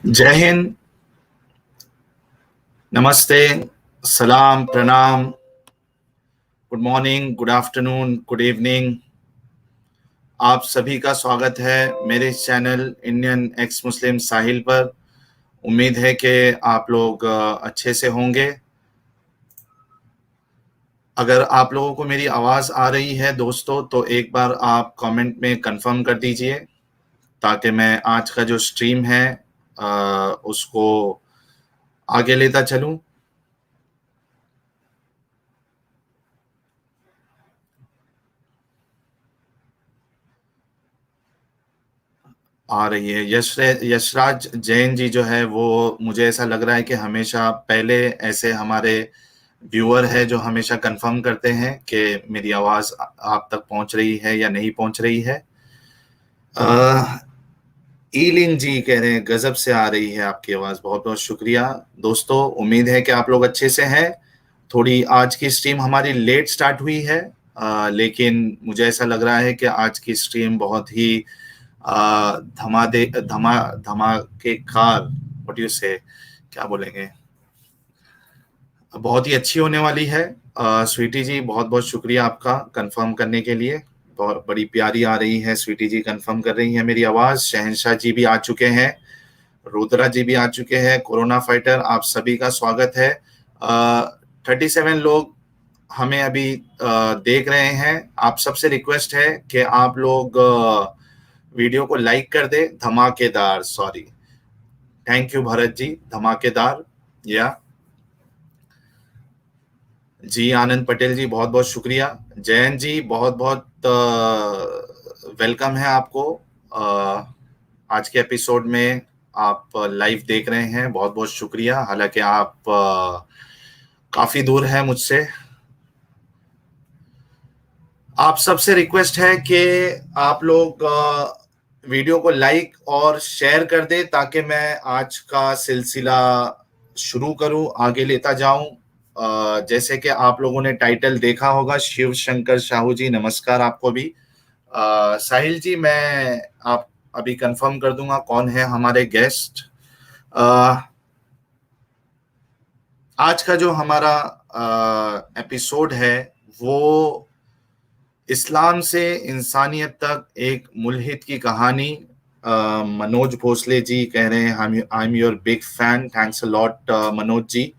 जय हिंद, नमस्ते, सलाम, प्रणाम, good morning, good afternoon, good evening. आप सभी का स्वागत है मेरे इस चैनल इंडियन एक्स मुस्लिम साहिल पर। उम्मीद है कि आप लोग अच्छे से होंगे। अगर आप लोगों को मेरी आवाज़ आ रही है दोस्तों, तो एक बार आप कमेंट में कंफर्म कर दीजिए ताकि मैं आज का जो स्ट्रीम है उसको आगे लेता चलूं। आ रही है। यशराज जैन जी जो है वो, मुझे ऐसा लग रहा है कि हमेशा पहले ऐसे हमारे व्यूअर है जो हमेशा कंफर्म करते हैं कि मेरी आवाज़ आप तक पहुंच रही है या नहीं पहुंच रही है। ईलिन जी कह रहे हैं गजब से आ रही है आपकी आवाज़, बहुत बहुत शुक्रिया। दोस्तों, उम्मीद है कि आप लोग अच्छे से हैं। थोड़ी आज की स्ट्रीम हमारी लेट स्टार्ट हुई है, लेकिन मुझे ऐसा लग रहा है कि आज की स्ट्रीम बहुत ही धमाकेकार, व्हाट यू से, क्या बोलेंगे, बहुत ही अच्छी होने वाली है। स्वीटी जी, बहुत बहुत शुक्रिया आपका कंफर्म करने के लिए। बहुत बड़ी प्यारी आ रही है, स्वीटी जी कंफर्म कर रही है मेरी आवाज़। शहनशाह जी भी आ चुके हैं, रुद्रा जी भी आ चुके हैं, कोरोना फाइटर, आप सभी का स्वागत है। 37 लोग हमें अभी देख रहे हैं। आप सबसे रिक्वेस्ट है कि आप लोग वीडियो को लाइक कर दे, धमाकेदार, sorry, thank you Bharat ji, धमाकेदार। या जी, आनंद पटेल जी, बहुत बहुत शुक्रिया। जयंत जी, बहुत बहुत वेलकम है आपको। आज के एपिसोड में आप लाइव देख रहे हैं, बहुत बहुत शुक्रिया। हालांकि आप काफी दूर है मुझसे। आप सबसे रिक्वेस्ट है कि आप लोग वीडियो को लाइक और शेयर कर दे ताकि मैं आज का सिलसिला शुरू करूं, आगे लेता जाऊं। जैसे कि आप लोगों ने टाइटल देखा होगा, शिव शंकर साहू जी, नमस्कार आपको भी। साहिल जी, मैं आप अभी कंफर्म कर दूंगा कौन है हमारे गेस्ट। आज का जो हमारा एपिसोड है वो इस्लाम से इंसानियत तक एक मुल्हिद की कहानी। मनोज भोसले जी कह रहे हैं I am your big fan, thanks a lot Manoj ji.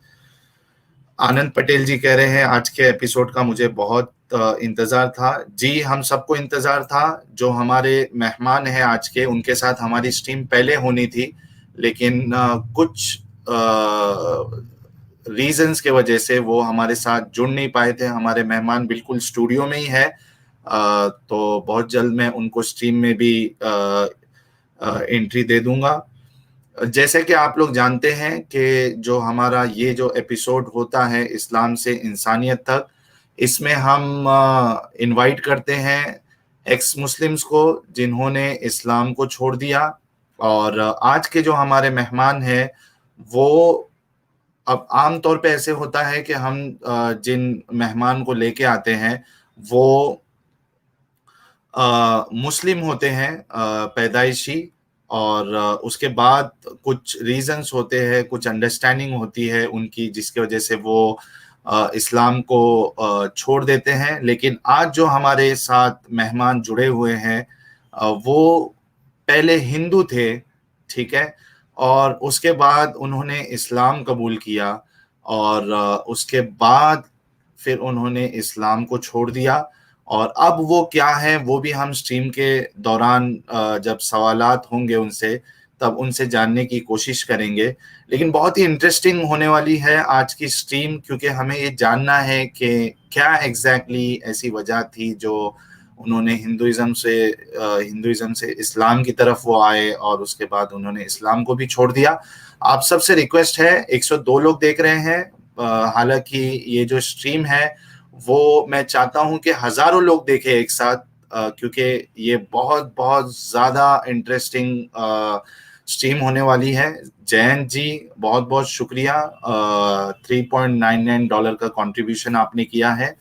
Anand Patel ji कह रहे हैं आज के एपिसोड का मुझे बहुत इंतजार था। जी, हम सबको इंतजार था। जो हमारे मेहमान हैं आज के, उनके साथ हमारी स्ट्रीम पहले होनी थी, लेकिन कुछ रीजंस के वजह से वो हमारे साथ जुड़ नहीं पाए थे। हमारे मेहमान बिल्कुल स्टूडियो में ही है, तो बहुत जल्द मैं उनको स्ट्रीम में भी एंट्री दे दूंगा। जैसे कि आप लोग जानते हैं कि जो हमारा ये जो एपिसोड होता है इस्लाम से इंसानियत तक, इसमें हम इनवाइट करते हैं एक्स मुस्लिम्स को जिन्होंने इस्लाम को छोड़ दिया। और आज के जो हमारे मेहमान हैं वो, अब आम तौर पे ऐसे होता है कि हम जिन मेहमान को लेके आते हैं वो मुस्लिम होते हैं पैदाइशी, और उसके बाद कुछ रीजंस होते हैं, कुछ अंडरस्टैंडिंग होती है उनकी, जिसकी वजह से वो इस्लाम को छोड़ देते हैं। लेकिन आज जो हमारे साथ मेहमान जुड़े हुए हैं वो पहले हिंदू थे, ठीक है, और उसके बाद उन्होंने इस्लाम कबूल किया, और उसके बाद फिर उन्होंने इस्लाम को छोड़ दिया। और अब वो क्या है वो भी हम स्ट्रीम के दौरान जब सवालात होंगे उनसे, तब उनसे जानने की कोशिश करेंगे। लेकिन बहुत ही इंटरेस्टिंग होने वाली है आज की स्ट्रीम, क्योंकि हमें ये जानना है कि क्या एग्जैक्टली ऐसी वजह थी जो उन्होंने हिंदुइज्म से इस्लाम की तरफ वो आए, और उसके बाद उन्होंने इस्लाम को भी छोड़ दिया। आप सबसे रिक्वेस्ट है, 102 लोग देख रहे हैं। हालांकि ये जो स्ट्रीम है वो मैं चाहता हूं कि हजारों लोग देखें एक साथ, क्योंकि ये बहुत बहुत ज्यादा इंटरेस्टिंग स्ट्रीम होने वाली है। जयंत जी, बहुत बहुत शुक्रिया, $3.99 का कंट्रीब्यूशन आपने किया है।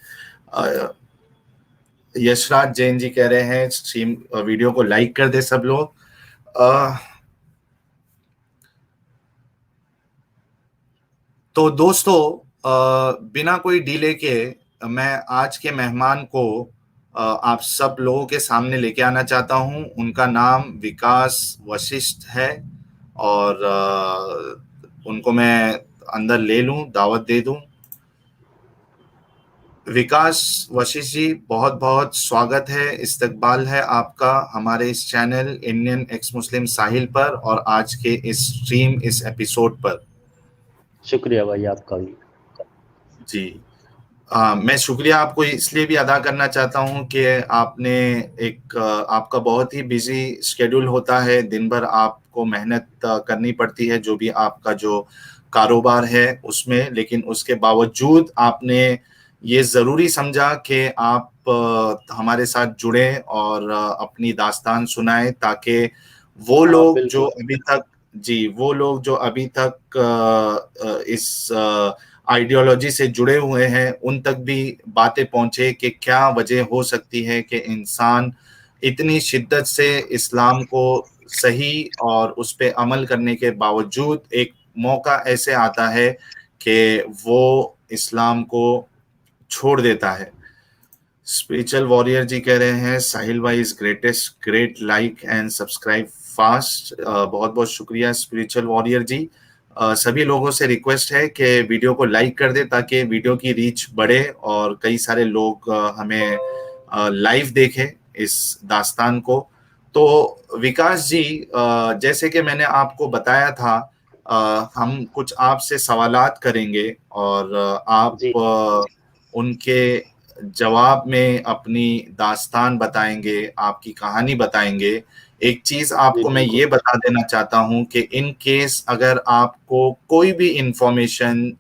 यशराज जैन जी कह रहे हैं स्ट्रीम वीडियो को लाइक कर दे सब लोग। तो दोस्तों, बिना कोई डिले के मैं आज के मेहमान को आप सब लोगों के सामने लेके आना चाहता हूं। उनका नाम विकास वशिष्ठ है। और उनको मैं अंदर ले लूं, दावत दे दूं। विकास वशिष्ठ जी, बहुत बहुत स्वागत है, इस्तकबाल है आपका हमारे इस चैनल इंडियन एक्स मुस्लिम साहिल पर और आज के इस स्ट्रीम, इस एपिसोड पर। शुक्रिया भाई आपका भी। जी, मैं शुक्रिया आपको इसलिए भी अदा करना चाहता हूं कि आपने आपका बहुत ही बिजी शेड्यूल होता है, दिन भर आपको मेहनत करनी पड़ती है जो भी आपका जो कारोबार है उसमें, लेकिन उसके बावजूद आपने ये ज़रूरी समझा कि आप हमारे साथ जुड़ें और अपनी दास्तान सुनाएं, ताकि वो हाँ लोग जो बिल्कुल। अभी तक जी, वो लोग जो अभी तक इस आइडियोलॉजी से जुड़े हुए हैं उन तक भी बातें पहुंचे कि क्या वजह हो सकती है कि इंसान इतनी शिद्दत से इस्लाम को सही और उस पे अमल करने के बावजूद एक मौका ऐसे आता है कि वो इस्लाम को छोड़ देता है। स्पिरिचुअल वॉरियर जी कह रहे हैं साहिल भाई is greatest, great, like and subscribe fast. बहुत बहुत शुक्रिया स्पिरिचुअल वॉरियर जी। सभी लोगों से रिक्वेस्ट है कि वीडियो को लाइक कर दे ताकि वीडियो की रीच बढ़े और कई सारे लोग हमें लाइव देखें इस दास्तान को। तो विकास जी, जैसे कि मैंने आपको बताया था, हम कुछ आपसे सवालात करेंगे और आप जी उनके जवाब में अपनी दास्तान बताएंगे, आपकी कहानी बताएंगे। एक चीज जी आपको मैं बिल्कुल। ये बता देना चाहता हूं कि इन केस अगर आपको कोई भी इंफॉर्मेशन,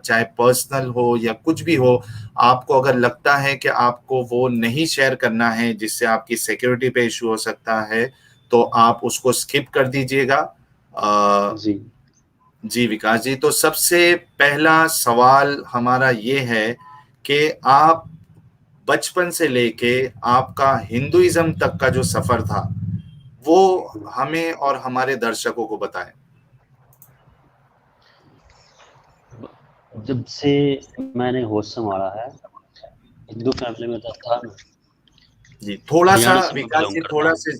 चाहे पर्सनल हो या कुछ भी हो, आपको अगर लगता है कि आपको वो नहीं शेयर करना है जिससे आपकी सिक्योरिटी पे इशू हो सकता है, तो आप उसको स्किप कर दीजिएगा। जी जी विकास जी, तो सबसे पहला सवाल हमारा ये है कि आप बचपन से लेके आपका हिंदुइज्म तक का जो सफर था वो हमें और हमारे दर्शकों को बताएं। जब से मैंने होश संभाला है, हिंदू फैमिली में तो था मैं। जी, थोड़ा सा हरियाणा से मैं विकास बिलोंग जी, करता थोड़ा हूँ। से,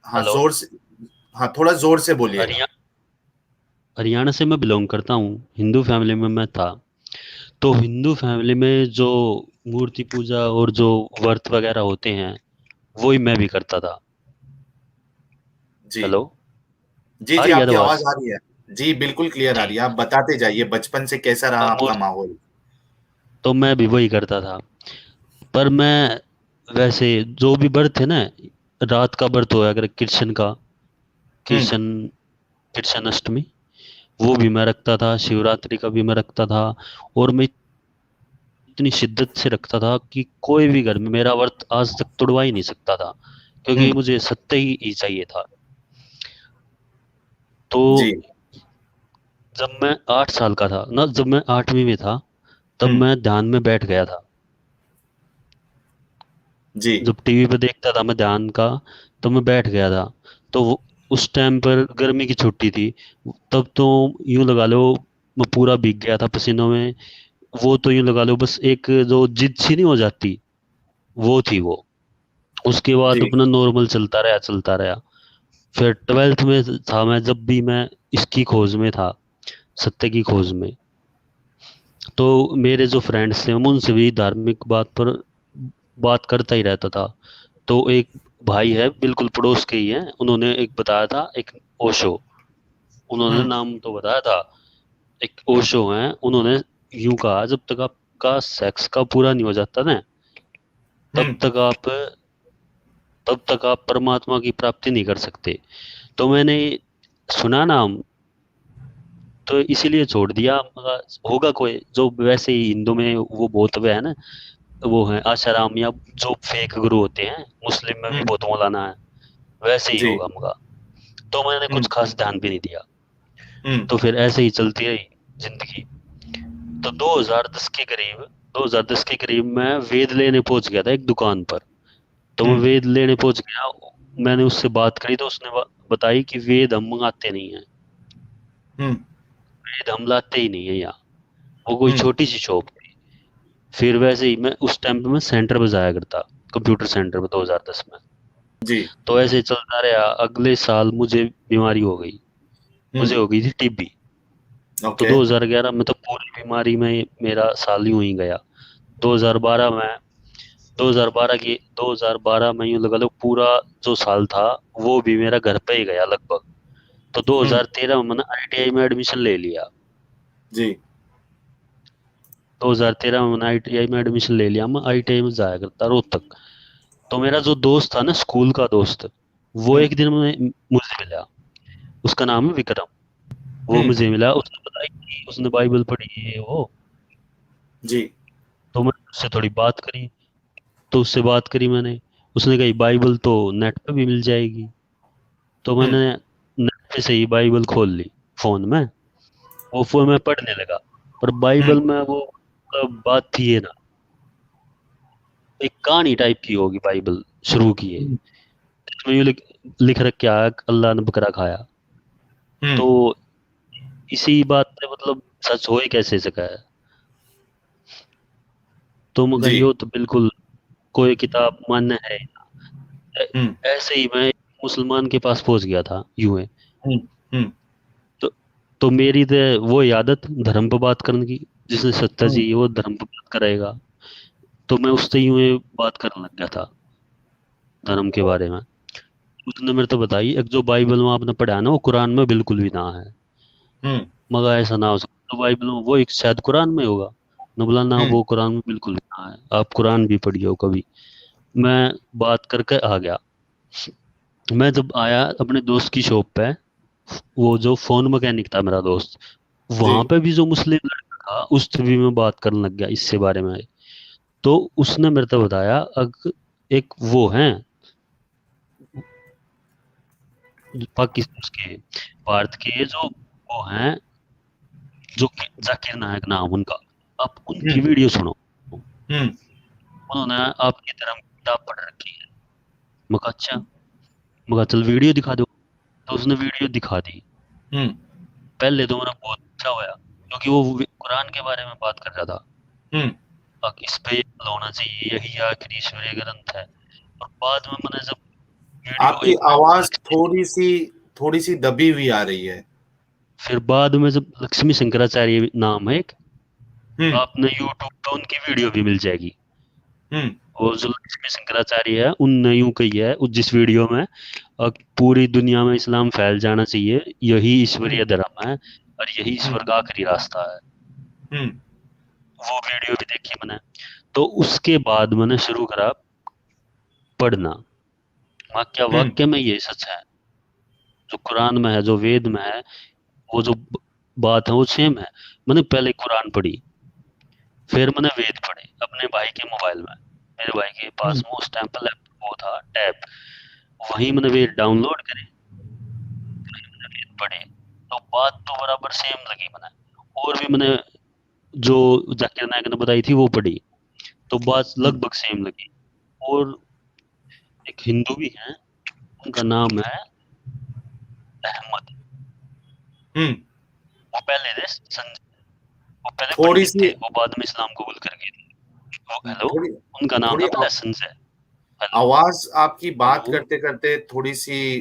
हाँ हेलो। जोर से, हाँ थोड़ा जोर से बोलिएगा। हरिया हरियाणा से मैं बिलोंग करता हूँ, हिंदू फैमिली में मैं था। तो हिंदू फैमिली में जो मूर्ति पूजा और जो व्रत वगैरह होते हैं, वही मैं भी करता था। जी हेलो। जी आ जी, रही है आपकी आवाज आवाज? आ रही है। जी बिल्कुल क्लियर आ जी। रही है, आप बताते जाइए बचपन से कैसा रहा तो आपका माहौल। तो मैं भी वही करता था। पर मैं वैसे जो भी व्रत है ना, रात का व्रत हो अगर कृष्ण का, हम्म कृष्ण कृष्ण अष्टमी, वो भी मैं रखता था, शिवरात्रि का भी मैं रखता था। और मैं इतनी शिद्दत से रखता था कि कोई भी घर में मेरा व्रत आज तक तोड़वा ही नहीं सकता था, क्योंकि हम्म। मुझे सत्य ही चाहिए था। तो जी। जब मैं 8 साल का था ना, जब मैं 8वीं में था, तब हम्म। मैं ध्यान में बैठ गया था। जी जब टीवी पे देखता था मैं ध्यान का, तो मैं बैठ गया था। तो उस टाइम पर गर्मी की छुट्टी थी, तब तो यूं लगा लो मैं पूरा भीग गया था पसीनों में। वो तो यूं लगा लो बस एक जो जिद सी नहीं हो जाती, वो थी वो। उसके बाद जी। अपना नॉर्मल चलता रहा चलता रहा। फिर 12th में था मैं, जब भी मैं इसकी खोज में था, सत्य की खोज में। तो मेरे जो फ्रेंड्स थे मैं उनसे भी धार्मिक बात पर बात करता ही रहता था। तो एक भाई है बिल्कुल पड़ोस के ही है, उन्होंने एक बताया था, एक ओशो, उन्होंने हम्म नाम तो बताया था। एक ओशो है, उन्होंने यूं कहा, जब तक आपका सेक्स का पूरा नहीं हो जाता ना, तब हम्म तक आप तब तक आप परमात्मा की प्राप्ति नहीं कर सकते। तो मैंने सुना नाम, तो इसीलिए छोड़ दिया। मगर होगा कोई जो वैसे ही हिंदू में वो बहुत वो है ना, वो है आशाराम, या जो फेक गुरु होते हैं, मुस्लिम में भी हम्म। बहुत मौलाना है, वैसे ही जी। होगा मगा। तो मैंने कुछ हम्म खास ध्यान भी नहीं दिया। हम्म तो फिर ऐसे ही चलती रही जिंदगी। तो 2010 के करीब 2010 के करीब मैं वेद लेने पहुंच गया था एक दुकान पर। तो मैं हम्म वेद लेने पहुंच गया। मैंने उससे बात करी तो उसने बताई कि वेद हम मंगाते नहीं है, हम्म। वेद हम लाते ही नहीं है यहाँ। वो कोई हम्म। छोटी सी शॉप थी। फिर वैसे ही मैं उस टाइम पे मैं सेंटर पे जाया करता, कंप्यूटर सेंटर पे 2010 में। जी। तो ऐसे ही चलता रहा, अगले साल मुझे बीमारी हो गई। मुझे हम्म। हो गई थी टीबी। तो ओके। 2011 में तो पूरी बीमारी में मेरा साल यूं ही गया। 2012 में 2012 में यूं लगा लो पूरा जो साल था वो भी मेरा घर पे ही गया लगभग। तो हम्म। 2013 में मैंने आईटीआई में एडमिशन ले लिया। जी। 2013 में मैंने आईटीआई में एडमिशन ले लिया। मैं आईटीआई में जाया करता रोहतक। तो मेरा जो दोस्त था ना, स्कूल का दोस्त, वो हम्म। एक दिन में मुझे मिला। उसका नाम है विक्रम। वो हम्म। मुझे मिला, उसने बताया कि उसने बाइबल पढ़ी है वो। जी। तो मैंने उससे थोड़ी बात करी। तो उससे बात करी मैंने। उसने कही बाइबल तो नेट पे भी मिल जाएगी। तो हम्म। मैंने नेट पे से ही बाइबल खोल ली फोन में। वो फोन में पढ़ने लगा। पर हम्म। बाइबल में वो बात थी ये ना, एक कहानी टाइप की होगी बाइबल शुरू की है। हम्म। इसमें यूं लिख रखा है कि अल्लाह ने बकरा खाया। हम्म। तो इसी बात पे मतलब सच हो ही कैसे सका है। तो मैं जी। यो तो बिल्कुल कोई किताब मान्य है। ऐ- हम्म। ऐसे ही मैं मुसलमान के पास पहुंच गया था यूं है। हम्म। हम्म। तो तो मेरी तो वो आदत धर्म पर बात करने की। जिसने सत्ता हम्म। चाहिए वो धर्म पर बात करेगा। तो मैं उससे यूं ही बात करने लग गया था धर्म के बारे में। उसने मेरे तो बताई, एक जो बाइबल में आपने पढ़ा है ना वो कुरान में बिल्कुल भी ना है। हम्म। मगर ऐसा ना हो सकता, तो बाइबल में वो एक शायद कुरान में होगा। न बोला ना, हम्म। वो कुरान में बिल्कुल भी ना है, आप कुरान भी पढ़िए हो कभी। मैं बात करके आ गया। मैं जब आया अपने दोस्त की शॉप पे, वो जो फोन मैकेनिक था मेरा दोस्त, जी। वहां पे भी जो मुस्लिम लड़का था उससे भी मैं बात करने लग गया इससे बारे में। तो उसने मेरे को बताया, एक वो है पाकिस्तान के, भारत के, जो वो हैं, जो जाकिर नायक नाम उनका। आप उनकी हम्म। वीडियो सुनो। हम्म। उन्होंने आपकी धर्म की किताब पढ़ रखी है। मैं कहा अच्छा। मैं कहा चल वीडियो दिखा दो। तो उसने वीडियो दिखा दी। हम्म। पहले तो मेरा बहुत अच्छा होया, क्योंकि वो कुरान के बारे में बात कर रहा था। हम्म। इस पे अमल होना चाहिए, यही आखिरी ईश्वरीय ग्रंथ है। और बाद में मैंने जब वीडियो आपकी एक आवाज लक्ष्मी, थोड़ी सी दबी हुई आ रही है। फिर बाद में जब लक्ष्मी शंकराचार्य नाम है एक, हम्म। आपने यूट्यूब पे उनकी वीडियो भी मिल जाएगी। हम्म। और जो लक्ष्मी शंकराचार्य है उनने यूं कही है जिस वीडियो में, पूरी दुनिया में इस्लाम फैल जाना चाहिए, यही हम्म। ईश्वरीय धर्म है और यही हम्म। ईश्वर का आखिरी रास्ता है। हम्म। वो वीडियो भी देखी मैंने। तो उसके बाद मैंने शुरू करा पढ़ना। क्या हम्म। वाक्य में ये सच है, जो कुरान में है, जो वेद में है, वो जो बात है वो सेम है। मैंने पहले कुरान पढ़ी, फिर मैंने वेद पढ़े अपने भाई के मोबाइल में। मेरे भाई के पास हम्म। में उस टाइम पर लैपटॉप वो था टैब। वहीं मैंने वेद डाउनलोड करे, वेद पढ़े। तो बात तो बराबर सेम लगी मैंने। और भी मैंने जो जाकिर नायक ने बताई थी वो पढ़ी, तो बात हम्म। लगभग सेम लगी। और एक हिंदू भी है, उनका नाम है अहमद। हम्म। वो पहले थे संजय। वो पहले थोड़ी पंडित सी थे, वो बाद में इस्लाम कबूल कर गए थे। वो हेलो, थोड़ी उनका नाम थोड़ी था पहले संजय। हेलो। आवाज आपकी बात हेलो। करते करते थोड़ी सी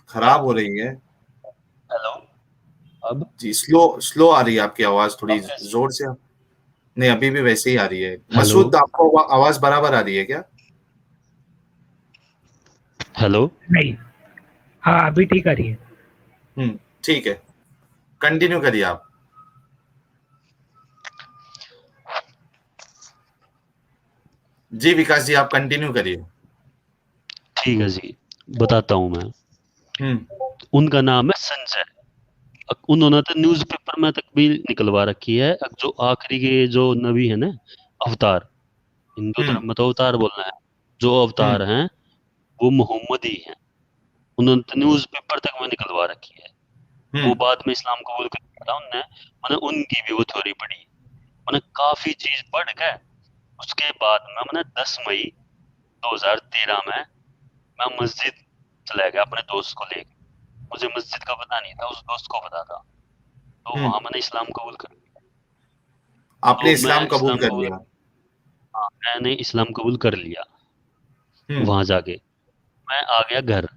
खराब हो रही है। हेलो। अब जी, स्लो स्लो आ रही है आपकी आवाज, थोड़ी अब कैसी? जोर से। नहीं, अभी भी वैसे ही आ रही है। हेलो। मसूद, आपको आवाज बराबर आ रही है क्या? हेलो। नहीं। हाँ, अभी ठीक आ रही है। ठीक है, कंटिन्यू करिए आप। जी विकास जी, आप कंटिन्यू करिए। ठीक है जी, बताता हूँ मैं। हम्म। उनका नाम है संजय। उन्होंने तो न्यूज़पेपर में तक भी निकलवा रखी है। अब जो आखिरी के जो नबी है ना, अवतार, हिंदू हम्म। धर्म में तो अवतार बोलना है, जो हम्म। अवतार हैं वो मोहम्मद ही हैं। उन्होंने तो न्यूज़पेपर तक में निकलवा रखी है। वो हम्म। बाद में इस्लाम कबूल कर लिया था उनने। मैंने उनकी भी वो थ्योरी पढ़ी। मैंने काफी चीज पढ़ के उसके बाद में मैंने 10 मई 2013 में मैं मस्जिद चला गया अपने दोस्त को लेके। मुझे मस्जिद का पता नहीं था, उस दोस्त को पता था। तो वहां मैंने इस्लाम कबूल कर लिया। आपने तो मैं इस्लाम कबूल इस्लाम कर कबूल लिया। हाँ, मैंने इस्लाम कबूल कर लिया। हम्म। वहां जाके मैं आ गया घर।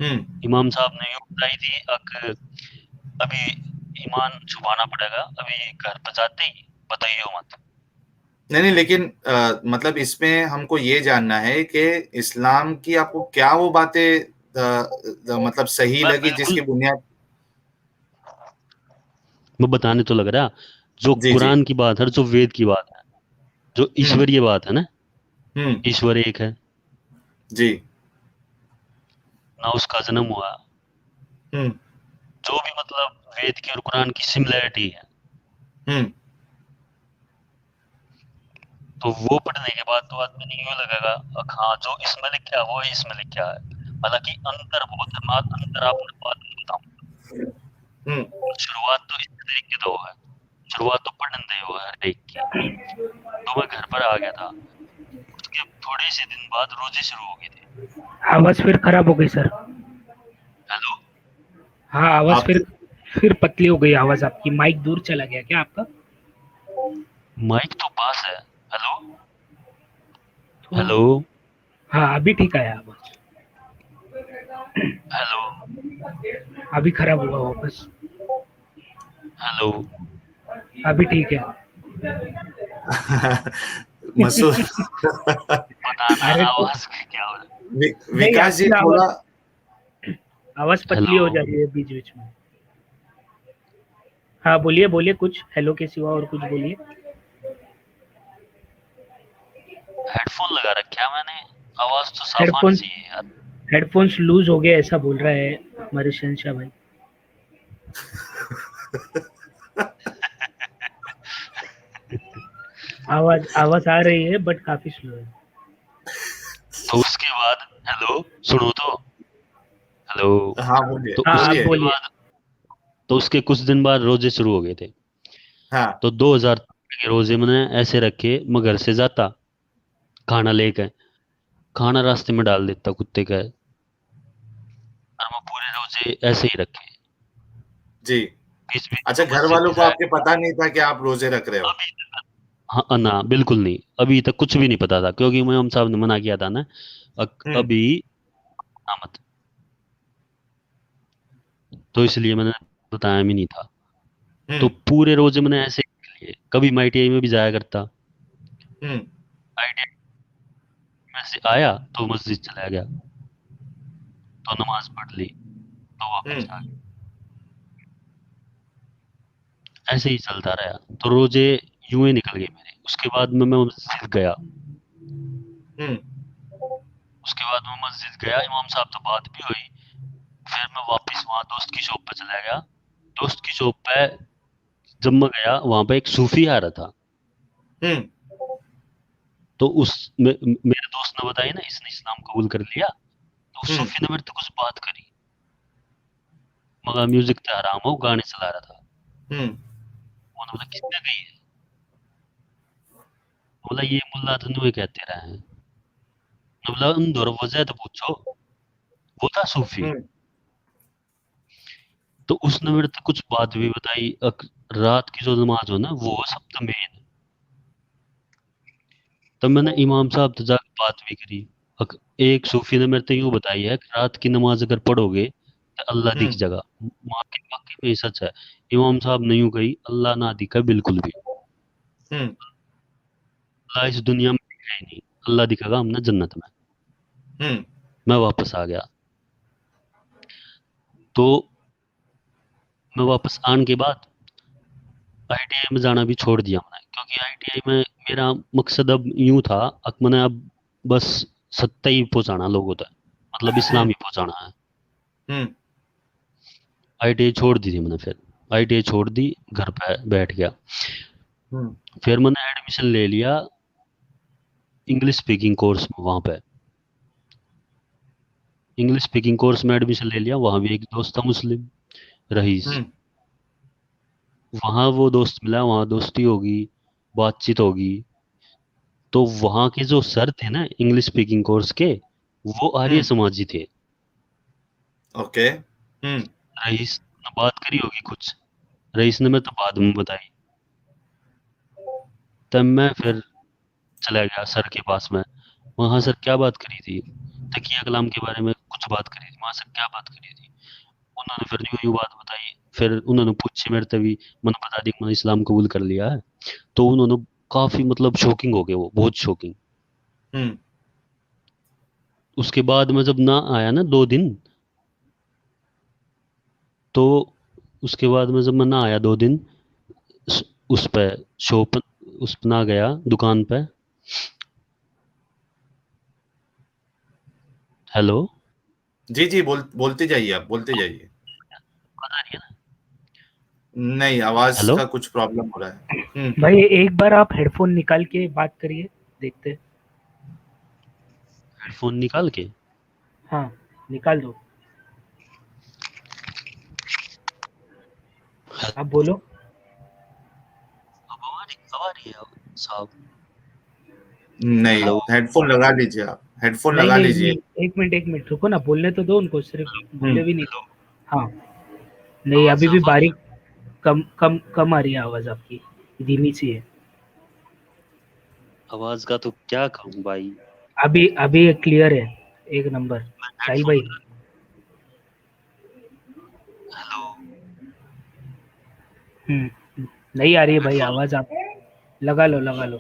हम्म। इमाम साहब ने यूं बताई थी अभी ईमान छुपाना पड़ेगा, अभी घर पर जाते ही बताइए मत। नहीं नहीं, लेकिन मतलब इसमें हमको ये जानना है कि इस्लाम की आपको क्या वो बातें मतलब सही मैं लगी बिल्कुल जिसकी बुनियाद। मैं बताने तो लग रहा, जो जी जी। कुरान की बात है, जो वेद की बात है, जो हम्म। ईश्वरीय बात है ना, हम्म। ईश्वर एक है, जी। ना उसका जन्म हुआ, हम्म। जो भी मतलब वेद की और कुरान की सिमिलैरिटी है, हम्म। तो वो पढ़ने के बाद तो आदमी ने यूं लगेगा हाँ जो इसमें लिखा है वो इसमें लिखा है। हालांकि अंतर बहुत है, मैं अंतर आपने बाद में बताऊं। हम्म। शुरुआत तो इस तरीके से हुआ है, शुरुआत तो पढ़ने दे हुआ है हर एक की। तो मैं घर पर आ गया था, उसके थोड़े से दिन बाद रोजे शुरू हो गए थे। आवाज फिर खराब हो गई सर। हेलो। हाँ, आवाज आपकी फिर पतली हो गई आवाज आपकी। माइक दूर चला गया क्या आपका? माइक तो पास है। हेलो। तो हेलो। हाँ, अभी ठीक आया आवाज। हेलो। अभी खराब हुआ वापस। हेलो। अभी ठीक है। मसूद। पता ना अरे तो आवाज क्या हो रहा नहीं, विकास जी आपकी थोड़ा। आवाज है। पतली हेलो। हो जा रही है बीच बीच में। हाँ, बोलिए बोलिए, कुछ हेलो के सिवा और कुछ बोलिए। हेडफोन लगा रखा है मैंने, आवाज तो साफ आनी हेडफोन्स चाहिए यार। हेडफोन्स लूज हो गए ऐसा बोल रहा है हमारे शहनशाह भाई। आवाज आवाज आ रही है बट काफी स्लो है। तो उसके बाद हेलो, सुनो तो। हेलो। हाँ बोलिए तो हाँ, आप बोलिए। उसके बोलिए। बाद तो उसके कुछ दिन बाद रोजे शुरू हो गए थे। हाँ। तो 2000 के रोजे मैंने ऐसे रखे, मैं घर से जाता खाना लेकर, खाना रास्ते में डाल देता कुत्ते का, और मैं पूरे रोजे ऐसे ही रखे। जी। बीच बीच अच्छा, में घर मस्जिद वालों भी को जाया। आपके पता नहीं था कि आप रोजे रख रहे हो। अभी हाँ ना, बिल्कुल नहीं, अभी तक कुछ भी नहीं पता था, क्योंकि इमाम साहब ने मना किया था ना। हम्म। अभी ना मत, तो इसलिए मैंने बताया भी नहीं था। तो हम्म। पूरे रोजे मैंने ऐसे ही लिए, कभी मैं आईटीआई में भी जाया करता। हम्म। आईटीआई में से आया तो मस्जिद चला गया, तो नमाज पढ़ ली, तो वापस हम्म। आ गया। ऐसे ही चलता रहा, तो रोजे यूं ही निकल गए मेरे। उसके बाद में मैं मस्जिद गया। हम्म। उसके बाद मैं मस्जिद गया, इमाम साहब तो बात भी हुई। फिर मैं वापस वहाँ दोस्त की शॉप पे चला गया। दोस्त की शॉप पे जब मैं गया, वहां पे एक सूफी आ रहा था। हम्म। तो मेरे दोस्त ने बताया ना, इसने इस्लाम कबूल कर लिया। तो उस हम्म। सूफी ने मेरे से कुछ बात करी, मगर म्यूजिक तो हराम हो, गाने चला रहा था। हम्म। उन्होंने बोला किसने गई है? बोला ये मुल्ला धनुए कहते रहे हैं। मैंने बोला अंदर वजह तो पूछो। वो था सूफी। हम्म। तो उसने मेरे से कुछ बात भी बताई। रात की जो नमाज हो ना, वो सब मेन। तब मैंने इमाम साहब से जाकर बात भी करी। एक सूफी ने मेरे से यूं बताई है कि रात की नमाज अगर पढ़ोगे तो अल्लाह दिख हम्म। जाएगा। वाकई वाकई में ये सच है। इमाम साहब ने यूं कही, अल्लाह ना दिखा बिल्कुल भी। हम्म। अल्लाह इस दुनिया में दिखा ही नहीं, अल्लाह दिखेगा हमने जन्नत में। हम्म। मैं वापस आ गया। तो मैं वापस आने के बाद आईटीआई में जाना भी छोड़ दिया मैंने, क्योंकि आईटीआई में मेरा मकसद अब यूं था, मैंने अब बस सत्ता ही पहुंचाना लोगों तक, मतलब इस्लाम हम्म। ही पहुंचाना है। हम्म। आईटीआई छोड़ दी थी मैंने फिर। आईटीआई छोड़ दी, घर पे बैठ गया। हम्म। फिर मैंने एडमिशन ले लिया इंग्लिश स्पीकिंग कोर्स में। वहाँ पे इंग्लिश स्पीकिंग कोर्स में एडमिशन ले लिया। वहाँ भी एक दोस्त था मुस्लिम, रईस। हम्म। वहाँ वो दोस्त मिला, वहाँ दोस्ती होगी, बातचीत होगी। तो वहाँ के जो सर थे ना इंग्लिश स्पीकिंग कोर्स के, वो आर्य हम्म। समाजी थे। ओके। हम्म। रईस ने बात करी होगी कुछ, रईस ने मैं तो बाद में बताई। तब मैं फिर चला गया सर के पास में। वहाँ सर क्या बात करी थी? तकिया कलाम के बारे में कुछ बात करी थी। वहाँ सर क्या बात करी थी? उन्होंने फिर यूं यूं बात बताई। फिर उन्होंने पूछी मेरे तभी, मैंने बता दी कि मैंने इस्लाम कबूल कर लिया है। तो उन्होंने काफी मतलब शॉकिंग हो गए, वो बहुत शॉकिंग। हम्म। उसके बाद मैं जब ना आया ना 2 दिन, तो उसके बाद में जब मैं ना आया 2 दिन, उस पे शॉप, उस पे ना गया दुकान पे। हेलो, जी जी, बोलते जाइए, आप बोलते जाइए। आवाज आ रही है ना? नहीं, आवाज हेलो, का कुछ प्रॉब्लम हो रहा है। भाई एक बार आप हेडफोन निकाल के बात करिए, देखते हैं। हेडफोन निकाल के? हाँ, निकाल दो। आप बोलो। अब आ रही है साहब? नहीं, हेलो। हेडफोन लगा लीजिए, आप हेडफोन नहीं लगा नहीं लीजिए। नहीं, एक मिनट रुको ना, बोलने तो दो उनको, सिर्फ बोले भी नहीं। हेलो, हाँ। नहीं, आवाज अभी भी साफ आ रही बारीक, कम कम कम आ रही है आवाज आपकी, धीमी सी है। है? आवाज का तो क्या कहूँ भाई। अभी अभी क्लियर है, एक नंबर। साहिल हेडफोन भाई। लगा। हेलो, नहीं आ रही है भाई हेडफोन। आवाज, आप लगा लो लगा लो।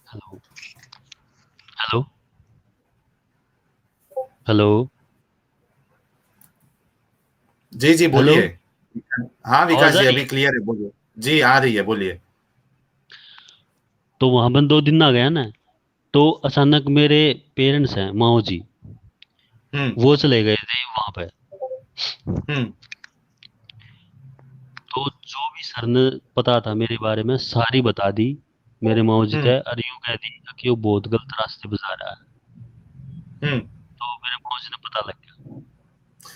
हेलो, हेलो, हेलो, जी जी, हेलो। बोलिए। हाँ विकास आवाज आ जी, रही अभी है? क्लियर है, बोलिए। जी, आ रही है, बोलिए। तो वहां पर 2 दिन ना गया ना, तो अचानक मेरे पेरेंट्स हैं, माओ जी, हम्म। वो चले गए थे वहां पे। हम्म। तो जो भी सर ने पता था मेरे बारे में सारी बता दी मेरे माओ जी हम्म। थे, और यूं कह दी कि वो बहुत गलत रास्ते पे जा रहा है। हम्म। तो मेरे माओ जी ने पता लग गया। मेरे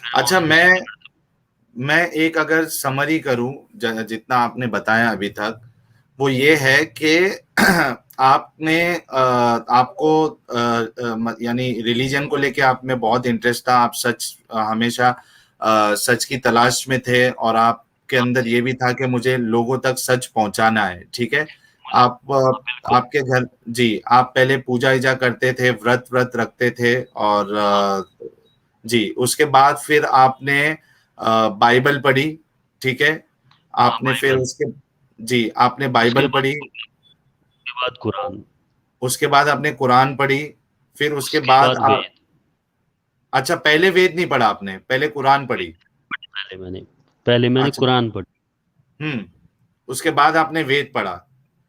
माओ अच्छा, जी मैं गुस्से में थे। मैं एक अगर समरी करूं, जितना आपने बताया अभी तक, वो ये है कि आपने आपको यानी रिलीजन को लेके आप में बहुत इंटरेस्ट था, आप सच हमेशा सच की तलाश में थे, और आपके हाँ अंदर ये भी था कि मुझे लोगों तक सच पहुंचाना है, ठीक है। मुझे, आप हाँ बिल्कुल। आपके घर, जी, आप पहले पूजा ईजा करते थे, व्रत व्रत रखते थे, और हाँ जी, उसके बाद फिर आपने बाइबल पढ़ी, ठीक है। हाँ, आपने फिर बाइबल। उसके, जी, आपने उसके बाइबल बाद, पढ़ी, उसके बाद कुरान। उसके बाद आपने कुरान पढ़ी, फिर उसके उसके बाद बाद आप, वेद। अच्छा, पहले वेद नहीं पढ़ा आपने, पहले कुरान पढ़ी। पहले मैंने अच्छा। कुरान पढ़ी। हम्म। उसके बाद आपने वेद पढ़ा,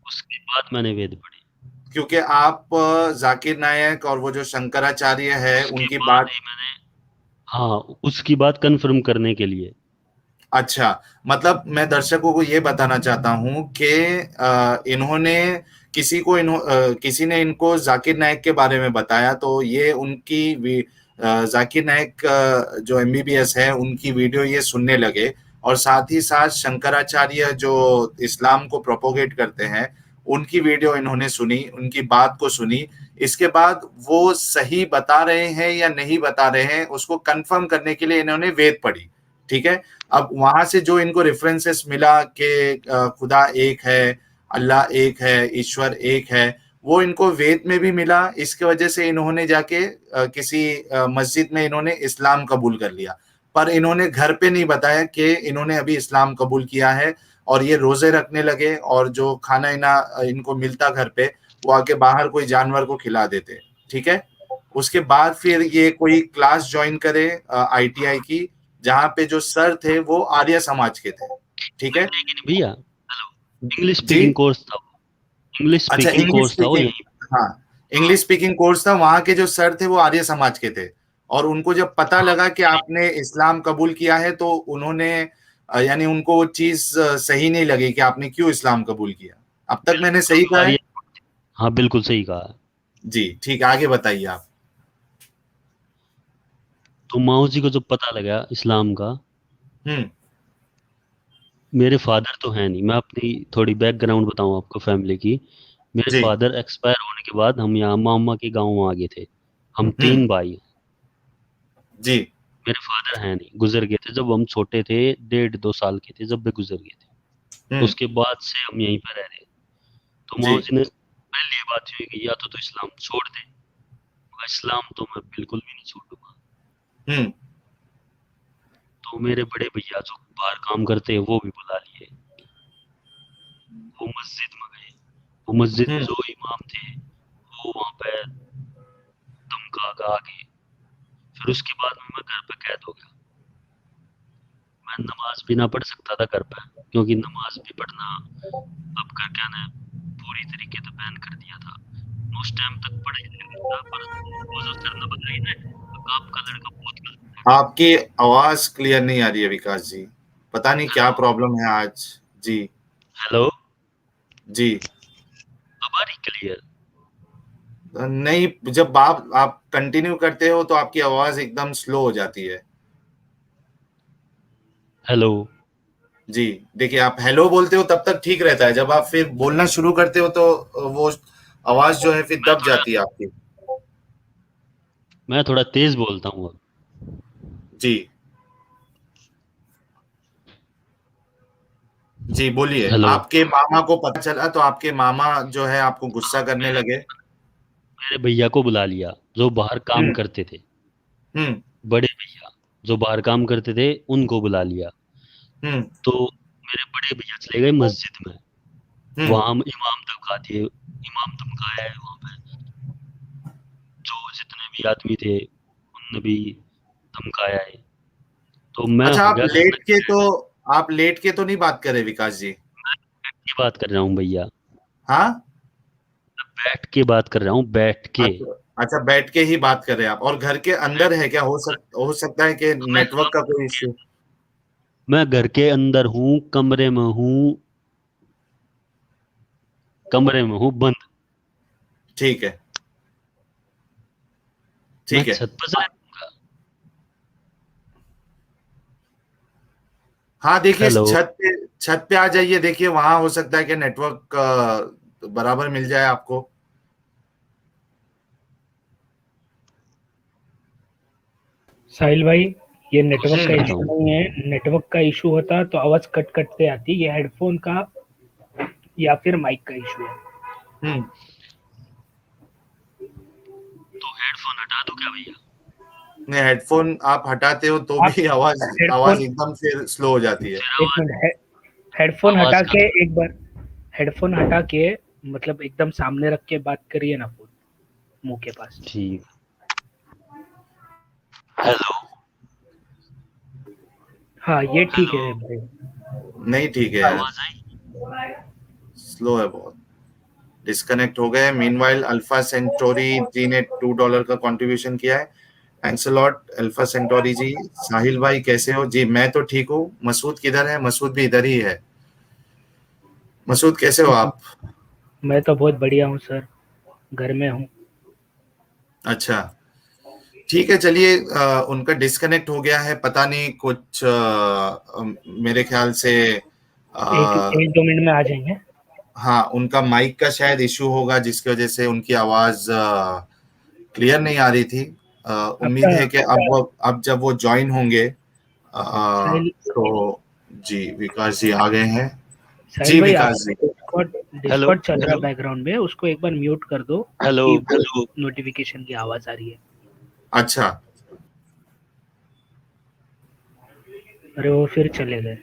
उसके बाद मैंने वेद पढ़ी। क्योंकि आप जाकिर नायक और वो जो शंकराचार्य है उसके उनकी बाद बात, ही मैंने, हाँ, उसकी बात कंफर्म करने के लिए। अच्छा, मतलब मैं दर्शकों को ये बताना चाहता हूँ कि इन्होंने किसी ने इनको जाकिर नायक के बारे में बताया, तो ये उनकी जाकिर नायक जो एमबीबीएस है उनकी वीडियो ये सुनने लगे, और साथ ही साथ शंकराचार्य जो इस्लाम को प्रोपोगेट करते हैं उनकी वीडियो इन्होंने सुनी, उनकी बात को सुनी। इसके बाद वो सही बता रहे हैं या नहीं बता रहे हैं उसको कंफर्म करने के लिए इन्होंने वेद पढ़ी, ठीक है। अब वहां से जो इनको रेफरेंसेस मिला कि खुदा एक है, अल्लाह एक है, ईश्वर एक है, वो इनको वेद में भी मिला। इसके वजह से इन्होंने जाके किसी मस्जिद में इन्होंने इस्लाम कबूल कर लिया, पर इन्होंने घर पे नहीं बताया कि इन्होंने अभी इस्लाम कबूल किया है। और ये रोजे रखने लगे, और जो खाना इना इनको मिलता घर पे, वो आके बाहर कोई जानवर को खिला देते, ठीक है। उसके बाद फिर ये कोई क्लास ज्वाइन करे आईटीआई की, जहाँ पे जो सर थे वो आर्य समाज के थे, ठीक है। लेकिन भैया, हेलो, इंग्लिश जी। स्पीकिंग कोर्स था वो। इंग्लिश अच्छा, स्पीकिंग इंग्लिश कोर्स था वो स्पीकिंग, यहीं। हाँ, हाँ इंग्लिश स्पीकिंग कोर्स था, वहां के जो सर थे वो आर्य समाज के थे, और उनको जब पता हाँ, लगा कि आपने इस्लाम कबूल किया है, तो उन्होंने यानी उनको वो चीज सही नहीं लगी कि आपने क्यों इस्लाम कबूल किया। अब तक मैंने सही कहा है? आर्य। हाँ बिल्कुल सही कहा। जी, ठीक है, आगे बताइए आप। तो माओ जी को जब पता लगा इस्लाम का, हम्म। मेरे फादर तो हैं नहीं। मैं अपनी थोड़ी बैकग्राउंड बताऊं आपको फैमिली की। मेरे जी। फादर एक्सपायर होने के बाद हम यहाँ मामा के गाँव आ गए थे। हम हम्म। 3 भाई हैं। जी। मेरे फादर हैं नहीं, गुजर गए थे जब हम छोटे थे, 1.5-2 साल के थे जब वे गुजर गए थे। हम्म। उसके बाद से हम यहीं पर रह रहे हैं। तो जी। माँ जी ने पहले ये बात हुई कि या तो इस्लाम छोड़ दे। मगर इस्लाम तो मैं बिल्कुल भी नहीं छोड़ूंगा। हम्म। तो मेरे बड़े भैया जो बाहर काम करते हैं वो भी बुला लिए। वो मस्जिद में गए। वो मस्जिद में हम्म। जो इमाम थे वो वहाँ पे धमका गा के, फिर उसके बाद में मैं घर पे कैद हो गया। मैं नमाज भी ना पढ़ सकता था घर पे, क्योंकि नमाज भी पढ़ना अब घर क्या ने पूरी तरीके से बैन कर दिया था। मैं उस टाइम तक पढ़ ही नहीं था, पर वो जो सर ने बताई ना, तो आपका लड़का बहुत गलत है। आपकी आवाज क्लियर नहीं आ रही है विकास जी। पता नहीं क्या हेलो। प्रॉब्लम है आज। जी। हेलो। जी। अब आ रही क्लियर? नहीं, जब आप कंटिन्यू करते हो तो आपकी आवाज एकदम स्लो हो जाती है। हेलो। जी। देखिए, आप हेलो बोलते हो तब तक ठीक रहता है, जब आप फिर बोलना शुरू करते हो तो वो आवाज जो है फिर मैं दब थोड़ा जाती है आपकी। मैं थोड़ा तेज बोलता हूँ अब। जी। जी, बोलिए। हेलो। आपके मामा को पता चला तो आपके मामा जो है आपको गुस्सा करने मेरे लगे। मेरे भैया को बुला लिया जो बाहर काम हम्म। करते थे। हम्म। बड़े भैया जो बाहर काम करते थे उनको बुला लिया। हम्म। तो मेरे बड़े भैया चले गए मस्जिद में। हम्म। वहां हम इमाम धमका दिए। इमाम धमकाया है वहां पे। जो जितने भी आदमी थे उनने भी धमकाया है। तो मैं अच्छा, हो गया घर में कैद। आप लेट के तो नहीं बात कर रहे विकास जी? मैं बैठ के बात कर रहा हूँ भैया। हाँ। बैठ के बात कर रहा हूँ, बैठ के। अच्छा। अच्छा, बैठ के ही बात कर रहे हैं आप, और घर के अंदर है क्या? हो सकता है कि मैं नेटवर्क का कोई इश्यू। मैं घर के अंदर हूँ, कमरे में हूँ। कमरे में हूँ बंद। ठीक है। मैं ठीक है। छत पर चले जाऊंगा। हाँ, देखिए, हेलो। छत पे आ जाइए। देखिए, वहां हो सकता है कि नेटवर्क बराबर मिल जाए आपको। साहिल भाई, ये नेटवर्क कोशिश का हम्म। करता इशू हूँ। नहीं है। नेटवर्क का इशू होता तो आवाज कट कट से आती। ये हेडफोन का या फिर माइक का इशू है। हम्म। तो हेडफोन हटा दूं क्या भैया? नहीं, हेडफोन आप हटाते हो तो आप भी आवाज आवाज हेडफोन एकदम फिर स्लो हो जाती है। फिर एक आवाज मिनट, हेडफोन हटा आवाज के का। एक बार, हेडफोन हटा के मतलब एकदम सामने रख के बात करिए ना, फोन मुंह के पास। ठीक। हेलो। हाँ, ये ठीक हेलो। है भाई। नहीं, ठीक है। आवाज आई? स्लो है बहुत। डिस्कनेक्ट हो गए। मीनवाइल अल्फा सेंटोरी जी ने $2 का कंट्रीब्यूशन किया है। Thanks a lot Alpha Centauri ji. Sahil भाई कैसे हो जी? मैं तो ठीक हूँ। मसूद किधर है? मसूद भी इधर ही है। मसूद कैसे हो आप? मैं तो बहुत बढ़िया हूँ सर, घर में हूँ। अच्छा। ठीक है, चलिए। उनका डिस्कनेक्ट हो गया है, पता नहीं कुछ मेरे ख्याल से एक अ, एक दो मिनट में आ जाएंगे। हाँ, उनका माइक का शायद इशू होगा जिसकी वजह से उनकी आवाज क्लियर नहीं आ रही थी। उम्मीद आपका है कि अब जब वो ज्वाइन होंगे साहिल तो। जी, विकास जी आ गए हैं। साहिल जी भाई, विकास आपका जी। Discord hello. डिस्कॉर्ड चल रहा है बैकग्राउंड में, उसको एक बार म्यूट कर दो। हेलो। आपकी वो नोटिफिकेशन की आवाज आ रही है। अच्छा। अरे वो फिर चले गए।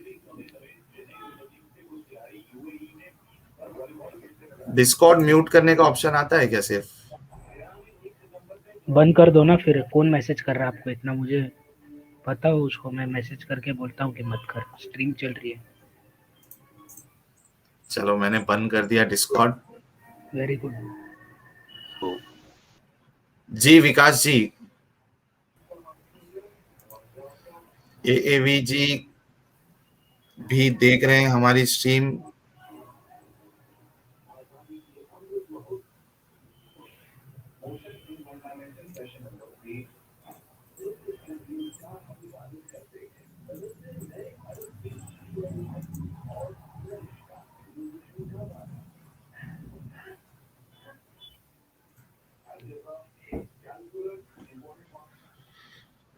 डिस्कॉर्ड म्यूट करने का ऑप्शन आता है क्या सिर्फ? बंद कर दो ना फिर। कौन मैसेज कर रहा है आपको इतना? मुझे पता हो उसको, मैं मैसेज करके बोलता हूँ कि मत कर, स्ट्रीम चल रही है। चलो, मैंने बंद कर दिया Discord. Very good. Ji Vikas ji. AAV ji भी देख रहे हैं हमारी स्ट्रीम।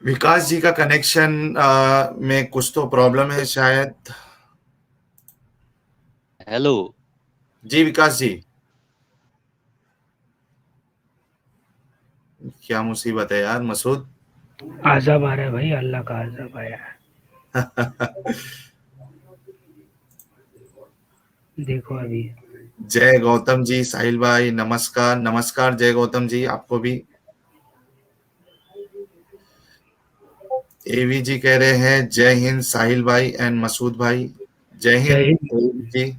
विकास जी का कनेक्शन में कुछ तो प्रॉब्लम है शायद। हेलो। जी विकास जी, क्या मुसीबत है यार मसूद। आज़ाब आ रहा है भाई, अल्लाह का आज़ाब आया है। देखो अभी। जय गौतम जी, साहिल भाई नमस्कार। नमस्कार जय गौतम जी, आपको भी। एवी जी कह रहे हैं जय हिंद साहिल भाई एंड मसूद भाई। जय जय हिंद हिंद। एवी जी।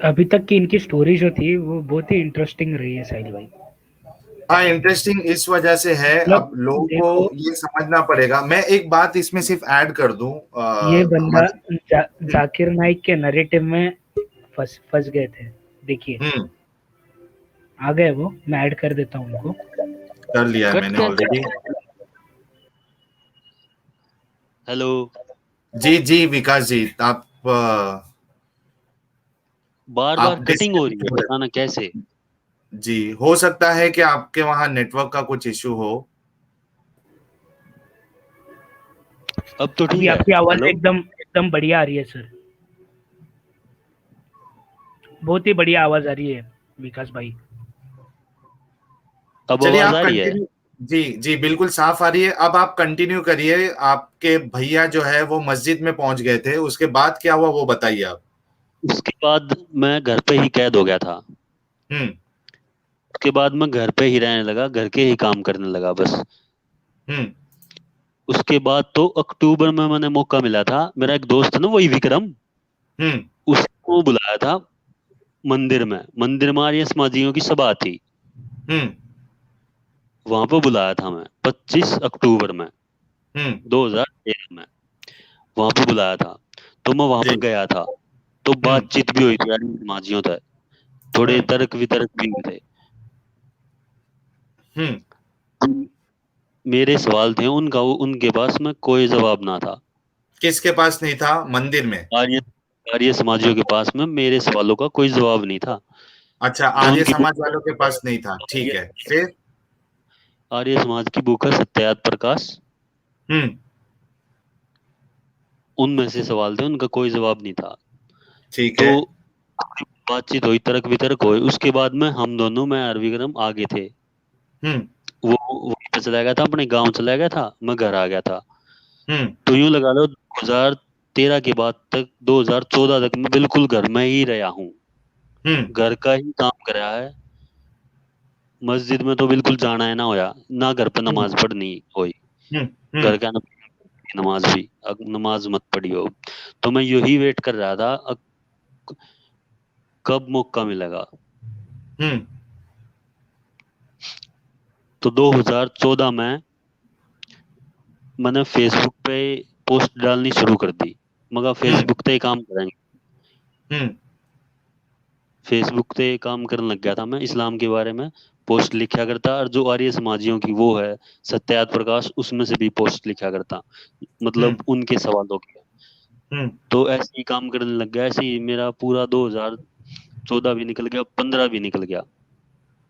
अभी तक की इनकी स्टोरी जो थी वो बहुत ही इंटरेस्टिंग रही है साहिल भाई। हाँ, इंटरेस्टिंग इस वजह से है, मतलब अब लोगों देखो, को ये समझना पड़ेगा। मैं एक बात इसमें सिर्फ ऐड कर दूं, ये बंदा हमारे। जाकिर नाइक के नरेटिव में फंस फंस गए थे। देखिए हम्म, आ गए वो, मैं ऐड कर देता हूँ उनको। कर लिया है कट मैंने कैसे? ऑलरेडी। हेलो। जी जी विकास जी, आप बार बार आप कटिंग हो रही डिस्कनेक्ट है, हो रहे बताना कैसे? हैं। जी, हो सकता है कि आपके वहां नेटवर्क का कुछ इश्यू हो। अब तो अभी ठीक है। आपकी आवाज हेलो। एकदम एकदम बढ़िया आ रही है सर, बहुत ही बढ़िया आवाज आ रही है विकास भाई। अब चलिए आवाज आप आ रही है? कंटिन्यू। जी जी बिल्कुल साफ आ रही है। अब आप कंटिन्यू करिए। आपके भैया जो है वो मस्जिद में पहुंच गए थे, उसके बाद क्या हुआ वो बताइए आप। उसके बाद मैं घर पे ही कैद हो गया था। हम्म उसके बाद मैं घर पे ही रहने लगा, घर के ही काम करने लगा बस। हम्म उसके बाद तो अक्टूबर में मैंने मौका मिला था, मेरा एक दोस्त है ना वही विक्रम, हम्म उसको बुलाया था मंदिर में आर्य समाजियों की सभा थी। हम्म वहां पे बुलाया था मैं 25 अक्टूबर में हम्म 2013 में। वहां पे बुलाया था, तो मैं वहां पे जी। गया था। तो हम्म बातचीत भी हुई थी आर्य समाजियों तक, थोड़े हम्म तर्क वितर्क भी हुए थे। हम्म मेरे सवाल थे उनका, उनके पास में कोई जवाब ना था। किसके पास नहीं था मंदिर में? आर्य आर्य समाजियों के पास में मेरे सवालों का कोई जवाब नहीं था। अच्छा, जो आर्य उनकी समाज वालों के पास नहीं था, ठीक है फिर। आर्य समाज की बुक है सत्यात प्रकाश, हम्म उनमें से सवाल थे, उनका कोई जवाब नहीं था। ठीक तो है। बातचीत हुई, तर्क वितर्क हुई, उसके बाद में हम दोनों, मैं और विक्रम आगे थे। हम्म वो वहीं पे चला गया था, अपने गांव चला गया था, मैं घर आ गया था। हम्म तो यूं लगा लो 2013 के बाद तक 2014 तक मैं बिल्कुल घर में ही रहा हूँ, हम्म घर का ही काम करा है। मस्जिद में तो बिल्कुल जाना है ना होया, ना घर पे हम्म नमाज पढ़नी हुई। हम्म घर हम्म का नमाज भी, नमाज मत पढ़ी हो। तो मैं यही वेट कर रहा था, कब मौका मिलेगा। हम्म तो 2014 में मैंने फेसबुक पे पोस्ट डालनी शुरू कर दी, मगर हम्म फेसबुक पे ही काम करेंगे। हम्म फेसबुक पे काम करने लग गया था, मैं इस्लाम के बारे में पोस्ट लिखा करता, और जो आर्य समाजियों की वो है सत्यात प्रकाश, उसमें से भी पोस्ट लिखा करता, हम्म मतलब उनके सवालों के। हम्म तो ऐसे ही काम करने लग गया, ऐसे ही मेरा पूरा 2014 भी निकल गया, 15 भी निकल गया,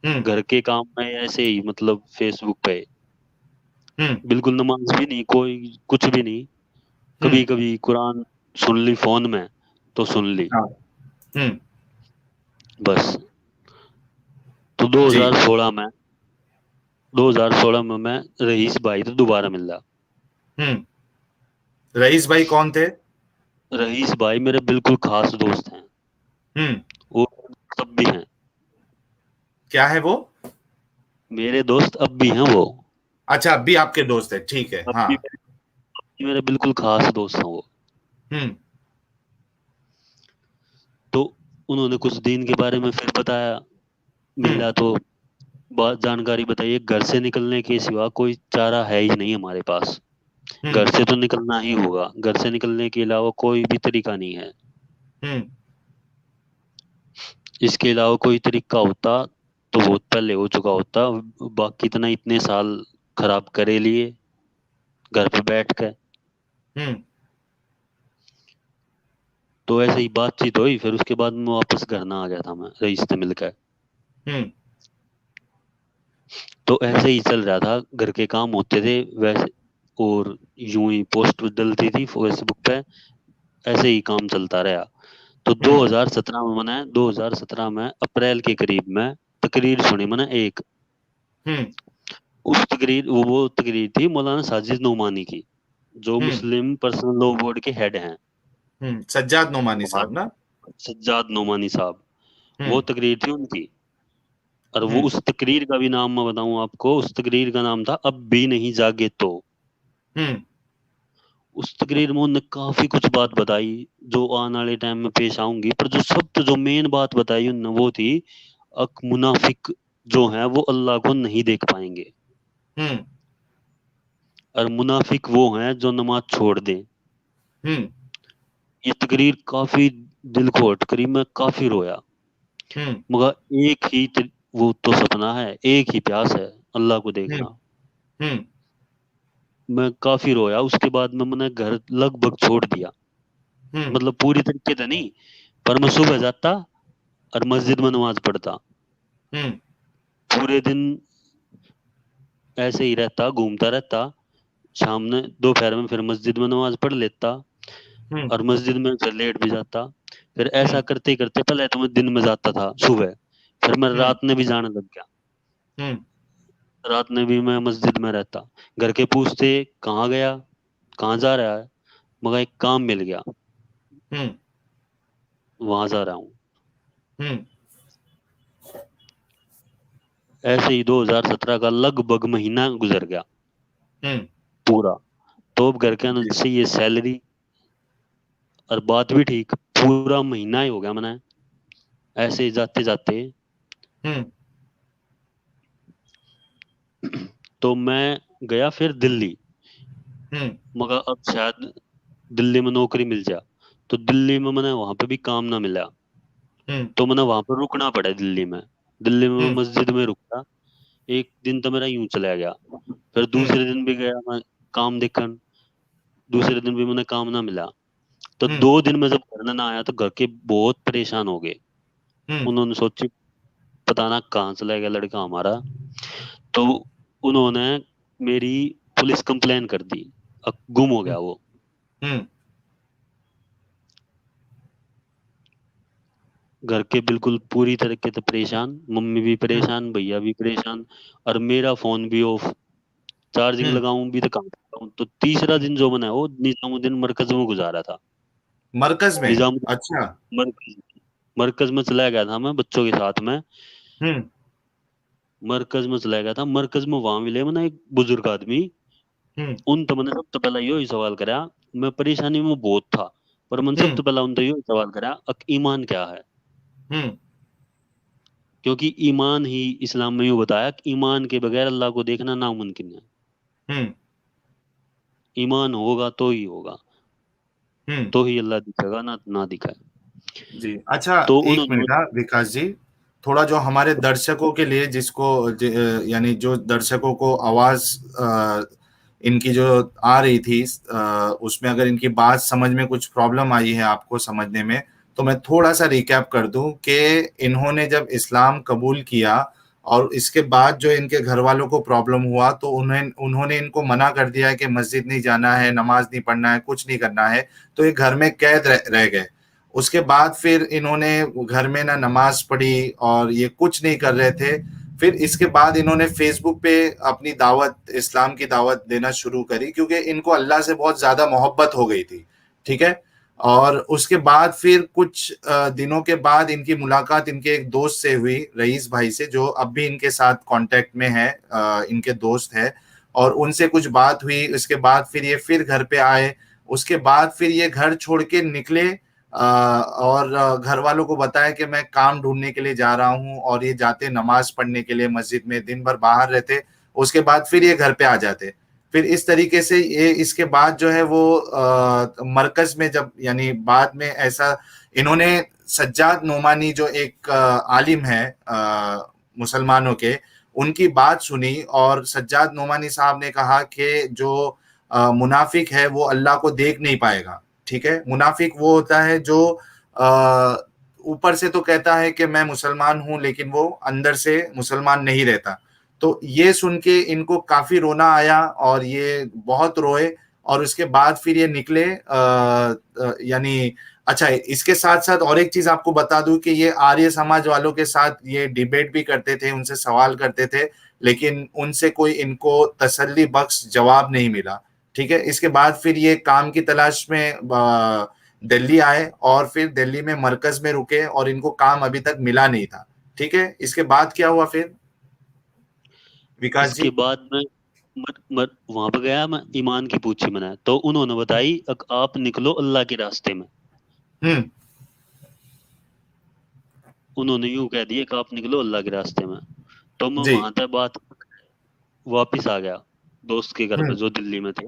हम्म घर के काम में ऐसे ही, मतलब फेसबुक पे हम्म बिल्कुल नमाज भी नहीं, कोई कुछ भी नहीं। हम्म कभी कभी कुरान सुन ली फोन में, तो सुन ली हाँ हम्म बस। तो जी 2016 में मैं रईस भाई तो दोबारा मिला। हम्म रईस भाई कौन थे? रईस भाई मेरे बिल्कुल खास दोस्त हैं, हम्म वो अब भी हैं, क्या है वो? मेरे दोस्त अब भी हैं वो। अच्छा, अभी आपके दोस्त है, ठीक है, अब हाँ। भी मेरे बिल्कुल खास दोस्त हैं वो। हम्म तो उन्होंने कुछ दिन के बारे में फिर बताया, हम्म मिला तो बात जानकारी बताइए, घर से निकलने के सिवा कोई चारा है ही नहीं हमारे पास। हम्म घर से तो निकलना ही होगा, घर से निकलने के अलावा कोई भी तरीका नहीं है। हम्म इसके अलावा कोई तरीका होता तो बहुत पहले हो चुका होता। बाकी इतना इतने साल खराब करे लिए घर पे बैठ के। हम्म तो ऐसे ही बातचीत हुई, फिर उसके बाद मैं वापस घर ना आ गया था, मैं रईस से मिलकर। हम्म तो ऐसे ही चल रहा था, घर के काम होते थे वैसे, और यूं ही पोस्ट डलती थी फेसबुक पे, ऐसे ही काम चलता रहा। तो हम्म 2017 में मैंने 2017 में अप्रैल के करीब में तकरीर सुनी मैंने एक। हम्म उस तकरीर वो तकरीर थी मौलाना साजिद नोमानी की, जो हम्म मुस्लिम पर्सनल लॉ बोर्ड के हेड हैं। सज्जाद नोमानी वहाँ साहब ना? सज्जाद नोमानी साहब, वो हम्म तकरीर थी उनकी। और वो हम्म उस तकरीर का भी नाम मैं बताऊं आपको, उस तकरीर का नाम था अब भी नहीं जागे तो। हम्म उस तकरीर में उन्होंने काफी कुछ बात बताई जो आने वाले टाइम में पेश आऊंगी, पर जो सब जो मेन बात बताई उन्होंने वो थी, अक मुनाफिक जो है वो अल्लाह को नहीं देख पाएंगे, हम्म और मुनाफिक वो हैं जो नमाज छोड़ दें। हम्म ये तकरीर काफी दिल को हट करी, मैं काफी रोया। हम्म मगर वो तो सपना है, एक ही प्यास है, अल्लाह को हम्म देखना। हम्म मैं काफी रोया। उसके बाद में मैंने घर लगभग छोड़ दिया, हम्म मतलब पूरी तरीके से नहीं, पर मैं सुबह जाता और मस्जिद में नमाज पढ़ता। हम्म पूरे दिन ऐसे ही रहता, घूमता रहता। शाम में दोपहर में फिर मस्जिद में नमाज पढ़ लेता, हम्म और मस्जिद में फिर लेट भी जाता। फिर ऐसा हम्म करते करते पहले तो मैं दिन में जाता था सुबह, फिर मैं हम्म रात में भी जाने लग गया। हम्म रात में भी मैं मस्जिद में रहता। घर के पूछते कहाँ गया, कहाँ जा रहा है, मगर एक काम मिल गया, हम्म वहां जा रहा हूँ। हम्म ऐसे ही 2017 का लगभग महीना गुजर गया हम्म पूरा। तो अब घर के अंदर जी से ये सैलरी और बात भी ठीक, पूरा महीना ही हो गया मैंने ऐसे ही जाते जाते। हम्म तो मैं गया फिर दिल्ली, हम्म मगर अब शायद दिल्ली में नौकरी मिल जा। तो दिल्ली में मैंने वहां पे भी काम ना मिला, हम्म तो मैंने वहां पर रुकना पड़ा दिल्ली में। दिल्ली में मैं हम्म मस्जिद में रुका। एक दिन तो मेरा यूं चला गया। फिर हम्म दूसरे दिन भी गया मैं काम देखने, दूसरे दिन भी मैंने काम ना मिला। तो हम्म 2 दिन में जब घर ना आया तो घर के बहुत परेशान हो गए। हम्म उन्होंने सोची पता ना कहाँ चला गया लड़का हमारा। तो उन्होंने मेरी पुलिस कंप्लेन कर दी, अब गुम हो हम्म गया वो। हम्म घर के बिल्कुल पूरी तरीके से परेशान, मम्मी भी हम्म परेशान, भैया भी परेशान, और मेरा फोन भी ऑफ, चार्जिंग हम्म लगाऊं भी तो कहाँ लगाऊं। तो तीसरा दिन जो मैंने वो निजामुद्दीन मरकज में गुजारा था। मरकज में? निजामुद्दीन अच्छा। मरकज, मरकज में चला गया था मैं बच्चों के साथ में। हम्म मरकज में चला गया था, मरकज में वहां मिले मैंने एक बुजुर्ग आदमी। हम्म उन तो मैंने सबसे पहला यो ही सवाल करा, मैं परेशानी में बहुत था, पर मैंने हम्म सबसे पहला उनसे यो ही सवाल करा, ईमान क्या है। हम्म क्योंकि ईमान ही, इस्लाम में यूं बताया कि ईमान के बगैर अल्लाह को देखना नामुमकिन है। हम्म ईमान होगा तो ही होगा, हम्म तो ही अल्लाह दिखेगा, ना ना दिखाए। जी। अच्छा, तो एक उन्होंने मिनट, हाँ विकास जी, थोड़ा जो हमारे दर्शकों के लिए यानी जो दर्शकों को आवाज इनकी जो आ रही थी, उसमें अगर इनकी बात समझ में कुछ प्रॉब्लम आई है आपको समझने में, तो मैं थोड़ा सा रिकैप कर दूं कि इन्होंने जब इस्लाम कबूल किया और इसके बाद जो इनके घर वालों को प्रॉब्लम हुआ, तो उन्होंने इनको मना कर दिया है कि मस्जिद नहीं जाना है, नमाज नहीं पढ़ना है, कुछ नहीं करना है। तो ये घर में कैद रह गए। उसके बाद फिर इन्होंने घर में ना नमाज पढ़ी और ये कुछ नहीं कर रहे थे। फिर इसके बाद इन्होंने फेसबुक पे अपनी दावत, इस्लाम की दावत देना शुरू करी, क्योंकि इनको अल्लाह से बहुत ज्यादा मोहब्बत हो गई थी। ठीक है। और उसके बाद फिर कुछ दिनों के बाद इनकी मुलाकात इनके एक दोस्त से हुई, रईस भाई से, जो अब भी इनके साथ कांटेक्ट में है, इनके दोस्त है। और उनसे कुछ बात हुई, उसके बाद फिर ये फिर घर पे आए। उसके बाद फिर ये घर छोड़ के निकले, और घर वालों को बताया कि मैं काम ढूंढने के लिए जा रहा हूँ, और ये जाते नमाज पढ़ने के लिए मस्जिद में, दिन भर बाहर रहते। उसके बाद फिर ये घर पे आ जाते। फिर इस तरीके से ये, इसके बाद जो है वो मरकज में जब, यानी बाद में ऐसा, इन्होंने सज्जाद नोमानी जो एक आलिम है मुसलमानों के, उनकी बात सुनी, और सज्जाद नोमानी साहब ने कहा कि जो मुनाफिक है वो अल्लाह को देख नहीं पाएगा। ठीक है। मुनाफिक वो होता है जो ऊपर से तो कहता है कि मैं मुसलमान हूं, लेकिन वो अंदर से मुसलमान नहीं रहता। तो ये सुन के इनको काफी रोना आया और ये बहुत रोए, और उसके बाद फिर ये निकले। यानी अच्छा, इसके साथ साथ और एक चीज आपको बता दूं कि ये आर्य समाज वालों के साथ ये डिबेट भी करते थे, उनसे सवाल करते थे, लेकिन उनसे कोई इनको तसल्ली बख्श जवाब नहीं मिला। ठीक है। इसके बाद फिर ये काम की तलाश में दिल्ली आए, और फिर दिल्ली में मरकज में रुके, और इनको काम अभी तक मिला नहीं था। ठीक है। इसके बाद क्या हुआ फिर विकास इसके जी? बाद मैं वहां पर गया, मैं ईमान की पूछी मैंने, तो उन्होंने बताई आप निकलो अल्लाह के रास्ते में। हम्म। उन्होंने यूं कह दिया कि आप निकलो अल्लाह के रास्ते में। तो मैं जी। वहां तक बात वापिस आ गया दोस्त के घर पे, हम्म। जो दिल्ली में थे।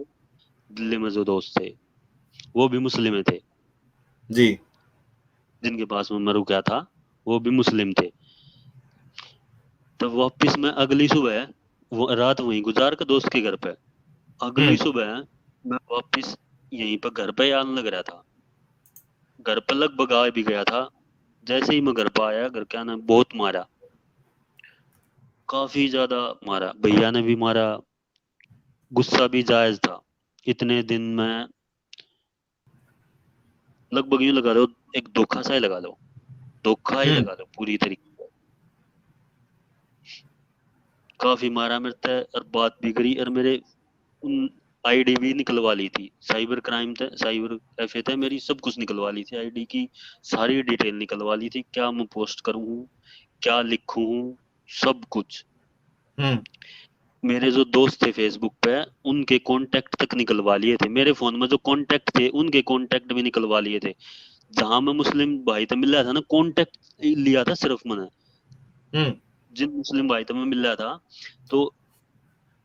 दिल्ली में जो दोस्त थे वो भी मुस्लिम थे, जी। जिनके पास में मैं रुका था वो भी मुस्लिम थे। तब वापिस मैं अगली सुबह, वो रात वहीं गुजार के दोस्त के घर पे, अगली हम्म। सुबह मैं वापिस यहीं पर घर पे आने लग रहा था। घर पे लगभग आ भी गया था। जैसे ही मैं घर पे आया, घर के आने बहुत मारा, काफी ज्यादा मारा, भैया ने भी मारा। गुस्सा भी जायज था। इतने दिन में लगभग यूं लगा लो, एक धोखा सा ही लगा लो, धोखा ही हम्म। लगा लो पूरी तरीके से। काफी मारा मेरे से, और बात भी करी, और मेरे उन आईडी भी निकलवा ली थी। साइबर क्राइम थे, साइबर कैफे थे, मेरी सब कुछ निकलवा ली थी, आईडी की सारी डिटेल निकलवा ली थी, क्या मैं पोस्ट करूँ, क्या लिखूं, सब कुछ। हम्म। मेरे जो दोस्त थे फेसबुक पे, उनके कांटेक्ट तक निकलवा लिए थे। मेरे फोन में जो कांटेक्ट थे उनके कांटेक्ट भी निकलवा लिए थे। जहां मैं मुस्लिम भाई से मिल रहा था ना, कांटेक्ट लिया था सिर्फ मैंने, हम्म। जिन मुस्लिम भाई से मैं मिल रहा था, तो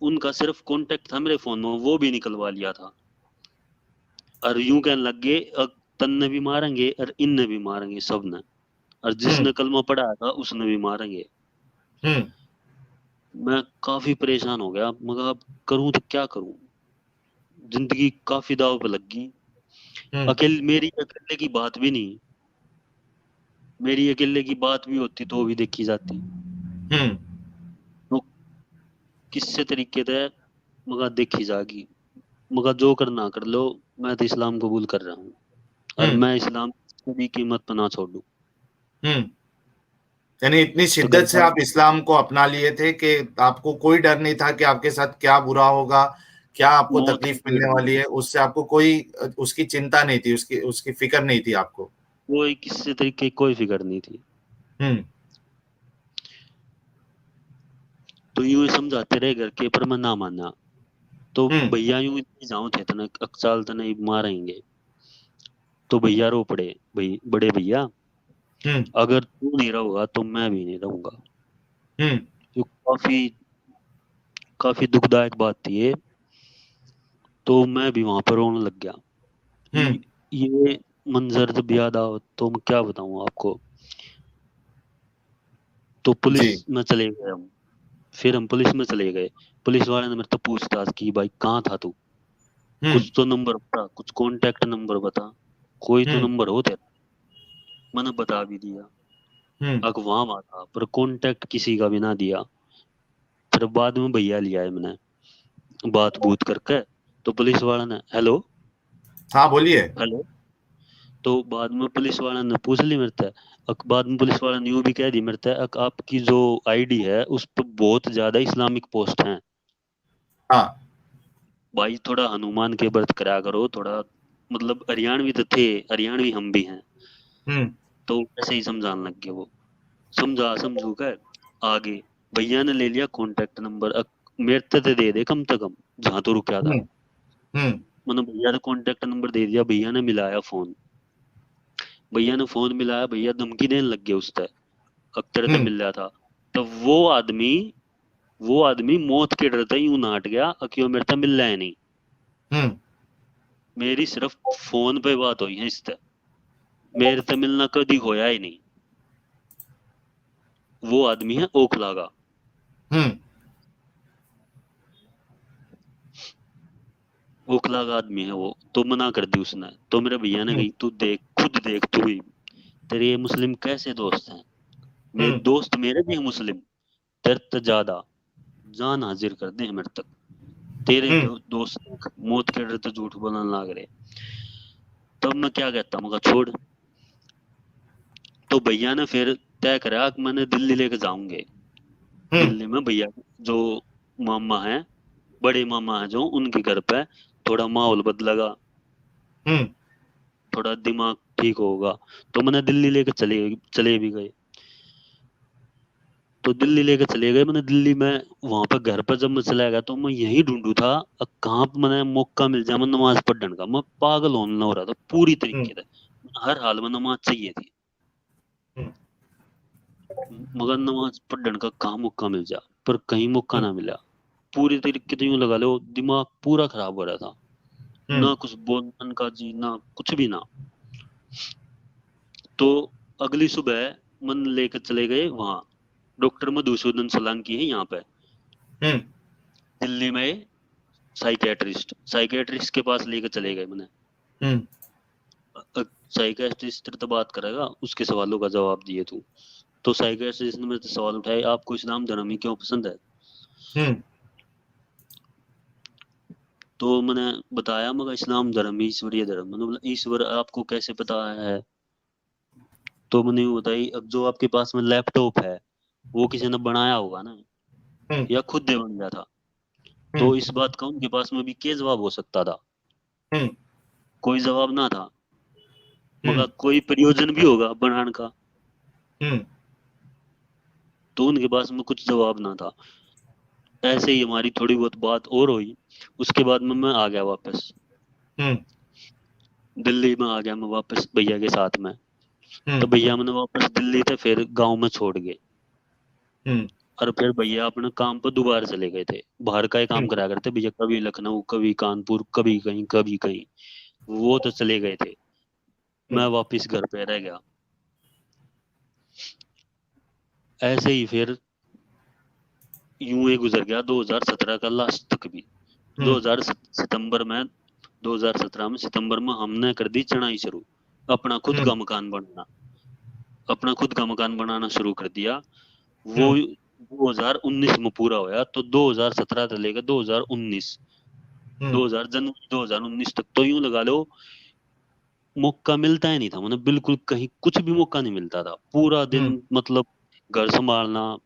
उनका सिर्फ कांटेक्ट था मेरे फोन में, वो भी निकलवा लिया था। और यूं कहने लग गए, तन्ने भी मारेंगे और इनने भी मारेंगे, सब ने, और हम्म। जिसने कलमा पढ़ा था उसने भी मारेंगे। हम्म। मैं काफी परेशान हो गया, मगर अब करूं तो क्या करूं। जिंदगी काफी दाव पे लग गई। हम्म। मेरी अकेले की बात भी नहीं, मेरी अकेले की बात भी होती तो वो भी देखी जाती। हम्म। तो किससे तरीके से मगर देखी जाएगी। मगर जो करना कर लो, मैं तो इस्लाम कबूल कर रहा हूँ, और हम्म। मैं इस्लाम की भी कीमत पर ना छोड़ूं। हम्म। यानी इतनी तो घर शिद्दत से वाले, आप इस्लाम को अपना लिए थे कि आपको कोई डर नहीं था कि आपके साथ क्या बुरा होगा, क्या आपको मौत की तकलीफ भीड़ मिलने नहीं वाली थी, है। उससे आपको कोई उसकी चिंता नहीं थी, उसकी उसकी फिक्र नहीं थी आपको। कोई किसी तरीके की कोई फिक्र नहीं थी। हम्म। तो यूं ही समझाते रहे घर के, पर मैं ना माना। तो हम्म। भैया यूं ही जाऊं थे तना अक्साल तना मारेंगे। तो भैया रो पड़े, भाई बड़े भैया, हम्म। अगर तू नहीं रहोगा तो मैं भी नहीं रहूंगा। हम्म। जो काफी काफी दुखदायक बात थी ये। तो मैं भी वहां पर रोने लग गया। हम्म। ये मंजर जब याद आओ तो मैं क्या बताऊं आपको। तो पुलिस जी। में चले गए हम। फिर हम पुलिस में चले गए। पुलिस वाले ने मेरे तो पूछताछ की, भाई कहाँ था तू, हम्म। कुछ तो नंबर बता, कुछ कांटेक्ट नंबर बता, कोई तो हम्म। नंबर हो तेरा। मैंने बता भी दिया, हम्म। अगवा था, पर कांटेक्ट किसी का भी ना दिया। फिर बाद में भैया लिया है मैंने, बात बूत करके। तो पुलिस वाला ने हेलो, हाँ, बोलिए। हेलो, तो बाद में पुलिस वाला ने पूछ ली मेरे से। बाद में पुलिस वाला ने यूं भी कह दी मेरे से, आपकी जो आईडी है उस पर बहुत ज्यादा इस्लामिक पोस्ट हैं, हाँ। भाई थोड़ा हनुमान के व्रत करा करो थोड़ा। मतलब हरियाणवी तो थे, हरियाणवी हम भी हैं। हम्म। तो ऐसे ही समझाने लग गए वो। समझा समझू कर आगे, भैया ने ले लिया कांटेक्ट नंबर। मेरे ते दे दे कम से कम, जहां तो रुका था। हम्म। हम्म। मैंने भैया ने कांटेक्ट नंबर दे दिया, भैया ने मिलाया फोन। भैया ने फोन मिलाया, भैया धमकी देने लग गए उससे, अब तेरे से हम्म। मिल रहा था। तो वो आदमी मौत के डर से यूं नाट गया, क्यों मेरे से मिल रहा है नहीं। हम्म। मेरी सिर्फ फोन पे बात हुई है इससे, मेरे से मिलना कभी होया ही नहीं। वो आदमी है ओखला का। हम्म। ओखला का आदमी है वो, तो मना कर दी उसने। तो मेरे भैया ने कही तू देख, खुद देख तू ही, तेरे ये मुस्लिम कैसे दोस्त हैं, मेरे दोस्त मेरे भी हैं मुस्लिम, तेरे तो ज्यादा जान हाजिर कर दे मेरे तक, तेरे दोस्त देख, मौत के डर तो झूठ बोलने लग रहे। तब मैं क्या कहता, मगर छोड़। तो भैया ने फिर तय करा कि मैंने दिल्ली लेके जाऊंगे। दिल्ली में भैया जो मामा है, बड़े मामा है जो, उनके घर पे थोड़ा माहौल बदलेगा, थोड़ा दिमाग ठीक होगा। तो मैंने दिल्ली लेके चले चले भी गए। तो दिल्ली लेके चले गए मैंने। दिल्ली में वहां पर घर पर जब मैं चला गया तो मैं यही ढूंढू था अब कहाँ पे मैंने मौका मिल जाए मैं नमाज पढ़ने का। मैं पागल होने हो रहा था पूरी तरीके से, हर हाल में नमाज चाहिए थी, मगर नमाज पढ़ने का कहाँ मौका मिल जा, पर कहीं मौका ना मिला। पूरी तरीके से यूं लगा लो दिमाग पूरा खराब हो रहा था, ना कुछ बोलने का जी, ना कुछ भी ना। तो अगली सुबह मन लेकर चले गए वहां, डॉक्टर मधुसूदन सोलंकी है यहाँ पे दिल्ली में, साइकेट्रिस्ट, साइकेट्रिस्ट के पास लेकर चले गए मैंने। साइकेट्रिस्ट तो बात करेगा, उसके सवालों का जवाब दिए तू। तो साइकेट्रिस्ट ने मेरे से सवाल उठाए, आपको इस्लाम धर्म ही क्यों पसंद है। तो मैंने बताया, मगर इस्लाम धर्म ही ईश्वरीय धर्म। मैंने बोला ईश्वर आपको कैसे पता है। तो मैंने वो बताई, अब जो आपके पास में लैपटॉप है वो किसी ने बनाया होगा ना, या खुद दे बन गया था। तो इस बात का उनके पास में भी क्या जवाब हो सकता था, कोई जवाब ना था, मगर कोई प्रयोजन भी होगा बनाने का। तो उनके पास में कुछ जवाब ना था। ऐसे ही हमारी थोड़ी बहुत बात और हुई। उसके बाद में मैं आ गया वापस दिल्ली में, आ गया मैं वापस भैया के साथ में। तो भैया मैंने वापस दिल्ली थे फिर गांव में छोड़ गए। और फिर भैया अपने काम पर दोबारा चले गए थे, बाहर का ही काम करा करते भैया, कभी लखनऊ, कभी कानपुर, कभी कहीं कभी कहीं, वो तो चले गए थे। मैं वापिस घर पे रह गया। ऐसे ही फिर यूं ही गुजर गया 2017 का लास्ट तक भी। 2000 सितंबर में, 2017 में सितंबर में हमने कर दी चढ़ाई शुरू, अपना खुद का मकान बनाना, अपना खुद का मकान बनाना शुरू कर दिया। वो 2019 में पूरा होया। तो 2017 से लेकर 2019, 2000 जनवरी 2019 तक तो यूं लगा लो मौका मिलता ही नहीं था, मतलब बिल्कुल कहीं कुछ भी मौका नहीं मिलता था। पूरा दिन मतलब घर संभालना,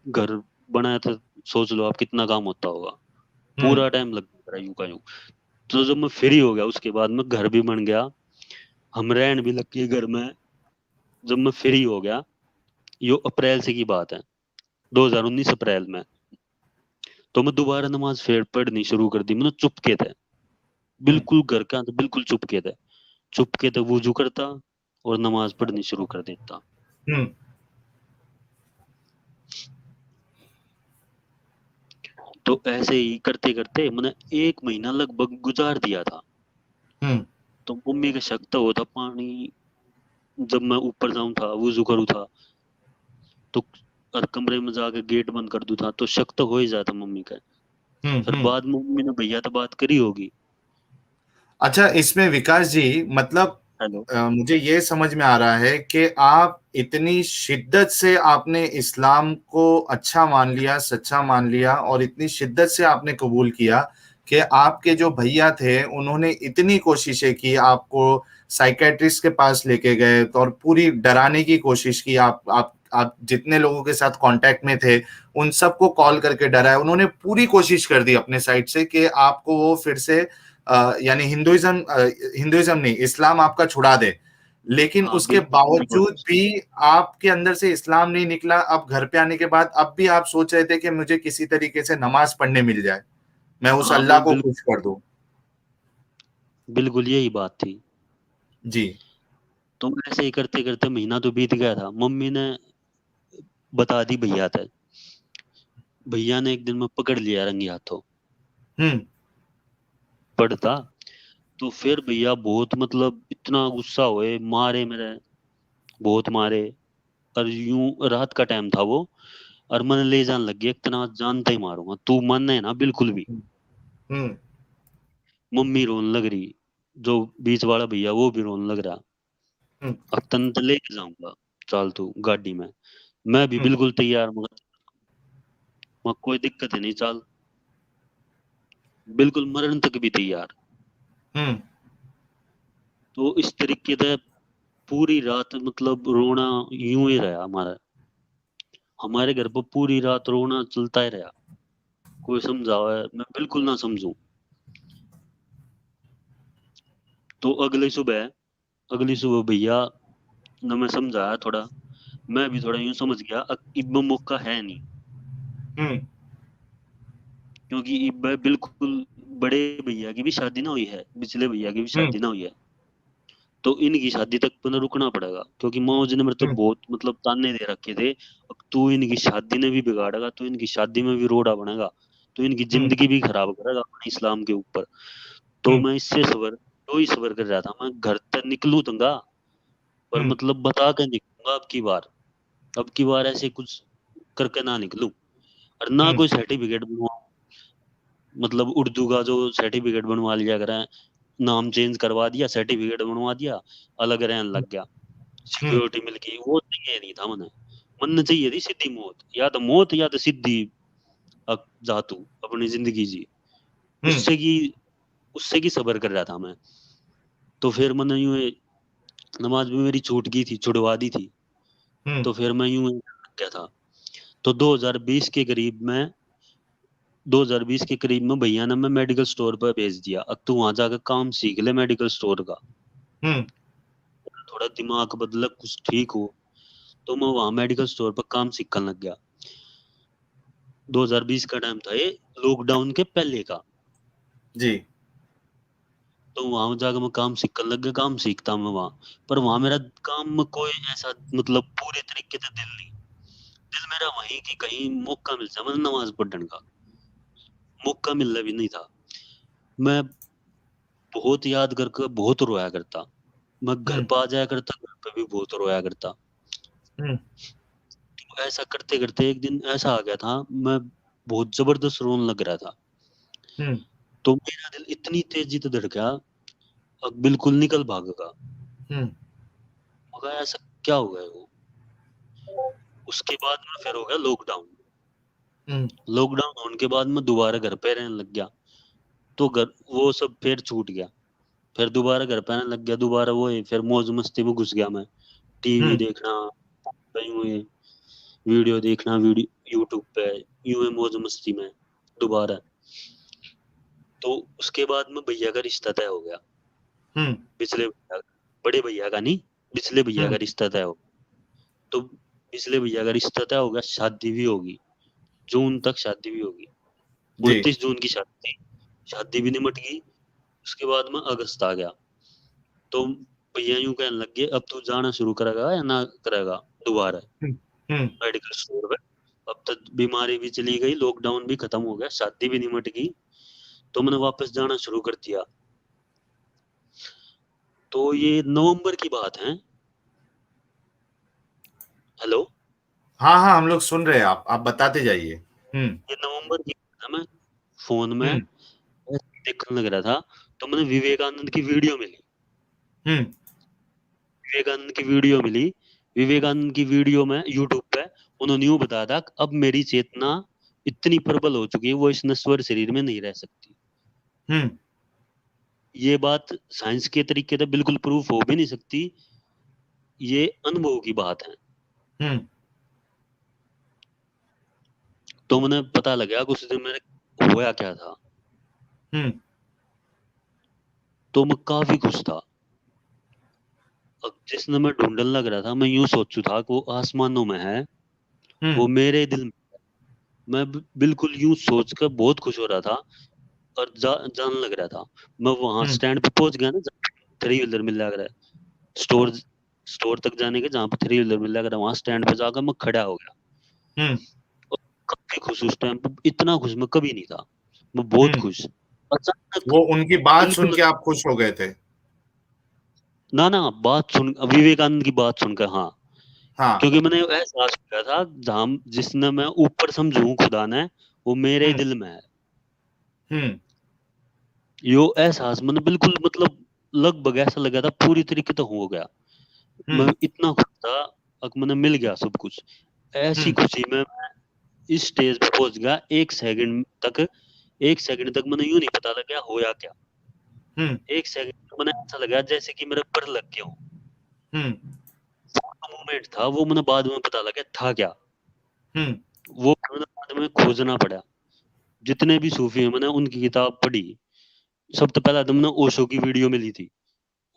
घर बनाया था, सोच लो आप कितना काम होता होगा, पूरा टाइम लग रहा यूं का यूं। तो जब मैं फ्री हो गया उसके बाद में घर भी बन गया, हम रहन भी लग गए घर में। जब मैं फ्री हो गया, यो अप्रैल से की बात है, 2019 अप्रैल में, तो मैं दोबारा नमाज फिर पढ़नी शुरू कर दी। मैंने चुपके थे, बिल्कुल घर का बिल्कुल चुपके थे, चुपके थे वुजू करता और नमाज पढ़नी शुरू कर देता। तो ऐसे ही करते करते मैंने 1 महीना लगभग गुजार दिया था। तो मम्मी का शक तो होता, पानी जब मैं ऊपर जाऊं था वुजू करूं था तो, और कमरे में जाके गेट बंद कर दूं था तो शक तो हो ही जाता मम्मी का। फिर बाद में मम्मी ने भैया तो बात करी होगी। अच्छा, इसमें विकास जी मतलब हेलो। मुझे ये समझ में आ रहा है कि आप इतनी शिद्दत से आपने इस्लाम को अच्छा मान लिया, सच्चा मान लिया, और इतनी शिद्दत से आपने कबूल किया कि आपके जो भैया थे उन्होंने इतनी कोशिशें की, आपको साइकेट्रिस्ट के पास लेके गए तो, और पूरी डराने की कोशिश की। आप जितने लोगों के साथ कांटेक्ट में थे उन सबको कॉल करके डराया। उन्होंने पूरी कोशिश कर दी अपने साइड से कि आपको वो फिर से यानी हिंदुइज्म नहीं, इस्लाम आपका छुड़ा दे। लेकिन हाँ उसके बिल्कुल पूरी बावजूद कोशिश। भी आपके अंदर से इस्लाम नहीं निकला। अब घर पे आने के बाद अब भी आप सोच रहे थे कि मुझे किसी तरीके से नमाज पढ़ने मिल जाए, मैं उस हाँ अल्लाह मैं को बिल्कुल, खुश कर दूं। बिल्कुल यही बात थी। जी। तो ऐसे ही करते करते महीना तो बीत गया था। मम्मी ने बता दी भैया तक, भैया ने एक दिन में पकड़ लिया रंगे हाथों हम्म पढ़ता। तो फिर भैया बहुत मतलब इतना गुस्सा हुए, मारे मेरे, बहुत मारे। और यूं रात का टाइम था वो, और मन ले जाने लग गया, इतना जानता ही मारूंगा, तू मन है ना बिल्कुल भी। हम्म मम्मी रोने लग रही, जो बीच वाला भैया वो भी रोने लग रहा। अब तन तो लेके जाऊंगा, चल तू गाड़ी में। मैं भी बिल्कुल तैयार, मगर कोई दिक्कत है नहीं, चल। बिल्कुल मरण तक भी तैयार। तो इस तरीके से पूरी रात मतलब रोना यूं ही रहा हमारा। हमारे घर पर पूरी रात रोना चलता ही रहा। कोई समझावे मैं बिल्कुल ना समझूं। तो अगली सुबह भैया ने मैं समझाया थोड़ा। मैं भी थोड़ा यूं समझ गया इब मौका है नहीं, क्योंकि इब बिल्कुल बड़े भैया की भी शादी ना हुई है, पिछले भैया की भी शादी ना हुई है। तो इनकी शादी तक तो रुकना पड़ेगा, क्योंकि मौज ने मेरे तो बहुत मतलब ताने दे रखे थे। अब तू इनकी शादी ने भी बिगाड़ेगा, तो इनकी शादी में भी रोड़ा बनेगा, तो इनकी जिंदगी भी खराब करेगा अपने इस्लाम के ऊपर। तो मैं इससे सबर, तो ही सबर कर रहा था। मैं घर तक निकलूं तंगा, पर मतलब बता के निकलूंगा अब की बार ऐसे कुछ करके ना निकलूं। और ना कोई सर्टिफिकेट बनवाऊं, मतलब उर्दू का जो सर्टिफिकेट बनवा लिया करें, नाम चेंज करवा दिया, सर्टिफिकेट बनवा दिया, अलग रहने लग गया, सिक्योरिटी मिल गई। वो चाहिए नहीं था मने। मन चाहिए थी सीधी मौत, या तो सीधी जा तू अपनी जिंदगी जी। उससे की उससे की सबर कर रहा था मैं। तो फिर मैंने यूं नमाज भी मेरी छूट गई थी, छुड़वा दी थी। तो फिर मैं यूं क्या था। तो 2020 के करीब में भैया ने मैं मेडिकल स्टोर पर भेज दिया, अब तू वहां जाकर काम सीख ले मेडिकल स्टोर का, थोड़ा दिमाग बदल कुछ ठीक हो। तो मैं वहां मेडिकल स्टोर पर काम सीखने लग गया। 2020 का टाइम था ये, लॉकडाउन के पहले का। जी। तो वहां जाकर मैं काम सीखने लग गया, काम सीखता मैं वहां। पर वहां मेरा काम में कोई ऐसा मतलब पूरे तरीके से दिल नहीं। दिल मेरा वहीं की कहीं मौका मिल जाए मतलब नमाज पढ़ने का, मौका मिलना भी नहीं था। मैं बहुत याद करके बहुत रोया करता। मैं घर पर आ जाया करता, घर पे भी बहुत रोया करता। तो ऐसा करते करते एक दिन ऐसा आ गया था, मैं बहुत जबरदस्त रोने लग रहा था। तो मेरा दिल इतनी तेजी से धड़का, अब बिल्कुल निकल भागेगा। मगर ऐसा क्या हो गया वो। उसके बाद में फिर हो गया लॉकडाउन। लॉकडाउन होने के बाद मैं दोबारा घर पे रहने लग गया। तो घर वो सब फिर छूट गया। फिर दोबारा घर पे रहने लग गया, दोबारा वो है, फिर मौज मस्ती में घुस गया मैं। टीवी देखना, यूं ही वीडियो देखना, वीडियो यूट्यूब पे, यूं ही मौज मस्ती में दोबारा। तो उसके बाद में भैया का रिश्ता तय हो गया। पिछले भैया, बड़े भैया का नहीं, पिछले भैया का रिश्ता तय हो। तो पिछले भैया का रिश्ता तय हो गया, शादी भी होगी, जून तक शादी भी होगी। जी। 29 जून की शादी थी, शादी भी निमट गई। उसके बाद में अगस्त आ गया। तो भैया यूं कहने लग गए, अब तू जाना शुरू करेगा या ना करेगा दोबारा मेडिकल स्टोर पे। अब तक बीमारी भी चली गई, लॉकडाउन भी खत्म हो गया, शादी भी निमट गई, तो मैंने वापस जाना शुरू कर दिया। तो ये नवंबर की बात है। हेलो। हाँ हाँ, हम लोग सुन रहे हैं, आप बताते जाइए। ये नवंबर की बात है। मैं फोन में हम्म देखने लग रहा था, तो मैंने विवेकानंद की वीडियो मिली। हम्म विवेकानंद की वीडियो मिली। विवेकानंद की वीडियो में यूट्यूब पे उन्होंने यूं बताया था कि अब मेरी चेतना इतनी प्रबल हो चुकी है, वो इस नश्वर शरीर में नहीं रह सकती। हम्म ये बात साइंस के तरीके से बिल्कुल प्रूफ हो भी नहीं सकती, ये अनुभव की बात है। हम्म तो मैंने पता लगा कि उस दिन मेरे होया क्या था। हम्म तो मैं काफी खुश था। अब जिसने मैं ढूंढने लग रहा था, मैं यूं सोचू था कि वो आसमानों में है, हम्म वो मेरे दिल में। मैं बिल्कुल यूं सोच कर बहुत खुश हो रहा था, और जान लग रहा था। मैं वहां हम्म स्टैंड पे पहुंच गया ना, थ्री व्हीलर मिल लग रहा है, स्टोर स्टोर तक जाने के, जहाँ पे थ्री व्हीलर मिल लग रहा है, वहां स्टैंड पे जाकर मैं खड़ा हो गया। हम्म और काफी खुश, उस टाइम पे इतना खुश मैं कभी नहीं था। मैं बहुत हम्म खुश। अचानक वो उनकी बात सुन बिल्कुल, के आप खुश हो गए थे? ना ना, बात सुन, विवेकानंद की बात सुनकर हाँ। हाँ। क्योंकि मैंने एहसास किया था, जहां जिसने मैं ऊपर समझू खुदा ने, वो मेरे हम्म दिल में है। हम्म यो एहसास मैंने बिल्कुल मतलब लगभग ऐसा लगा था पूरी तरीके तो हो गया। मैं इतना खुश था, अब मैंने मिल गया सब कुछ। ऐसी खुशी में मैं इस स्टेज पे पहुंच गया, एक सेकंड तक मैंने यूं नहीं पता लगा होया क्या। एक सेकंड तक मैंने ऐसा लगा जैसे कि मेरे पर लग गया हूँ। मोमेंट था वो, मैंने बाद में पता लगा था क्या। वो मैंने बाद में खोजना पड़ा। जितने भी सूफी हैं मैंने उनकी किताब पढ़ी। सब तो पहला तो मैंने ओशो की वीडियो मिली थी,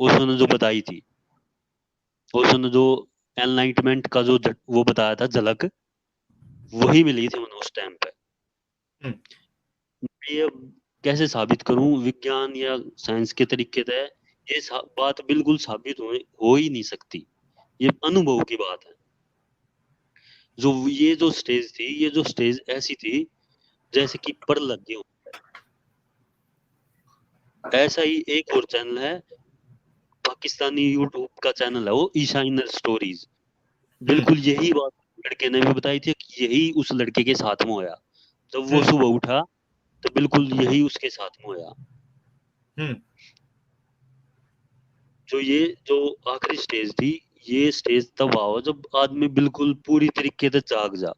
ओशो ने जो बताई थी, ओशो ने जो एनलाइटमेंट का जो वो बताया था झलक, वही मिली थी मैंने उस टाइम पे। ये अब कैसे साबित करूं विज्ञान या साइंस के तरीके से, ये बात बिल्कुल साबित हो ही नहीं सकती। ये अनुभव की बात है। जो ये जो स्टेज थी, ये जो स्टेज ऐसी थी जैसे कि पर लग गई हो। ऐसा ही एक और चैनल है, पाकिस्तानी यूट्यूब का चैनल है वो, ईशा इनर स्टोरीज। बिल्कुल यही बात लड़के ने भी बताई थी कि यही उस लड़के के साथ में होया। जब वो सुबह उठा तो बिल्कुल यही उसके साथ में होया। जो ये जो आखिरी स्टेज थी, ये स्टेज तब आओ जब आदमी बिल्कुल पूरी तरीके से जाग जा।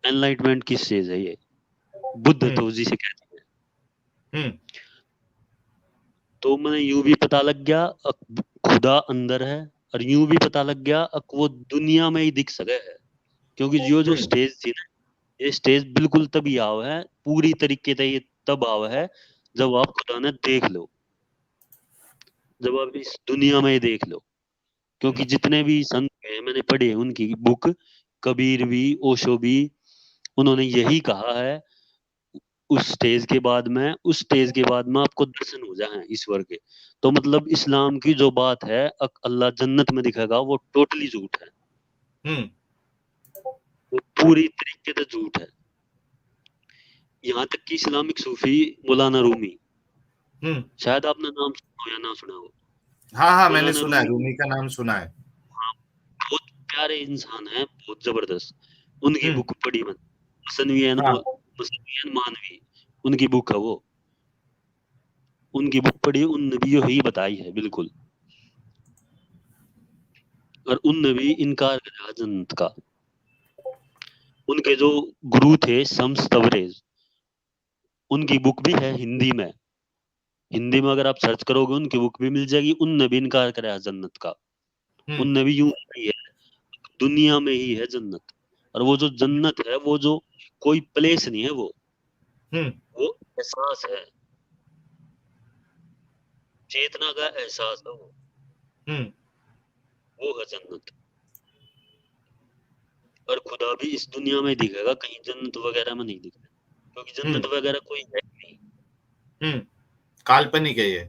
एनलाइटमेंट की स्टेज है ये, बुद्ध तो जिसे कहते हैं। तो मैंने यूं भी पता लग गया खुदा अंदर है, और यूं भी पता लग गया वो दुनिया में ही दिख सके है। क्योंकि जो जो स्टेज थी ना, ये स्टेज बिल्कुल तभी आओ है पूरी तरीके से, ये तब आओ है जब आप खुदा ने देख लो, जब आप इस दुनिया में ही देख लो। क्योंकि जितने भी संत हैं मैंने पढ़े उनकी बुक, कबीर भी, ओशो भी, उन्होंने यही कहा है उस स्टेज के बाद में आपको दर्शन हो जाए ईश्वर के। तो मतलब इस्लाम की जो बात है अल्लाह जन्नत में दिखेगा, वो टोटली झूठ है। वो पूरी तरीके से झूठ है। यहाँ तक कि इस्लामिक सूफी मौलाना रूमी, शायद आपने नाम सुना हो या ना सुना हो। हाँ, मैंने मौलाना सुना है, रूमी, रूमी का नाम सुना है। हाँ, बहुत प्यारे इंसान है, बहुत जबरदस्त। उनकी बुक पढ़ी मैंने, मसनवियन मानवी, उनकी बुक है वो। उनकी बुक पढ़ी, उनने भी यही बताई है बिल्कुल। और उनने भी इनकार करा जन्नत का। उनके जो गुरु थे शम्स तबरेज, उनकी बुक भी है हिंदी में। हिंदी में अगर आप सर्च करोगे उनकी बुक भी मिल जाएगी। उनने भी इनकार करा जन्नत का। उनने भी यूं ही है, दुनिया में ही है जन्नत। और वो जो जन्नत है, वो जो कोई प्लेस नहीं है, वो एहसास है, चेतना का एहसास है वो है जन्नत। और खुदा भी इस दुनिया में दिखेगा, कहीं जन्नत वगैरह में नहीं दिखेगा। क्योंकि जन्नत वगैरह कोई है नहीं, काल्पनिक है ये।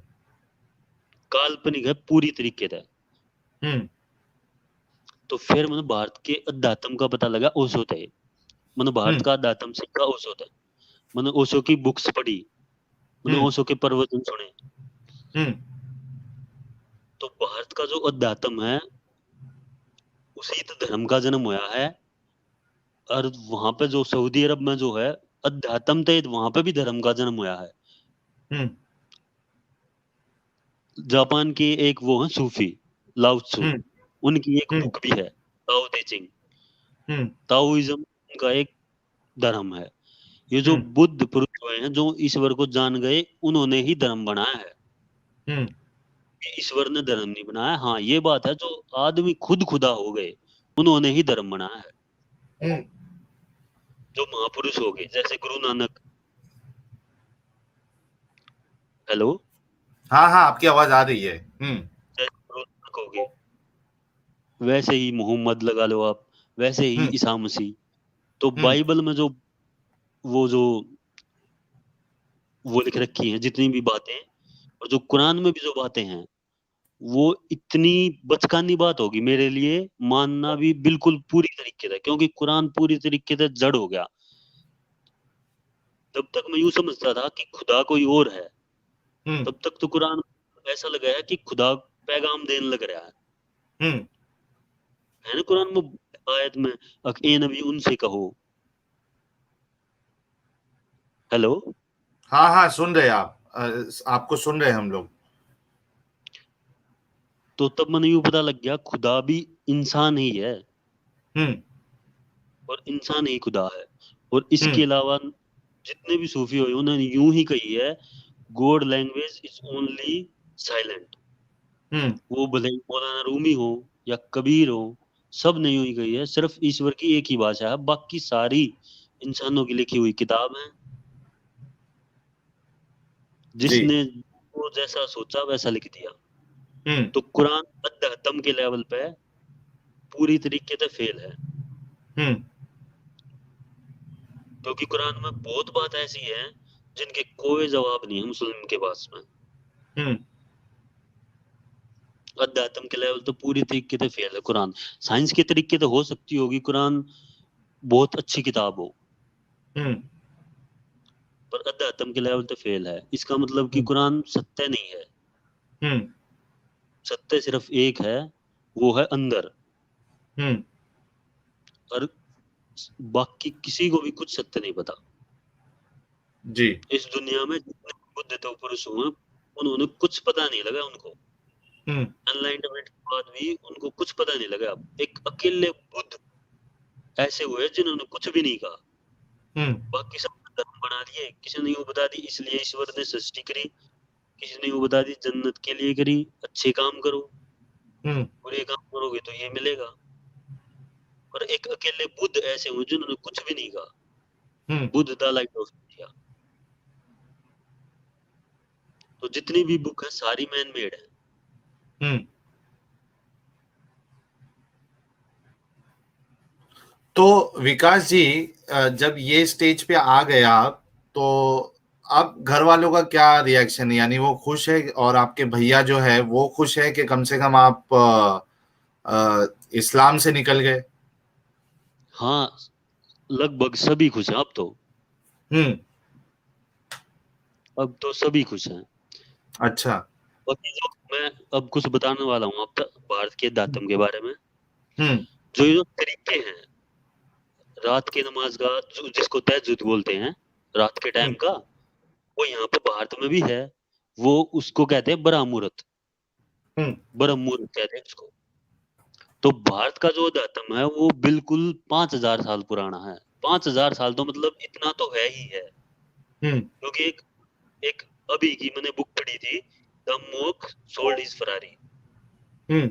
काल्पनिक है पूरी तरीके से। तो फिर मैंने भारत के अध्यात्म का पता लगा ओशो थे। मैंने भारत का अध्यात्म सीखा ओशो थे। मैंने ओशो की बुक्स पढ़ी, मैंने ओशो के प्रवचन सुने। तो भारत का जो अध्यात्म है, उसी धर्म का जन्म हुआ है। और वहां पे जो सऊदी अरब में जो है अध्यात्म थे, वहां पे भी धर्म का जन्म हुआ है। जापान के एक वो है सूफी, लाओ त्सु, उनकी एक बुक भी है, ताओ ते चिंग। ताओइज्म का एक धर्म है। ये जो बुद्ध पुरुष हुए हैं जो ईश्वर को जान गए, उन्होंने ही धर्म बनाया है। ईश्वर ने धर्म नहीं बनाया। हाँ ये बात है, जो आदमी खुद खुदा हो गए, उन्होंने ही धर्म बनाया है। जो महापुरुष हो गए, जैसे गुरु नानक। हेलो, हाँ, आपकी आवाज आ रही है। जैसे गुरु नानक हो गए, वैसे ही मोहम्मद लगा लो आप, वैसे ही ईसा मसीह। तो बाइबल में जो वो जो वो लिख रखी हैं जितनी भी बातें, और जो कुरान में भी जो बातें हैं, वो इतनी बचकानी बात होगी मेरे लिए मानना भी बिल्कुल पूरी तरीके से। क्योंकि कुरान पूरी तरीके से जड़ हो गया। तब तक मैं यूं समझता था कि खुदा कोई और है, तब तक तो कुरान ऐसा लगा है कि खुदा पैगाम देने लग रहा है ना। कुरान में आयत में ए नबी उनसे कहो। हेलो, हाँ हाँ, सुन रहे आप, आपको सुन रहे हम लोग। तो तब मैंने यूं पता लग गया खुदा भी इंसान ही है, हम्म और इंसान ही खुदा है। और इसके हम्म अलावा जितने भी सूफी हुए उन्होंने यूं ही कही है, god language is only silent. Hmm वो भले ही मौलाना रूमी हो या कबीर हो, सब ने यूं ही कही है, सिर्फ ईश्वर की एक ही भाषा है, बाकी सारी इंसानों की लिखी हुई किताब है। जी। जिसने वो जैसा सोचा वैसा लिख दिया। हम्म तो कुरान अध्यात्म के लेवल पे पूरी तरीके से फेल है, हम्म क्योंकि कुरान में बहुत बात ऐसी है जिनके कोई जवाब नहीं है मुस्लिम के पास में। हम्म अध्यात्म के लेवल तो पूरी तरीके से फेल है कुरान। साइंस के तरीके तो हो सकती होगी कुरान बहुत अच्छी किताब हो, हम्म पर अध्यात्म के लेवल तो फेल है। इसका मतलब कि हम्म कुरान सत्य नहीं है। हम्म सत्य सिर्फ एक है, वो है अंदर। हम्म और बाकी किसी को भी कुछ सत्य नहीं पता। जी। इस दुनिया में जितने बुद्ध थे पुरुष हुए, उन्होंने कुछ पता नहीं लगा उनको। हम्म एनलाइटमेंट के बाद भी उनको कुछ पता नहीं लगा। एक अकेले बुद्ध ऐसे हुए जिन्होंने कुछ भी नहीं कहा, हम्म बाकी सब धर्म बना दिए। किसी ने वो बता दी इसलिए ईश्वर ने सृष्टि करी, किसी ने वो बता दी जन्नत के लिए करी, अच्छे काम करो, हम्म बुरे काम करोगे तो ये मिलेगा। और एक अकेले बुद्ध ऐसे हुए जिन्होंने कुछ भी नहीं कहा। Hmm Buddha the light of India. तो जितनी भी बुक है सारी मैन मेड है। हम्म तो विकास जी, जब ये स्टेज पे आ गया आप, तो अब घर वालों का क्या रिएक्शन है? यानी वो खुश है, और आपके भैया जो है वो खुश है कि कम से कम आप इस्लाम से निकल गए? हाँ, लगभग सभी खुश हैं अब तो। हम्म अब तो सभी खुश हैं। अच्छा। बाकी जो मैं अब कुछ बताने वाला हूँ अब तक भारत के दातम के बारे में। हम्म जो ये तरीके हैं रात की नमाज का, जो जिसको तहज्जुद बोलते हैं, रात के टाइम हम्म का, वो यहाँ पे भारत में भी है। वो उसको कहते हैं ब्रह्म मुहूर्त। हम्म ब्रह्म मुहूर्त कहते हैं उसको। तो भारत का जो अध्यात्म है वो बिल्कुल 5,000 साल पुराना है। 5,000 साल तो मतलब इतना तो है ही है। हम्म क्योंकि एक एक अभी की मैंने बुक पढ़ी थी, the monk sold his Ferrari. Hmm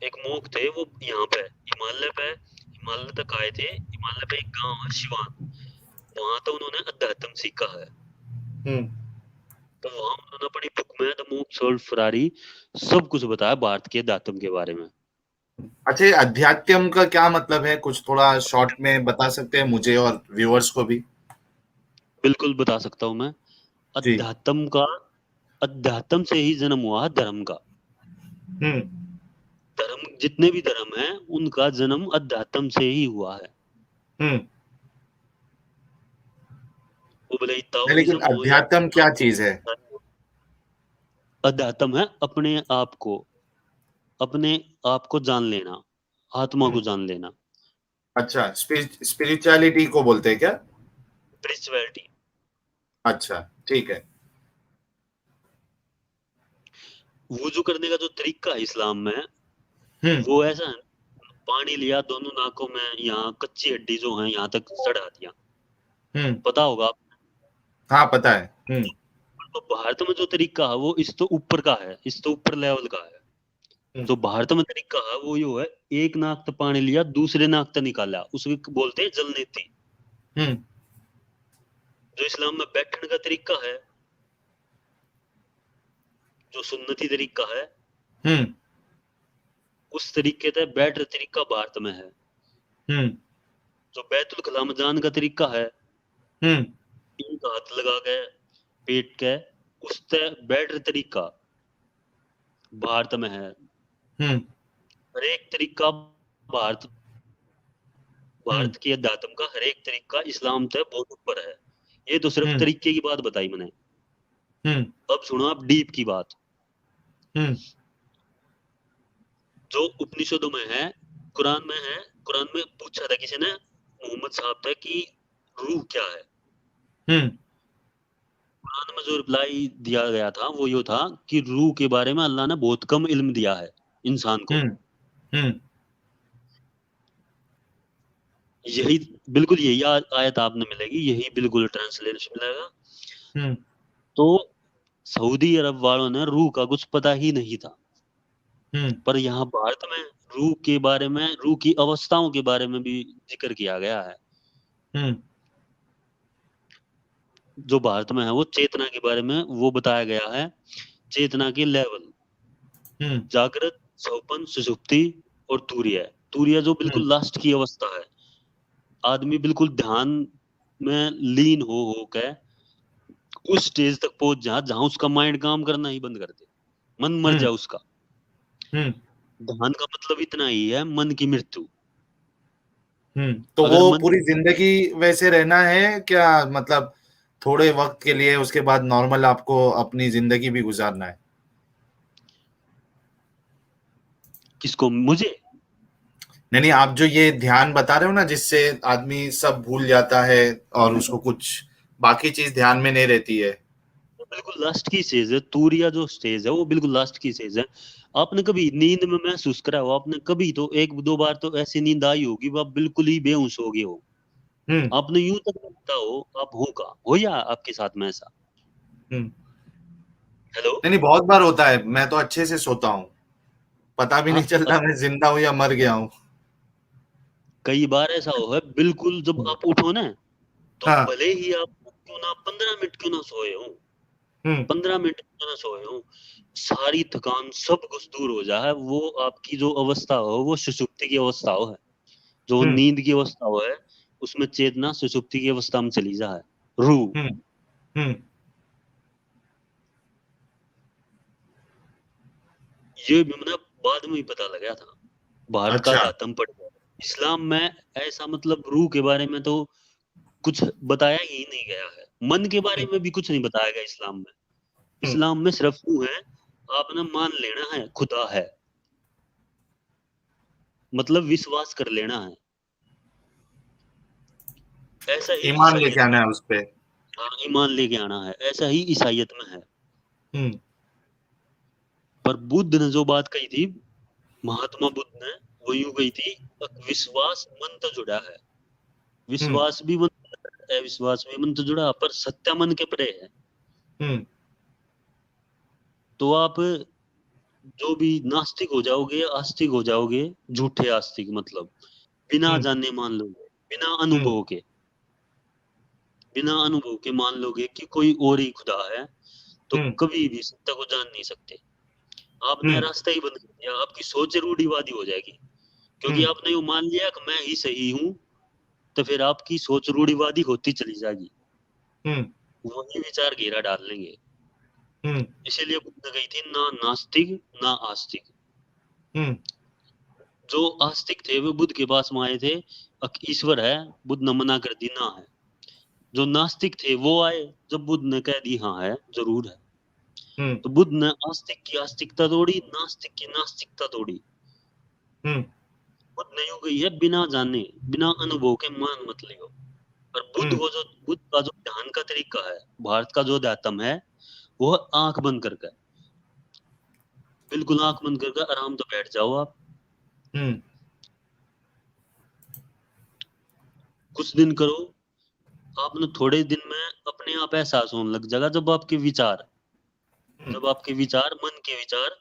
एक मोक थे, वो यहाँ पे हिमालय पे, हिमालय तक आए थे। हिमालय पे एक गांव है शिवान, वहां तो उन्होंने अध्यात्म सीखा है। हम्म तो वहां उन्होंने अपनी बुक में द मोक सोल्ड फरारी सब कुछ बताया भारत के अध्यात्म के बारे में। अच्छा, ये अध्यात्म का क्या मतलब है? कुछ थोड़ा शॉर्ट में बता सकते हैं मुझे और व्यूअर्स को भी? बिल्कुल बता सकता हूँ मैं। जी। अध्यात्म का, अध्यात्म से ही जन्म हुआ है धर्म का। हम्म धर्म जितने भी धर्म हैं उनका जन्म अध्यात्म से ही हुआ है। हम्म वो भले ही नहीं, लेकिन ताओइज्म हो या अध्यात्म क्या चीज है? अध्यात्म है अपने आप को जान लेना, आत्मा हम्म को जान लेना। अच्छा, स्पिरिचुअलिटी को बोलते हैं क्या? स्पिरिचुअलिटी। अच्छा, ठीक है। वुजू करने का जो तरीका है इस्लाम में, हम्म वो ऐसा है, पानी लिया दोनों नाकों में, यहाँ कच्ची हड्डी जो है यहाँ तक चढ़ा दिया। हम्म पता होगा आप। हाँ, पता है। तो भारत में जो तरीका है वो इस तो ऊपर का है, इस तो ऊपर लेवल का है। हम्म जो भारत में तरीका है वो यो है, एक नाक तो पानी लिया दूसरे नाक तो निकाला, उसको बोलते हैं जलनेती। हम्म जो इस्लाम में बैठने का तरीका है, जो सुन्नती तरीका है, हम्म उस तरीके से बैठ तरीका भारत में है। हम्म जो बैतुल कलाम जान का तरीका है, हम्म एक हाथ लगा के पेट के, उससे बैठ तरीका भारत में है। हम्म हर एक तरीका भारत हम्म भारत की अध्यात्म का हर एक तरीका इस्लाम से बहुत ऊपर है। ये तो सिर्फ हम्म तरीके की बात बताई मैंने। हम्म अब सुनो आप डीप की बात। हम्म जो उपनिषदों में है, कुरान में है। कुरान में पूछा था किसी ने मोहम्मद साहब था कि रूह क्या है। हम्म कुरान में जो रिप्लाई दिया गया था वो ये था कि रूह के बारे में अल्लाह ने बहुत कम इल्म दिया है इंसान को। हम्म यही बिल्कुल यही आयत आपने मिलेगी, यही बिल्कुल ट्रांसलेशन मिलेगा। हम्म तो सऊदी अरब वालों ने रूह का कुछ पता ही नहीं था, पर यहाँ भारत में रूह के बारे में, रूह की अवस्थाओं के बारे में भी जिक्र किया गया है। हम्म जो भारत में है वो चेतना के बारे में वो बताया गया है, चेतना के लेवल, जागृत, स्वप्न, सुषुप्ति और तुरीय। तुरीय जो बिल्कुल लास्ट की अवस्था है, आदमी बिल्कुल ध्यान में लीन हो के उस स्टेज तक पहुंच जा जहां उसका माइंड काम करना ही बंद कर दे, मन मर जाए उसका। ध्यान का मतलब इतना ही है, मन की मृत्यु। तो अगर वो मन पूरी जिंदगी वैसे रहना है क्या, मतलब थोड़े वक्त के लिए, उसके बाद नॉर्मल आपको अपनी जिंदगी भी गुजारना है? किसको? मुझे? नहीं नहीं, आप जो ये ध्यान बता रहे हो ना, जिससे आदमी सब भूल जाता है और उसको कुछ बाकी चीज ध्यान में नहीं रहती है। वो बिल्कुल लास्ट की स्टेज है, तूरिया जो स्टेज है वो बिल्कुल लास्ट की स्टेज है। आपने कभी नींद में महसूस करा हो? आपने कभी तो एक दो बार तो ऐसी नींद आई होगी वो आप बिल्कुल ही बेहोश हो गए हो। हम्म आपने यूं तक नहीं पता हो आप हो का हो, या आपके साथ में ऐसा? हम्म हेलो? नहीं नहीं, बहुत बार होता है, मैं तो अच्छे से सोता हूँ, पता भी हाँ, नहीं चलता मैं जिंदा हूँ या मर गया हूँ। कई बार ऐसा हो है बिल्कुल, जब आप उठो ना तो हाँ। भले ही आप क्यों ना 15 मिनट क्यों ना सोए हो, हम्म 15 मिनट क्यों ना सोए हो, सारी थकान सब कुछ दूर हो जाए, वो आपकी जो अवस्था हो वो सुषुप्ति की अवस्था हो है, जो हम्म नींद की अवस्था हो है, उसमें चेतना सुषुप्ति की अवस्था में चली जाए, रूह। हम्म हम्म ये भी मैंने बाद में ही पता लगा था, भारत का अच्छा। अध्यात्म पढ़ के। इस्लाम में ऐसा मतलब रूह के बारे में तो कुछ बताया ही नहीं गया है, मन के बारे हम्म में भी कुछ नहीं बताया गया इस्लाम में। हम्म इस्लाम में सिर्फ यूं है, आपने मान लेना है खुदा है, मतलब विश्वास कर लेना है। ऐसा ही ईमान लेके ईसाइयत आना में, है उस पे। हाँ, ईमान लेके आना है, ऐसा ही ईसाइयत में है। हम्म पर बुद्ध ने जो बात कही थी, महात्मा बुद्ध ने, वो यूं कही थी, विश्वास मन तो जुड़ा है, हम्म विश्वास भी मन, अविश्वास भी मन तो जुड़ा, पर सत्य मन के परे है। हम्म तो आप जो भी नास्तिक हो जाओगे, आस्तिक हो जाओगे, झूठे आस्तिक मतलब बिना हम्म जाने मान लोगे, बिना हम्म अनुभव के, बिना अनुभव के मान लोगे कि कोई और ही खुदा है, तो हम्म कभी भी सत्य को जान नहीं सकते। आपने हम्म रास्ता ही बंद कर दिया, आपकी सोच रूढ़िवादी हो जाएगी, क्योंकि हम्म आपने ये मान लिया कि मैं ही सही हूँ, तो फिर आपकी सोच रूढ़िवादी होती चली जाएगी, हम्म वही विचार घेरा डाल लेंगे। हम्म इसीलिए बुद्ध ने कही थी, ना नास्तिक ना आस्तिक। हम्म जो आस्तिक थे वो बुद्ध के पास में आए थे, ईश्वर है, बुद्ध ने मना कर दी ना है। जो नास्तिक थे वो आए, जब बुद्ध ने कह दी हाँ है, जरूर है, हम्म तो बुद्ध ने आस्तिक की आस्तिकता तोड़ी, नास्तिक की नास्तिकता तोड़ी। हम्म बुद्ध ने यूं कही है, बिना जाने, बिना अनुभव के मान मत लियो। और हम्म बुद्ध का जो ध्यान का तरीका है, भारत का जो अध्यात्म है, वो आंख बंद करके, बिल्कुल आंख बंद करके आराम से बैठ जाओ आप, हम्म कुछ दिन करो, आपने थोड़े दिन में अपने आप एहसास होने लग जाएगा, जब आपके विचार, मन के विचार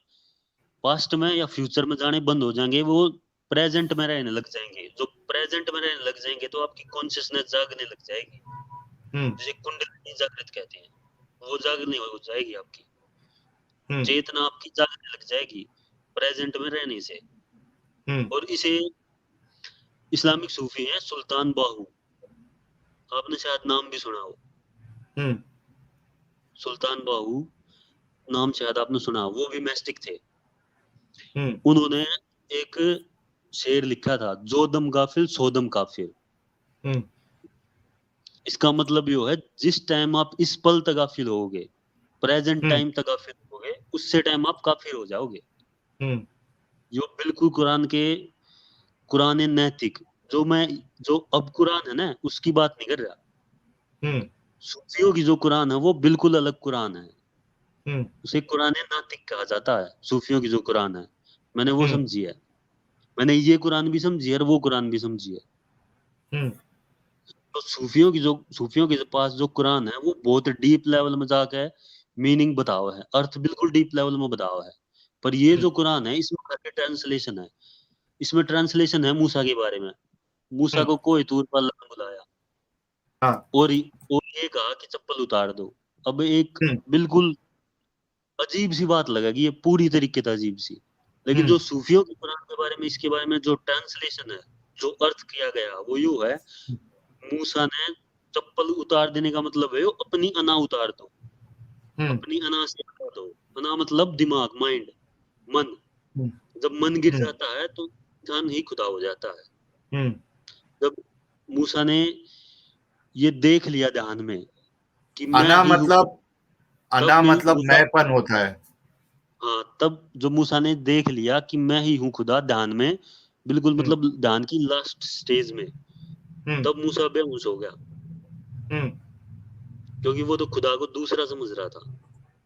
पास्ट में या फ्यूचर में जाने बंद हो जाएंगे, वो प्रेजेंट में रहने लग जाएंगे। जो प्रेजेंट में रहने लग जाएंगे तो आपकी कॉन्शियसनेस जागने लग जाएगी, हम्म जिसे कुंडलिनी जागृत कहते हैं, वो जागने हो जाएगी आपकी हम्म चेतना, आपकी जागने लग जाएगी प्रेजेंट में रहने से। हम्म और इसे इस्लामिक सूफी हैं सुल्तान बाहू, आपने शायद नाम भी सुना हो, हम्म सुल्तान बाहू नाम शायद आपने सुना हो, वो भी मैस्टिक थे। हम्म उन्होंने एक शेर लिखा था, जो दम गाफिल सो दम काफिर। हम्म इसका मतलब ये है, जिस टाइम आप इस पल तक गाफिल होगे, प्रेजेंट हम्म टाइम तक गाफिल होगे, उससे टाइम आप काफिर हो जाओगे। हम्म जो बिल्कुल कुरान नैतिक, जो मैं जो अब कुरान है ना उसकी बात नहीं कर रहा, हम्म सूफियों की जो कुरान है वो बिल्कुल अलग कुरान है। हम्म उसे कुरान नातिक कहा जाता है। सूफियों की जो कुरान है मैंने वो हम्म समझी है। मैंने ये कुरान भी समझी है और वो कुरान भी समझी है। हम्म तो सूफियों के पास जो कुरान है वो बहुत डीप लेवल में जाके मीनिंग बताओ है, अर्थ बिल्कुल डीप लेवल में बताओ है। पर ये हम्म जो कुरान है इसमें खाली ट्रांसलेशन है। इसमें ट्रांसलेशन है मूसा के बारे में। मूसा हम्म, को कोई तूर पर अल्लाह ने बुलाया हाँ और और ये कहा कि चप्पल उतार दो। अब एक हम्म बिल्कुल अजीब सी बात लगेगी, ये पूरी तरीके से अजीब सी। लेकिन हम्म जो सूफियों के कुरान के बारे में, इसके बारे में जो ट्रांसलेशन है, जो अर्थ किया गया वो यूं है, मूसा ने चप्पल उतार देने का मतलब है अपनी अना उतार दो। हम्म अपनी अना से हटा दो। अना मतलब दिमाग, माइंड, मन। हम्म जब मन गिर हम्म जाता है तो इंसान ही खुदा हो जाता है। हम्म। जब मूसा ने ये देख लिया ध्यान में कि मैं अना ही हूँ खुदा, मतलब, तब अना नहीं मतलब मूसा, मैंपन होता है। हाँ, तब जो मूसा ने देख लिया कि मैं ही हूँ खुदा ध्यान में, बिल्कुल हम्म मतलब ध्यान की लास्ट स्टेज में, हम्म तब मूसा बेहोश हो गया। हम्म क्योंकि वो तो खुदा को दूसरा समझ रहा था।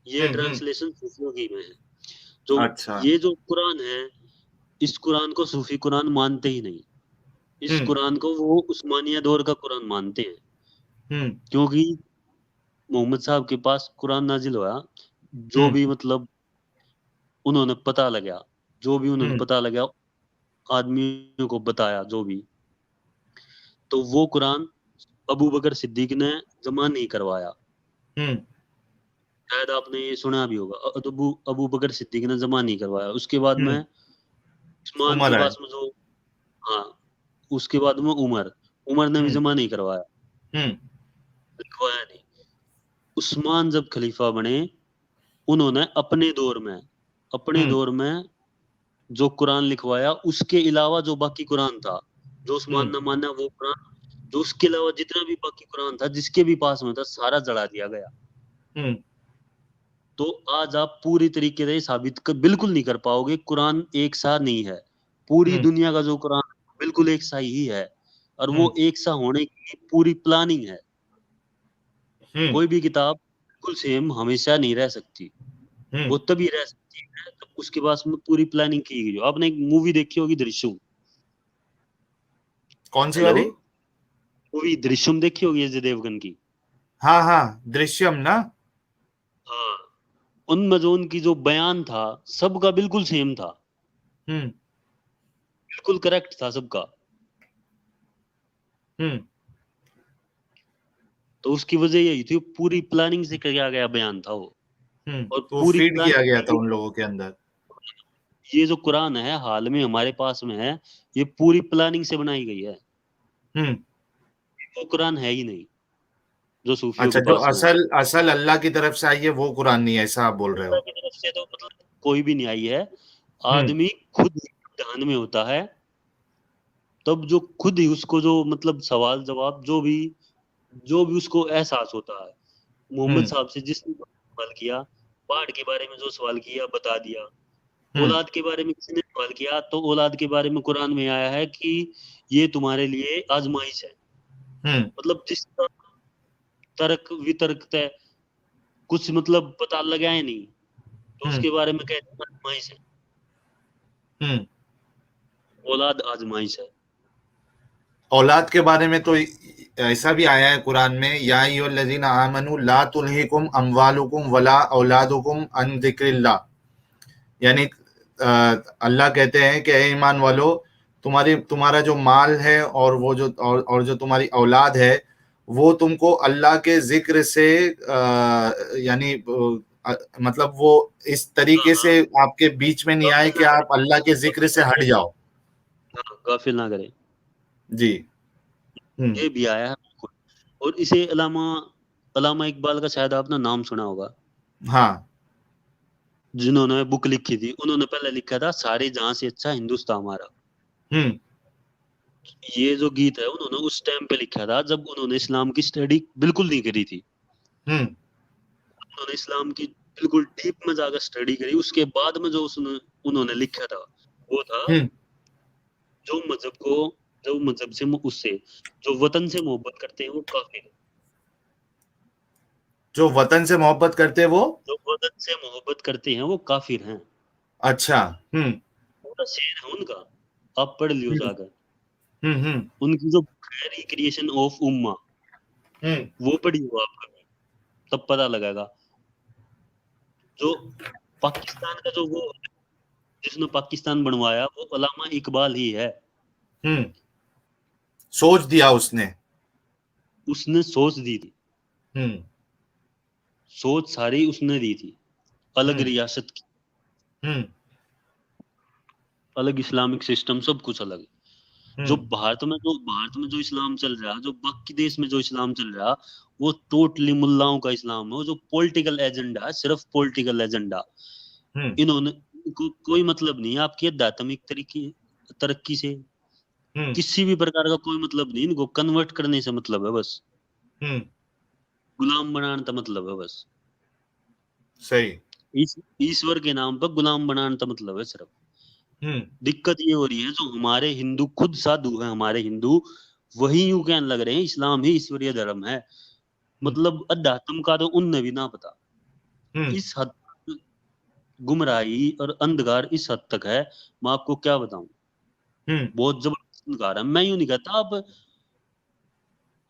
ये हम्म। ट्रांसलेशन सूफियों की में है। जो अच्छा। ये जो कुरान है, इस कुरान को सूफी कुरान मानते ही नहीं। इस हम्म कुरान को वो उस्मानिया दौर का कुरान मानते हैं। हम्म क्योंकि मोहम्मद साहब के पास कुरान नाजिल हुआ, जो हम्म भी मतलब उन्होंने पता लगा, जो भी उन्होंने हम्म पता लगा, आदमियों को बताया जो भी, तो वो कुरान अबू बकर सिद्दीक ने जमा नहीं करवाया। हम्म। शायद आपने ये सुना भी होगा, अबू अबू बकर सिद्दीक ने जमा नहीं करवाया। उसके बाद में हम्म। उस्मान के उमर है। पास में जो, हाँ, उसके बाद में उमर, उमर ने भी हम्म जमा नहीं करवाया, हम्म लिखवाया नहीं। उस्मान जब खलीफा बने, उन्होंने अपने हम्म दौर में जो कुरान लिखवाया, उसके अलावा जो बाकी कुरान था, जो उस्मान हम्म ने माना वो कुरान, जो उसके अलावा जितना भी बाकी कुरान था जिसके भी पास में था, सारा जला दिया गया। हम्म तो आज आप पूरी तरीके से बिल्कुल नहीं कर पाओगे कुरान एक सा नहीं है। पूरी हम्म दुनिया का जो कुरान बिल्कुल एक सा ही है। और हम्म वो एक सा होने की पूरी प्लानिंग है। हम्म कोई भी किताब बिल्कुल सेम हमेशा नहीं रह सकती। हम्म। वो तभी रह सकती है जब उसके पास में पूरी प्लानिंग की गई हो। आपने एक मूवी देखी होगी, दृश्यम। कौन सी हेलो, वाली? मूवी दृश्यम देखी होगी अजय देवगन की। हाँ हाँ, दृश्यम ना। हाँ, उनमें जो उनकी जो बयान था, सबका बिल्कुल सेम था। हम्म बिल्कुल करेक्ट था सबका। हम्म। तो उसकी वजह यही थी, पूरी प्लानिंग से किया गया बयान था वो। और तो वो पूरी फीड किया गया था प्लानिंग, उन लोगों के अंदर। ये जो कुरान है हाल में हमारे पास में है, ये पूरी प्लानिंग से बनाई गई है। हम्म। वो कुरान है ही नहीं जो सूफियों अच्छा, के जो पास में है। असल असल अल्लाह की तरफ से आई है वो कुरान नहीं है, ऐसा आप बोल रहे अल्लाह हो? की तरफ से तो मतलब कोई भी नहीं आई है। हम्म आदमी खुद ध्यान में होता है, तब जो खुद ही उसको जो मतलब सवाल जवाब जो भी उसको एहसास होता है। मोहम्मद हम्म साहब से जिसने सवाल किया, बाढ़ के बारे में जो सवाल किया बता दिया। हम्म औलाद के बारे में किसी ने सवाल किया तो औलाद के बारे में कुरान में आया है कि ये तुम्हारे लिए आजमाइश है। हम्म मतलब जिस तर्क वितर्क तय कुछ मतलब पता लगाया नहीं, तो हम्म उसके बारे में कहते हैं आजमाइश है। हम्म। औलाद आजमाइश है। औलाद के बारे में तो ऐसा भी आया है कुरान में, या अय्युहल्लज़ीना आमनू ला तुल्हिकुम अमवालुकुम वला औलादुकुम अन ज़िक्रिल्लाह। यानी अल्लाह कहते हैं कि ए ईमान वालो, तुम्हारा जो माल है और वो जो और जो तुम्हारी औलाद है, वो तुमको अल्लाह के जिक्र से यानी मतलब वो इस हाँ तरीके हाँ, से आपके बीच में नहीं आए गाफिल कि ना करे, आप अल्लाह के जिक्र गाफिल से ना हट करे। जाओ। हाँ, गाफिल ना करे। जी। हम्म। ये भी आया है बिल्कुल। और इसे अलामा अलामा इकबाल का शायद आपने नाम सुना होगा, हाँ। जिन्होंने बुक लिखी थी। उन्होंने पहले लिखा था सारे जहां से अच्छा हिंदुस्तान हमारा। हम्म ये जो गीत है उन्होंने उस टाइम पे लिखा था जब उन्होंने इस्लाम की स्टडी बिल्कुल नहीं करी थी। हम्म उन्होंने इस्लाम की बिल्कुल डीप में जाकर स्टडी करी, उसके बाद में जो उन्होंने लिखा था वो था, हम्म जो मजहब को, जो मजहब से उससे जो वतन से मोहब्बत करते हैं वो काफिर है। जो वतन से मोहब्बत करते हैं वो, जो वतन से मोहब्बत करते हैं वो काफिर हैं। अच्छा। पूरा शेर है उनका, आप पढ़ लियो हम्म जाकर। हम्म उनकी जो रिक्रिएशन ऑफ उम्मा हम्म वो पढ़ी हो आप कभी, तब पता लगेगा। जो पाकिस्तान का जो वो जिसने पाकिस्तान बनवाया वो अल्लामा इकबाल ही है। हम्म सोच दिया उसने। उसने सोच दी थी, हम्म सोच सारी उसने दी थी, अलग हम्म रियासत की, हम्म अलग इस्लामिक सिस्टम, सब कुछ अलग। जो हम्म भारत में जो इस्लाम चल रहा, जो बाकी देश में जो इस्लाम चल रहा, वो टोटली मुल्लाओं का इस्लाम है। वो जो पॉलिटिकल एजेंडा है, सिर्फ पॉलिटिकल एजेंडा। हम्म इन्होंने कोई मतलब नहीं है आपकी आध्यात्मिक तरीके तरक्की से, हम्म किसी भी प्रकार का कोई मतलब नहीं। इनको कन्वर्ट करने से मतलब है बस, हम्म गुलाम बनाने का मतलब है बस। सही। इस ईश्वर के नाम पर गुलाम बनाने का मतलब है सिर्फ। हम्म दिक्कत ये हो रही है, जो हमारे हिंदू खुद साधु हैं, हमारे हिंदू वही यूं कहने लग रहे हैं इस्लाम ही ईश्वरीय धर्म है। हम्म मतलब अध्यात्म का तो उनने भी ना पता। हम्म इस हद तक गुमराही और अंधकार इस हद तक है, मैं आपको क्या बताऊं। हम्म बहुत जबरदस्त अंधकार है। मैं यूं नहीं कहता आप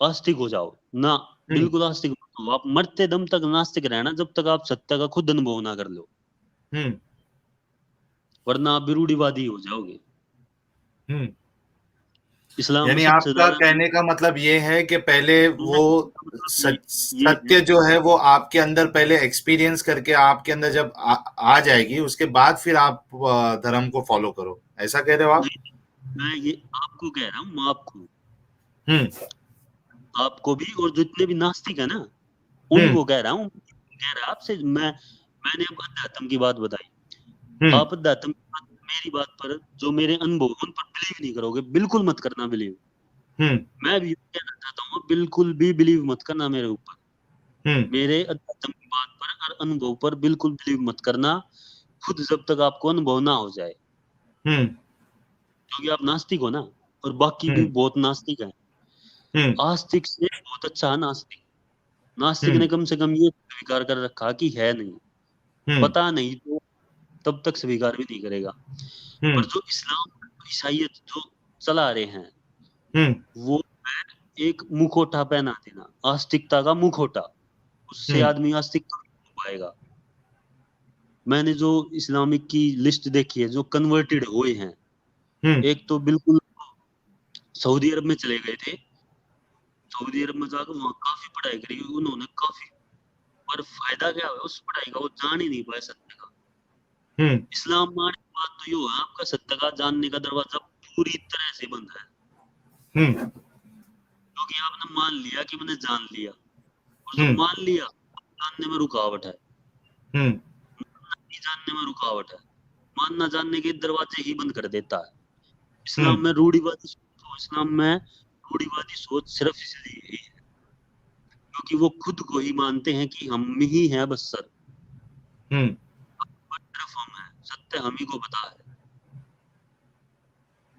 आस्तिक हो जाओ ना, हम्म बिल्कुल आस्तिक मत हो। आप मरते दम तक नास्तिक रहना, जब तक आप सत्य का खुद अनुभव ना कर लो, हम्म वरना आप भी रूढ़िवादी हो जाओगे। हम्म इस्लाम में यानी सबसे आपका ज्यादा कहने का मतलब ये है कि पहले वो मतलब ये है। सत्य जो है वो आपके अंदर पहले एक्सपीरियंस करके आपके अंदर जब आ जाएगी, उसके बाद फिर आप धर्म को फॉलो करो, ऐसा कह रहे हो आप? नहीं, मैं ये आपको कह रहा हूँ, आपको हम्म आपको भी, और जितने भी नास्तिक है ना हम्म उनको कह रहा हूँ। कह रहा आपसे मैंने अब अध्यात्म की बात बताई। हम्म आप अध्यात्म की बात, मेरी बात पर जो मेरे अनुभव उन पर बिलीव नहीं करोगे, बिल्कुल मत करना बिलीव। हम्म मैं भी कहना चाहता हूँ, बिल्कुल भी बिलीव मत करना मेरे ऊपर, हम्म मेरे अध्यात्म की बात पर और अनुभव पर बिल्कुल बिलीव मत करना, खुद जब तक आपको अनुभव ना हो जाए। हम्म क्योंकि आप नास्तिक हो ना, और बाकी भी हम्म बहुत नास्तिक है। हम्म आस्तिक से बहुत अच्छा है नास्तिक। नास्तिक हम्म ने कम से कम ये स्वीकार कर रखा कि है नहीं, हम्म पता नहीं, तो तब तक स्वीकार भी नहीं करेगा। पर हम्म जो इस्लाम ईसाइयत जो चला रहे हैं, हम्म वो है एक मुखौटा पहना देना, आस्तिकता का मुखौटा। उससे हम्म आदमी आस्तिक नहीं हो पाएगा। मैंने जो इस्लामिक की लिस्ट देखी है जो कन्वर्टेड हुए हैं, हम्म एक तो बिल्कुल सऊदी अरब में चले गए थे। सऊदी अरब में जाकर वहां काफी पढ़ाई करी उन्होंने, काफी। पर फायदा क्या हुआ उस पढ़ाई का, वो जान ही नहीं पाए सत्य का। हम्म इस्लाम मानने की बात तो ये है, आपका सत्य का जानने का दरवाजा पूरी तरह से बंद है। हम्म क्योंकि आपने मान लिया कि मैंने जान लिया, और जब हम्म मान लिया, जानने में रुकावट है, हम्म नहीं जानने में रुकावट है। मानना जानने के दरवाजे ही बंद कर देता है। हम्म इस्लाम में रूढ़िवादी सोच, तो इस्लाम में रूढ़िवादी सोच सिर्फ इसलिए ही है क्योंकि वो खुद को ही मानते हैं कि हम ही हैं बस सर, हम्म सिर्फ हम हैं, सत्य हम ही को पता है,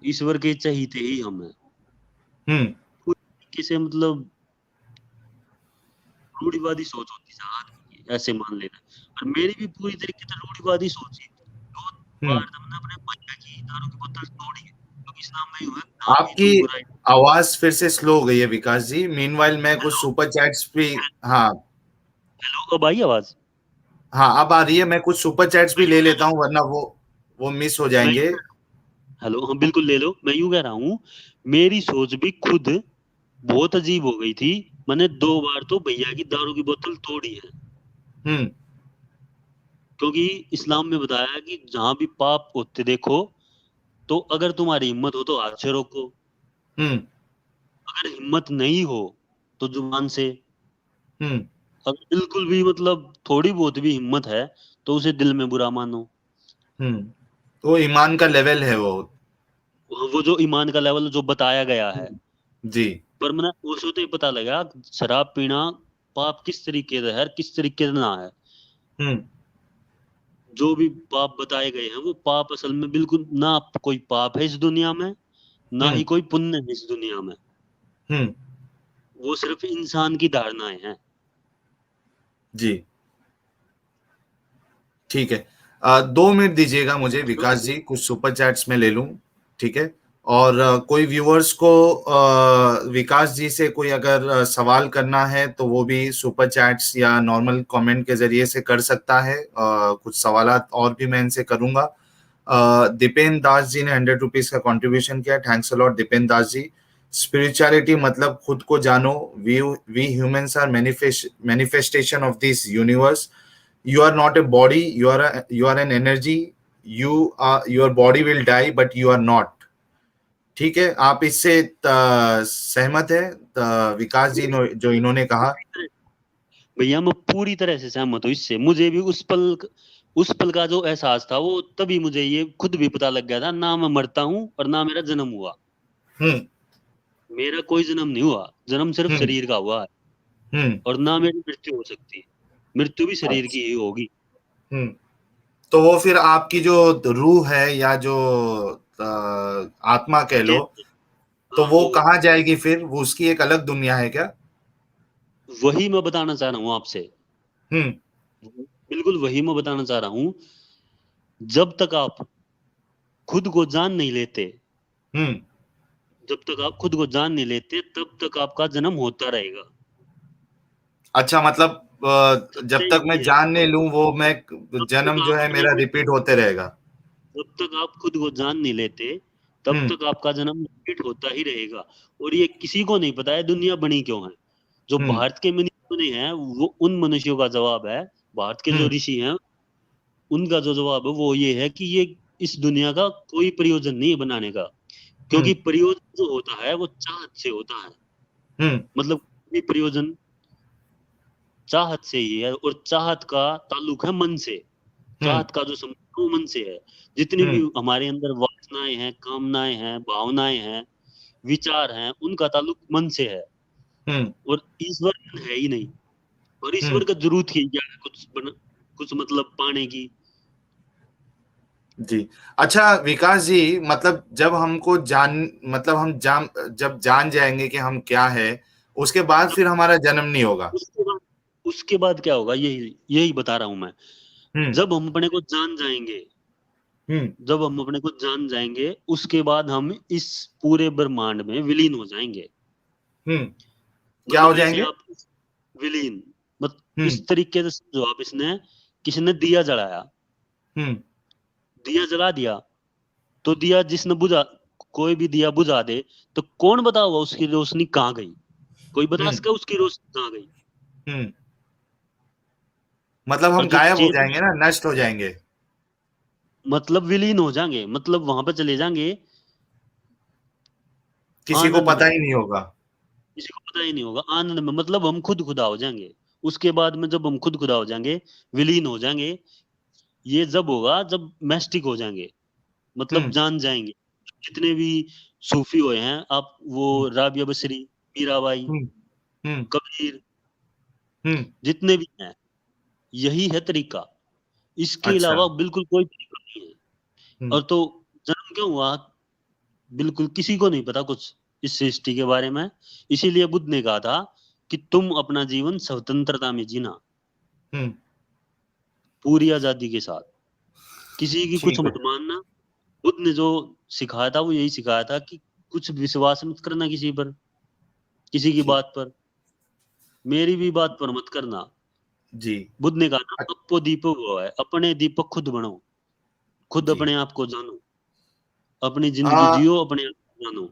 ईश्वर के चहीते ही हम हैं। हम्म पूरी तरीके से मतलब रूढ़िवादी सोच होती है आदमी की, ऐसे मान लेना। और मेरी भी पूरी तरीके से रूढ़िवादी सोच ही थी। दो हम्म बार हमने अपने भैया की दारू की बोतल तोड़ी है, क्योंकि इस्लाम में हुआ ना ही आपकी तुम बुराई। आवाज फिर से स्लो हो गई है विकास जी, मीनवाइल मैं कुछ हेलो, सुपर चैट्स भी। हाँ। हेलो, अब आई आवाज? हाँ अब आ रही है, मैं कुछ सुपर चैट्स मैं भी यूं ले कह लेता रहा हूँ वरना वो मिस हो हूँ मैं जाएंगे। हेलो, हाँ बिल्कुल ले लो। मैं यूं कह रहा हूँ, मेरी सोच भी खुद बहुत अजीब हो गई थी। मैंने 2 बार तो भैया की दारू की बोतल तोड़ी है। हम्म क्योंकि इस्लाम में बताया है कि जहां भी पाप होते देखो, तो अगर तुम्हारी हिम्मत हो तो हाथ से रोको, हम्म अगर हिम्मत नहीं हो तो जुबान से, हम्म अगर बिल्कुल भी मतलब थोड़ी बहुत भी हिम्मत है तो उसे दिल में बुरा मानो। हम्म तो ईमान का लेवल है वो। वो जो ईमान का लेवल जो बताया गया है। जी। पर मैंने उसको तो ये पता लगा शराब पीना पाप किस तरीके से है, किस तरीके से ना है। हम्म जो भी पाप बताए गए हैं वो पाप असल में बिल्कुल ना कोई पाप है इस दुनिया में, ना ही हम्म कोई पुण्य है इस दुनिया में। हम्म वो सिर्फ इंसान की धारणाएं हैं। जी ठीक है। 2 मिनट दीजिएगा मुझे विकास जी, कुछ सुपर चैट्स में ले लूं, ठीक है। और कोई व्यूअर्स को विकास जी से कोई अगर सवाल करना है तो वो भी सुपर चैट्स या नॉर्मल कमेंट के जरिए से कर सकता है। कुछ सवालात और भी मैं इनसे करूंगा। दीपेन दास जी ने 100 रुपीज का कंट्रीब्यूशन किया, thanks a lot Dipen Das ji. Spirituality मतलब खुद को जानो, we humans are manifestation of this universe. You are not a body, you are an energy, your body will die but you are not। ठीक है, आप इससे सहमत है विकास जी जो इन्होंने कहा? भैया मैं पूरी तरह से सहमत हूँ इससे। मुझे भी उस पल का जो एहसास था वो तभी मुझे ये खुद भी पता लग गया था, ना मैं मरता हूँ और ना मेरा जन्म हुआ। मेरा कोई जन्म नहीं हुआ, जन्म सिर्फ शरीर का हुआ है। और ना मेरी मृत्यु हो सकती है, मृत्यु भी शरीर की ही होगी। तो वो फिर आपकी जो रूह है या जो आत्मा कह लो, तो वो कहाँ जाएगी फिर? वो उसकी एक अलग दुनिया है क्या? वही मैं बताना चाह रहा हूँ आपसे। बिल्कुल वही मैं बताना चाह रहा हूँ। जब तक आप खुद को जान नहीं लेते, जब तक आप खुद को जान नहीं लेते तब तक आपका जन्म होता रहेगा। अच्छा, मतलब जब तक मैं जान नहीं लूं वो मैं जन्म जो है मेरा रिपीट होते रहेगा। जब तक आप खुद को जान नहीं लेते तब तक आपका जन्म रिपीट होता ही रहेगा। और ये किसी को नहीं पता है दुनिया बनी क्यों है। जो भारत के मनुष्यों ने हैं वो उन मनुष्यों का जवाब है, भारत के जो ऋषि हैं उनका जो जवाब है वो ये है कि ये इस दुनिया का कोई प्रयोजन नहीं है बनाने का। क्योंकि प्रयोजन जो होता है वो चाहत से होता है। मतलब ये प्रयोजन चाहत से ही है, और चाहत का ताल्लुक है मन से। चाहत का जो संबंध वो मन से है। जितनी भी हमारे अंदर वासनाएं हैं, कामनाएं हैं, भावनाएं हैं, विचार हैं, उनका ताल्लुक मन से है। और ईश्वर है ही नहीं। और ईश्वर का जरूरत ही क्या है कुछ मतलब पाने की। जी अच्छा विकास जी, मतलब जब हमको मतलब हम जब जान जाएंगे कि हम क्या है, उसके बाद फिर हमारा जन्म नहीं होगा? उसके बाद क्या होगा यही बता रहा हूं मैं। जब हम अपने को जान जाएंगे, जब हम अपने को जान जाएंगे उसके बाद हम इस पूरे ब्रह्मांड में विलीन हो जाएंगे। क्या हो जाएंगे? आप विलीन मतलब इस तरीके से समझो आप, किसने दिया जलाया, दिया जला दिया, तो दिया जिसने बुझा, कोई भी दिया बुझा दे तो कौन बताओगा उसकी रोशनी कहाँ गई? कोई बता सका उसकी रोशनी कहाँ गई? मतलब हम गायब हो जाएंगे ना, नष्ट हो जाएंगे। मतलब विलीन हो जाएंगे, मतलब वहां पे चले जाएंगे, किसी को पता ही नहीं होगा। किसी को पता ही नहीं होगा, आनंद में। मतलब हम खुद खुदा हो जाएंगे। उसके बाद में जब हम खुद खुदा हो जाएंगे, विलीन हो जाएंगे, ये जब होगा जब मैस्टिक हो जाएंगे, मतलब जान जाएंगे। जितने भी सूफी हुए हैं आप, वो राबिया बसरी, मीराबाई, कबीर, जितने भी हैं, यही है तरीका। इसके अलावा बिल्कुल कोई तरीका नहीं है। और तो जन्म क्यों हुआ बिल्कुल किसी को नहीं पता कुछ इस सृष्टि के बारे में। इसीलिए बुद्ध ने कहा था कि तुम अपना जीवन स्वतंत्रता में जीना, पूरी आजादी के साथ, किसी की कुछ मत मानना। बुद्ध ने जो सिखाया था वो यही सिखाया था कि कुछ विश्वास मत करना किसी पर, किसी की बात पर, मेरी भी बात पर मत करना। जी बुद्ध ने कहा ना, अपो दीपक हुआ है, अपने दीपक खुद बनो, खुद अपने आप को जानो, अपनी जिंदगी जियो, अपने आप को जानो।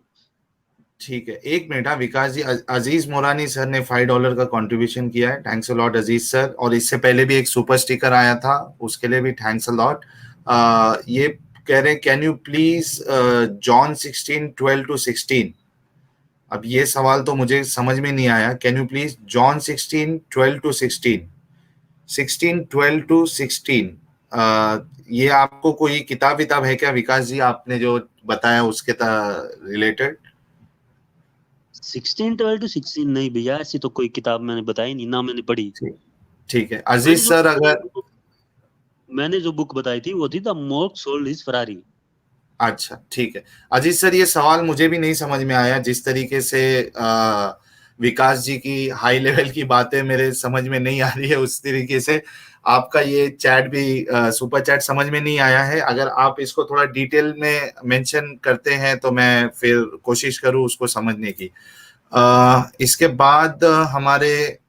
ठीक है, 1 मिनट। विकास जी, अजीज मोरानी सर ने $5 का कंट्रीब्यूशन किया है, thanks a lot Aziz sir. और इससे पहले भी एक सुपर स्टिकर आया था, उसके लिए भी थैंक्स अ लॉट। ये कह रहे हैं कैन यू प्लीज जॉन 16:12-16। अब ये सवाल तो मुझे समझ में नहीं आया। Can you please John 16:12-16, 16:12-16। ये आपको कोई किताब है क्या विकास जी, आपने जो बताया उसके रिलेटेड? 16:12-16 नहीं भैया, ऐसी तो कोई किताब मैंने बताई नहीं, ना मैंने पढ़ी। ठीक है अजीज सर, अगर मैंने जो बुक बताई थी वो थी the most sold is Ferrari. अच्छा ठीक है अजीज सर, ये सवाल मुझे भी नहीं समझ में आया जिस तरीके से विकास जी की हाई लेवल की बातें मेरे समझ में नहीं आ रही है उस तरीके से। आपका ये चैट भी सुपर चैट समझ में नहीं आया है। अगर आप इसको थोड़ा डिटेल में मेंशन करते हैं तो मैं फिर कोशिश करूँ उसको समझने की। इसके बाद हमारे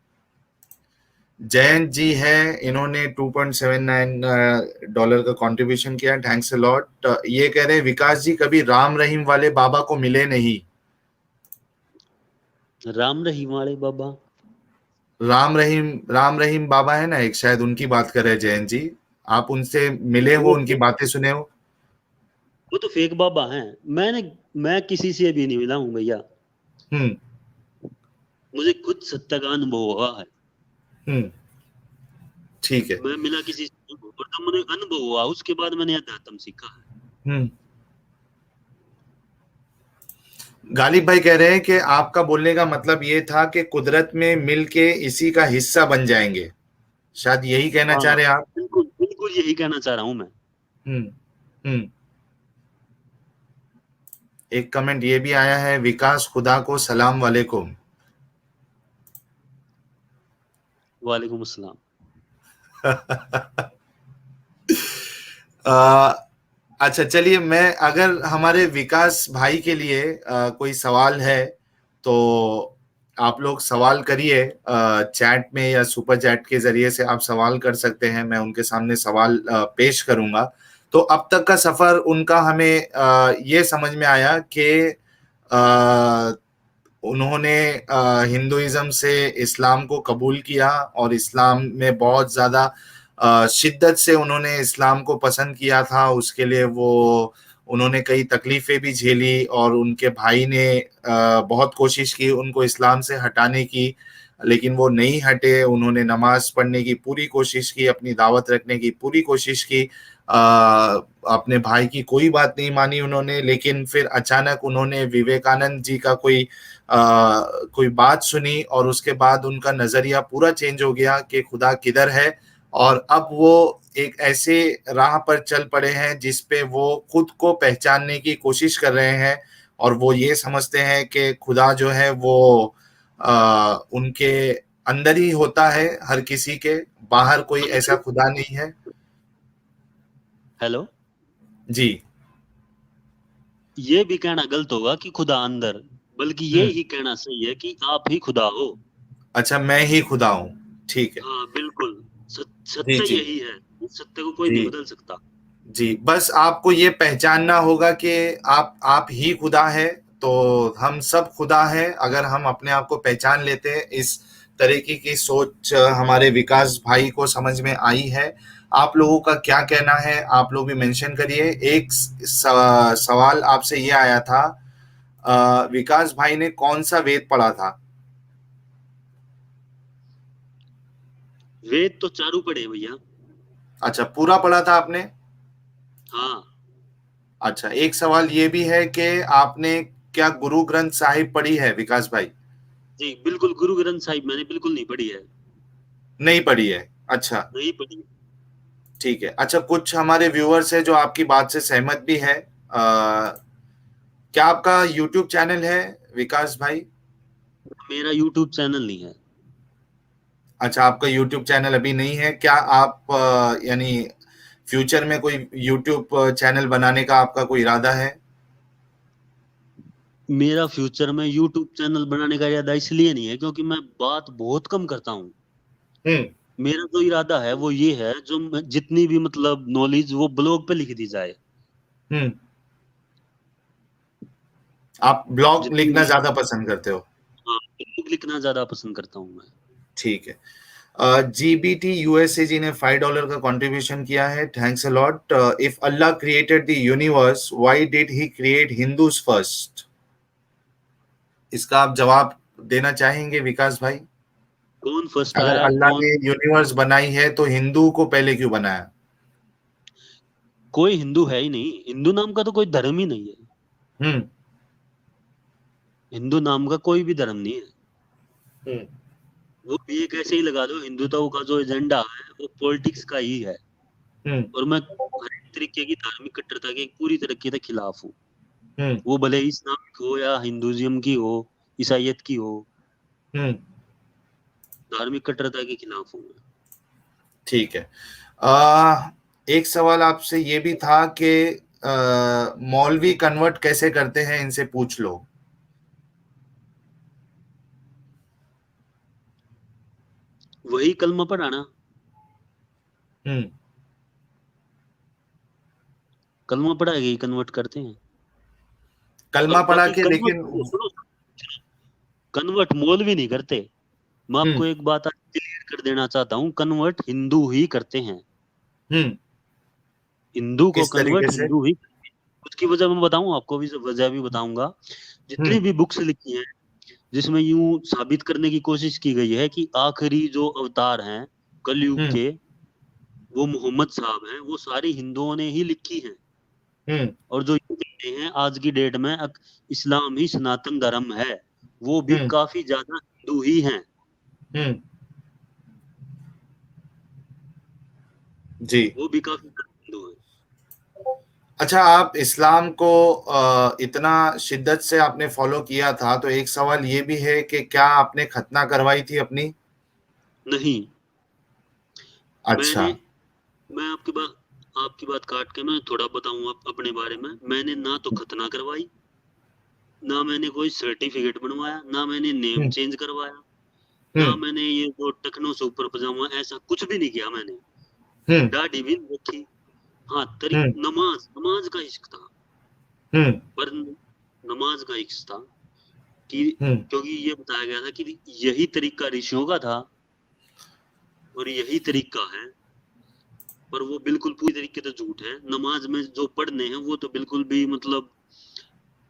जयंत जी है, इन्होंने $2.79 का कंट्रीब्यूशन किया, थैंक्स अ लॉट। ये कह रहे हैं विकास जी कभी राम रहीम वाले बाबा को मिले नहीं। राम रहीम वाले बाबा? राम रहीम बाबा है ना एक, शायद उनकी बात कर रहे हैं जयंत जी। आप उनसे मिले हो, उनकी बातें सुने हो? वो तो फेक बाबा हैं। मैं किसी से भी नहीं मिला हूँ भैया। हम्म मुझे खुद सत्य का अनुभव हुआ है। हम्म ठीक है। मैं मिला किसी से नहीं हूँ, और जब मुझे अनुभव हुआ उसके बाद मैंने अध्यात्म सीखा है। हम्म गालिब भाई कह रहे हैं कि आपका बोलने का मतलब ये था कि कुदरत में मिल के इसी का हिस्सा बन जाएंगे, शायद यही कहना हाँ चाह रहे हैं आप? बिल्कुल बिल्कुल यही कहना चाह रहा हूँ मैं। हम्म हम्म एक कमेंट ये भी आया है, विकास खुदा को सलाम वालेकुम। वालेकुम अस्सलाम। अच्छा चलिए, मैं अगर हमारे विकास भाई के लिए कोई सवाल है तो आप लोग सवाल करिए, चैट में या सुपर चैट के जरिए से आप सवाल कर सकते हैं, मैं उनके सामने सवाल पेश करूंगा। तो अब तक का सफर उनका हमें ये समझ में आया कि उन्होंने हिंदुइज्म से इस्लाम को कबूल किया और इस्लाम में बहुत ज़्यादा शिद्दत से उन्होंने इस्लाम को पसंद किया था। उसके लिए वो उन्होंने कई तकलीफ़ें भी झेली और उनके भाई ने बहुत कोशिश की उनको इस्लाम से हटाने की, लेकिन वो नहीं हटे। उन्होंने नमाज पढ़ने की पूरी कोशिश की, अपनी दावत रखने की पूरी कोशिश की, अपने भाई की कोई बात नहीं मानी उन्होंने। लेकिन फिर अचानक उन्होंने विवेकानंद जी का कोई बात सुनी और उसके बाद उनका नजरिया पूरा चेंज हो गया कि खुदा किधर है। और अब वो एक ऐसे राह पर चल पड़े हैं जिस पे वो खुद को पहचानने की कोशिश कर रहे हैं और वो ये समझते हैं कि खुदा जो है वो उनके अंदर ही होता है, हर किसी के बाहर कोई ऐसा खुदा नहीं है। हेलो। जी। ये भी कहना गलत होगा कि खुदा अंदर, बल्कि ये ही कहना सही है कि आप ही खुदा हो। अच्छा, मैं ही खुदा हूँ, ठीक है। हाँ बिल्कुल। जी सत्य जी यही है, इस सत्य को कोई जी नहीं बदल सकता। जी, बस आपको ये पहचानना होगा कि आप ही खुदा है। तो हम सब खुदा है अगर हम अपने आप को पहचान लेते हैं। इस तरीके की सोच हमारे विकास भाई को समझ में आई है। आप लोगों का क्या कहना है, आप लोग भी मेंशन करिए। एक सवाल आपसे ये आया था, विकास भाई ने कौन सा वेद पढ़ा था? वेद तो चारों पढ़े हैं भैया। अच्छा, पूरा पढ़ा था आपने? हाँ अच्छा, एक सवाल ये भी है कि आपने क्या गुरु ग्रंथ साहिब पढ़ी है विकास भाई? जी बिल्कुल, गुरु ग्रंथ साहिब मैंने बिल्कुल नहीं पढ़ी है। नहीं पढ़ी है, अच्छा। नहीं पढ़ी। ठीक है। अच्छा, कुछ हमारे व्यूअर्स है जो आपकी बात से सहमत भी है। क्या आपका यूट्यूब चैनल है विकास भाई? मेरा यूट्यूब चैनल नहीं है। अच्छा, आपका यूट्यूब चैनल अभी नहीं है। क्या आप यानी फ्यूचर में कोई यूट्यूब चैनल बनाने का आपका कोई इरादा है? मेरा फ्यूचर में यूट्यूब चैनल बनाने का इरादा इसलिए नहीं है क्योंकि मैं बात बहुत कम करता हूँ। हम्म मेरा जो इरादा है वो ये है, जो जितनी भी मतलब नॉलेज वो ब्लॉग पे लिख दी जाए। हम्म आप ब्लॉग जितनी लिखना भी, ज्यादा पसंद करते हो? हाँ ब्लॉग लिखना ज्यादा पसंद करता हूँ मैं। ठीक है। जीबीटी यूएसए जी ने $5 का कंट्रीब्यूशन किया है, thanks a lot. If Allah created the universe, why did he create Hindus first? इसका आप जवाब देना चाहेंगे विकास भाई? कौन फर्स्ट अगर आया अल्लाह कौन? ने यूनिवर्स बनाई है तो हिंदू को पहले क्यों बनाया? कोई हिंदू है ही नहीं, हिंदू नाम का तो कोई धर्म ही नहीं है। हम्म हिंदू नाम का कोई भी धर्म नहीं है। हम्म वो भी एक ऐसे ही लगा दो, हिंदुत्व का जो एजेंडा है वो पॉलिटिक्स का ही है। हम्म और मैं हर एक तरीके की धार्मिक कट्टरता के पूरी तरीके से खिलाफ हूँ। हम्म वो भले इस्लामिक हो या हिंदुइज्म की हो, ईसाइयत की हो। हम्म, धार्मिक कट्टरता के खिलाफ हूँ मैं। ठीक है। एक सवाल आपसे ये भी था कि मौलवी कन्वर्ट कैसे करते हैं, इनसे पूछ लो। वही कलमा पढ़ाना, हम्म, कलमा पढ़ा के ही कन्वर्ट करते हैं। कलमा और पढ़ा बाकी के, कन्वर्ट, लेकिन सुनो, कन्वर्ट मौलवी नहीं करते। मैं हम्म, आपको एक बात आज क्लियर कर देना चाहता हूँ, कन्वर्ट हिंदू ही करते हैं। हम्म, हिंदू को किस तरीके कन्वर्ट से? हिंदू ही, उसकी वजह मैं बताऊं आपको, भी वजह भी बताऊंगा। जितनी हम्म, भी बुक्स लिखी हैं जिसमें यूं साबित करने की कोशिश की गई है कि आखिरी जो अवतार हैं कलयुग हम्म, के, वो मोहम्मद साहब हैं, वो सारी हिंदुओं ने ही लिखी हैं। हम्म, और जो ये कहते हैं आज की डेट में इस्लाम ही सनातन धर्म है, वो भी हम्म, काफी ज्यादा हिंदू ही हैं। हम्म, जी। वो भी काफी ज्यादा हिंदू हैं। अच्छा, आप इस्लाम को इतना शिद्दत से आपने फॉलो किया था, तो एक सवाल ये भी है कि क्या आपने खतना करवाई थी अपनी? नहीं, अच्छा। मैंने, मैं आपकी बात काट के मैं थोड़ा बताऊं अपने बारे में। मैंने ना तो खतना करवाई, ना मैंने कोई सर्टिफिकेट बनवाया, ना मैंने नेम हम्म, चेंज करवाया, ना हम्म, मैंने ये जो टखनों से ऊपर पजामा, ऐसा कुछ भी नहीं किया मैंने। हम्म, दाढ़ी भी नहीं रखी। हाँ, हम्म, नमाज नमाज का इश्क था, हम्म, पर नमाज का इश्क था कि, हम्म, क्योंकि ये बताया गया था कि यही तरीका ऋषियों का था और यही तरीका है, पर वो बिल्कुल पूरी तरीके से झूठ है। नमाज में जो पढ़ने हैं वो तो बिल्कुल भी, मतलब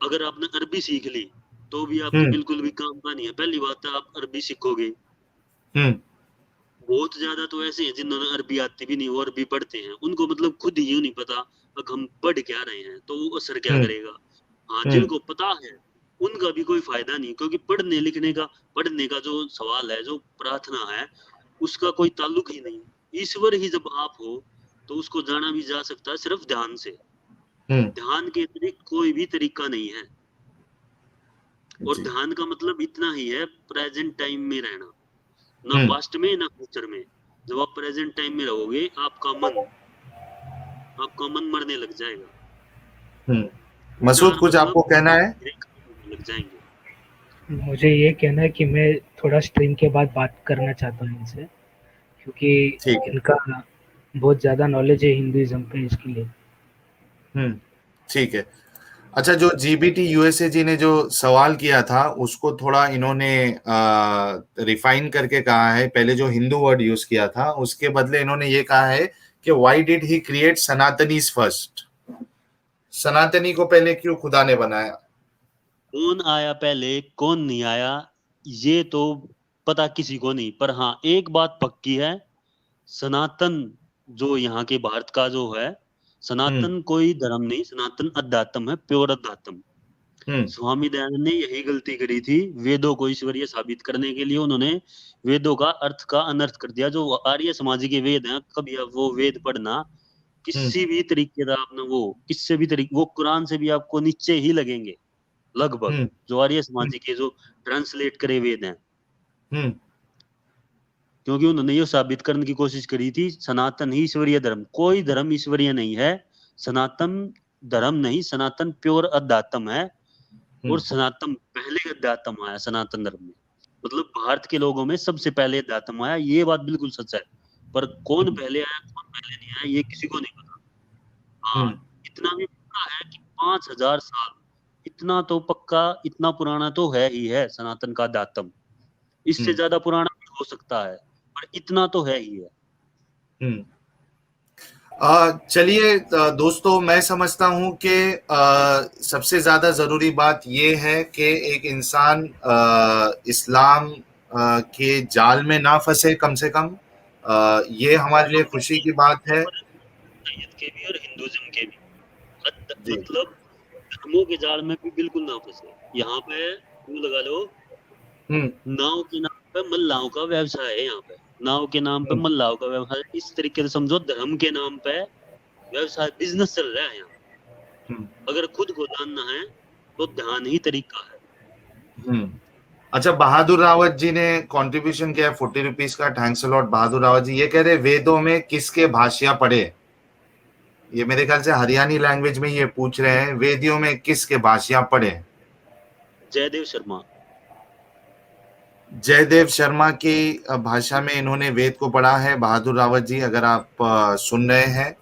अगर आपने अरबी सीख ली तो भी आपके हम्म, बिल्कुल भी काम का नहीं है। पहली बात है, आप अरबी सीखोगे, हम्म, बहुत ज्यादा तो ऐसे हैं जिन्होंने अरबी आती भी नहीं वो अरबी पढ़ते हैं, उनको मतलब खुद ही यूं नहीं पता कि हम पढ़ क्या रहे हैं, तो वो असर क्या हम्म, करेगा। हाँ, हम्म, जिनको पता है उनका भी कोई फायदा नहीं, क्योंकि पढ़ने का जो सवाल है, जो प्रार्थना है, उसका कोई ताल्लुक ही नहीं। ईश्वर ही जब आप हो तो उसको जाना भी जा सकता है सिर्फ ध्यान से। हम्म, ध्यान के अतिरिक्त कोई भी तरीका नहीं है। और जी। ध्यान का मतलब इतना ही है, प्रेजेंट टाइम में रहना, ना हम्म, पास्ट में ना फ्यूचर में। जब आप प्रेजेंट टाइम में रहोगे, आपका मन मरने लग जाएगा। मसूद, विचार कुछ मतलब आपको कहना धीरे है? धीरे खत्म होने लग जाएंगे। मुझे ये कहना है कि मैं थोड़ा स्ट्रीम के बाद बात करना चाहता हूँ इनसे, क्योंकि ठीक है। इनका बहुत ज़्यादा नॉलेज है हिंदुइज्म पे, इसके लिए। हम्म, ठीक है। अच्छा, जो जीबीटी यूएसए जी ने जो सवाल किया था उसको थोड़ा इन्होंने रिफाइन करके कहा है। पहले जो हिंदू वर्ड यूज किया था उसके बदले इन्होंने ये कहा है कि why did he create Sanatanis first? सनातनी को पहले क्यों खुदा ने बनाया? कौन आया पहले, कौन नहीं आया, ये तो पता किसी को नहीं। पर हाँ, एक बात पक्की है, सनातन जो यहाँ के भारत का जो है, हम्म, सनातन कोई धर्म नहीं, सनातन अध्यात्म है, प्योर अध्यात्म। हम्म, स्वामी दयानंद ने यही गलती करी थी, वेदों को ईश्वरीय साबित करने के लिए उन्होंने वेदों का अर्थ का अनर्थ कर दिया। जो आर्य समाज के वेद हैं, कभी आप वो वेद पढ़ना, हम्म, किसी भी तरीके का आपने वो, किससे भी तरीके, वो कुरान से भी आपको नीचे ही लगेंगे लगभग, हम्म, जो आर्य हम्म, समाजी के जो ट्रांसलेट करे वेद हैं। हम्म, क्योंकि उन्होंने ये साबित करने की कोशिश करी थी, सनातन ही ईश्वरीय धर्म, कोई धर्म ईश्वरीय नहीं है। सनातन धर्म नहीं, सनातन प्योर अध्यात्म है। और हम्म, सनातन पहले अध्यात्म आया सनातन धर्म में, मतलब भारत के लोगों में सबसे पहले अध्यात्म आया, ये बात बिल्कुल सच है। पर कौन हम्म, पहले आया कौन पहले नहीं आया, ये किसी को नहीं पता। हाँ, हम्म, इतना भी पता है कि 5,000 साल, इतना तो पक्का, इतना पुराना तो है ही है सनातन का अध्यात्म। इससे हम्म, ज्यादा पुराना भी हो सकता है, पर इतना तो है ही है। हम्म। चलिए दोस्तों, मैं समझता हूं कि सबसे ज्यादा जरूरी बात यह है कि एक इंसान इस्लाम के जाल में ना फंसे, कम से कम। ये हमारे लिए खुशी की बात है। ईसाइयत के भी और हिंदुइज्म के भी, जी। मतलब धर्मों के जाल में भी बिल्कुल ना फंसे। यहाँ पे यूं लगा लो, हम्म, नाव के नाम पे मल्लाहों का व्यवसाय है यहाँ पे। नाव के नाम पे हम्म, मल्लाहों का व्यवसाय, इस तरीके से समझो, धर्म के नाम पे व्यवसाय, बिजनेस चल रहा है यहाँ। हम्म, अगर खुद को जानना है तो ध्यान ही तरीका है। हम्म। अच्छा, बहादुर रावत जी ने कंट्रीब्यूशन किया 40 रुपीज का, थैंक्स अ लॉट बहादुर रावत जी। ये कह रहे वेदों में किसके भाष्य पढ़े? ये मेरे ख्याल से हरियाणी लैंग्वेज में ये पूछ रहे हैं, वेदियों में किसके भाष्य पढ़े? जयदेव शर्मा। जयदेव शर्मा की भाषा में इन्होंने वेद को पढ़ा है। बहादुर रावत जी, अगर आप सुन रहे हैं,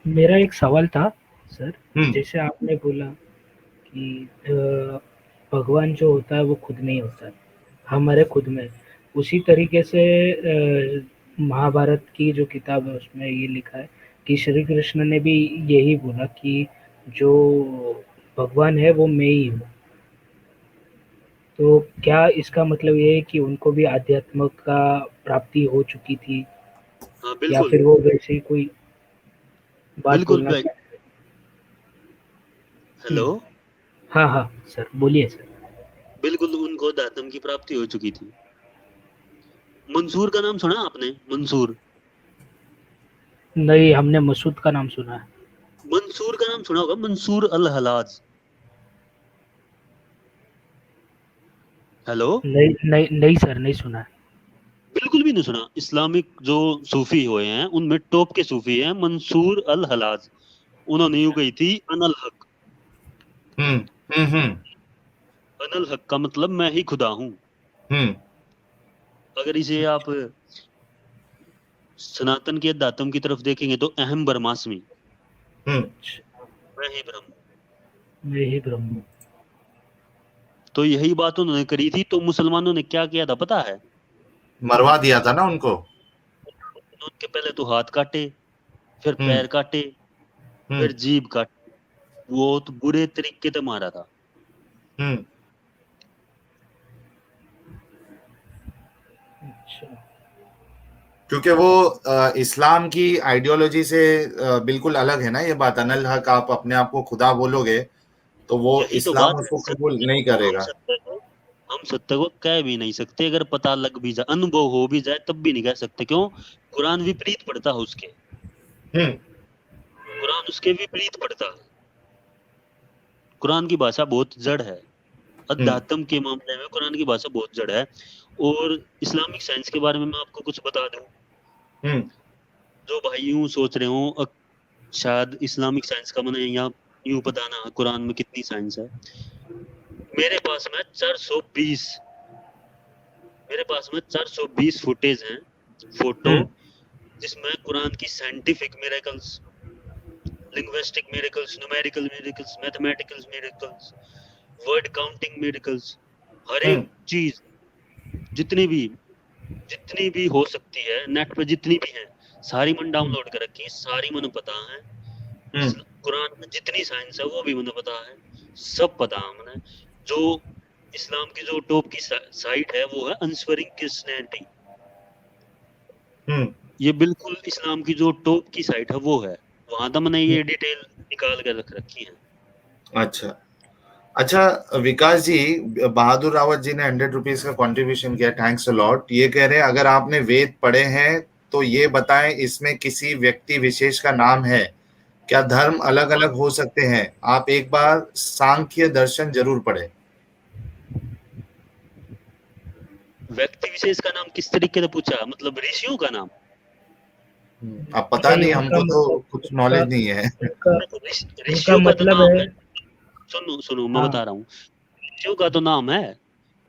मेरा एक सवाल था सर, हम्म जैसे आपने बोला कि भगवान जो होता है वो खुद नहीं होता है, हमारे खुद में। उसी तरीके से महाभारत की जो किताब है उसमें ये लिखा है कि श्री कृष्ण ने भी यही बोला कि जो भगवान है वो मैं ही हूँ। तो क्या इसका मतलब ये है कि उनको भी आध्यात्म का प्राप्ति हो चुकी थी, हाँ या बिल्कुल, फिर वो वैसे ही कोई बात बिल्कुल बोलना भाई। चाहते हैं? हेलो। हाँ हाँ सर, बोलिए सर। बिल्कुल उनको दातम की प्राप्ति हो चुकी थी। मंसूर का नाम सुना आपने? मंसूर, नहीं, हमने मसूद का नाम सुना है। मंसूर का नाम सुना होगा, मंसूर अल हलाज। हेलो। नहीं नहीं नहीं सर, नहीं सुना है। बिल्कुल भी नहीं सुना? इस्लामिक जो सूफी हुए हैं उनमें टॉप के सूफी हैं मंसूर अल हलाज। उन्होंने यूं अच्छा। कही थी, अनल हक। हम्म हम्म अनल हक का मतलब मैं ही खुदा हूं। हम्म अगर इसे आप सनातन के दातम की तरफ देखेंगे तो अहम ब्रह्मास्मि, हम्म अच्छा, मैं ही ब्रह्म। मैं ही ब्रह्म हूँ। तो यही बात उन्होंने करी थी, तो मुसलमानों ने क्या किया था पता है? मरवा दिया था ना उनको। उनके पहले तो हाथ काटे, फिर हम्म पैर काटे, हम्म फिर जीभ काटे। वो तो बुरे तरीके से मारा था। हम्म अच्छा। क्योंकि वो इस्लाम की आइडियोलॉजी से बिल्कुल अलग है ना ये बात। अनल हक, आप अपने आप को खुदा बोलोगे तो वो यही तो इस्लाम बात है। उसको कबूल सत्य नहीं को हम करेगा। सत्य को हम सत्य को कह भी नहीं सकते। अगर पता लग भी जाए, अनुभव हो भी जाए, तब भी नहीं कह सकते। क्यों? कुरान विपरीत पढ़ता है उसके। हम्म कुरान उसके विपरीत पढ़ता है। कुरान की भाषा बहुत जड़ है। हम्म अध्यात्म के मामले में कुरान की भाषा बहुत जड़ है। और इस्लामिक साइंस के बारे में मैं आपको कुछ बता दूं। हम्म जो भाई यूं सोच रहे हो शायद इस्लामिक साइंस का मैंने यहाँ यूं बताना कुरान में कितनी साइंस है। मेरे पास में 420 मेरे पास में 420 फुटेज हैं, फोटो, हम्म जिसमें कुरान की scientific miracles, linguistic miracles, numerical miracles, mathematical miracles, word counting miracles, हर हम्म एक चीज, जितनी भी जितनी भी हो सकती है नेट पे, जितनी भी है सारी मैंने डाउनलोड कर रखी है, सारी मैंने पता है। हम्म कुरान में जितनी साइंस है वो भी मुझे पता है, सब पता है मुझे। जो इस्लाम की जो टॉप की साइट है वो है अनस्वरिंग क्रिश्चियनिटी। हम्म ये बिल्कुल इस्लाम की जो टॉप की साइट है वो है। वहां तो मैंने ये डिटेल निकाल कर रख रखी है। अच्छा अच्छा, विकास जी, बहादुर रावत जी ने 100 रुपीज का कंट्रीब्यूशन किया, थैंक्स अ लॉट। ये कह रहे हैं अगर आपने वेद पढ़े हैं तो ये बताएं इसमें किसी व्यक्ति विशेष का नाम है क्या? धर्म अलग अलग हो सकते हैं, आप एक बार सांख्य दर्शन जरूर पढ़े। व्यक्ति विशेष का नाम किस तरीके से पूछा? मतलब ऋषियों का नाम? अब पता नहीं, नहीं, उनका हमको तो मतलब, कुछ उनका नॉलेज नहीं है। उनका देखो, उनका ऋषियों का तो मतलब नाम है। है। सुनो सुनो, मैं हाँ। बता रहा हूँ। ऋषियों का तो नाम है,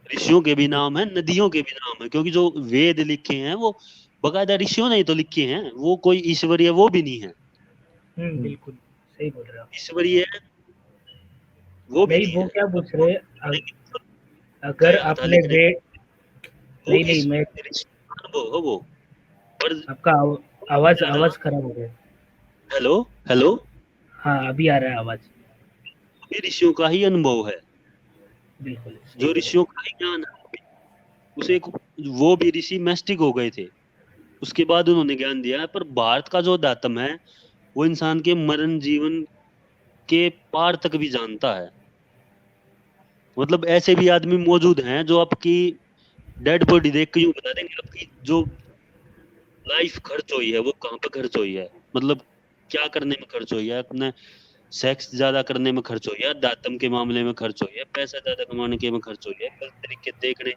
ऋषियों के भी नाम है, नदियों के भी नाम है। क्योंकि जो वेद लिखे हैं वो बकायदा ऋषियों ने ही तो लिखे हैं। वो कोई ईश्वरीय वो भी नहीं है। बिल्कुल सही बोल रहे हो आप। ईश्वरीय वो भी नहीं, नहीं वो है। क्या पूछ रहे हैं, लेकिन अगर गया था आपने लिखने, वे वो नहीं नहीं, मैं ऋषि अनुभव है वो। पर आपका आवाज जा रहा। आवाज खराब हो गया। हेलो। हेलो। हाँ, अभी आ रहा है आवाज। ये ऋषियों का ही अनुभव है, बिल्कुल सही जो बोल रहे ऋषियों का ही ज्ञान है। उसे वो भी ऋषि मैस्टिक हो गए थे, उसके बाद उन्होंने ज्ञान दिया है। पर भारत का जो दातम है वो इंसान के मरण जीवन के पार तक भी जानता है। मतलब ऐसे भी आदमी मौजूद हैं जो आपकी डेड बॉडी देख के यूं बता देंगे आपकी जो लाइफ खर्च हुई है वो कहाँ पे खर्च हुई है। मतलब क्या करने में खर्च हो, या अपने सेक्स ज्यादा करने में खर्च हो, या दातम के मामले में खर्च हो, या पैसा ज्यादा कमाने के में खर्च हो, या गलत तरीके देखने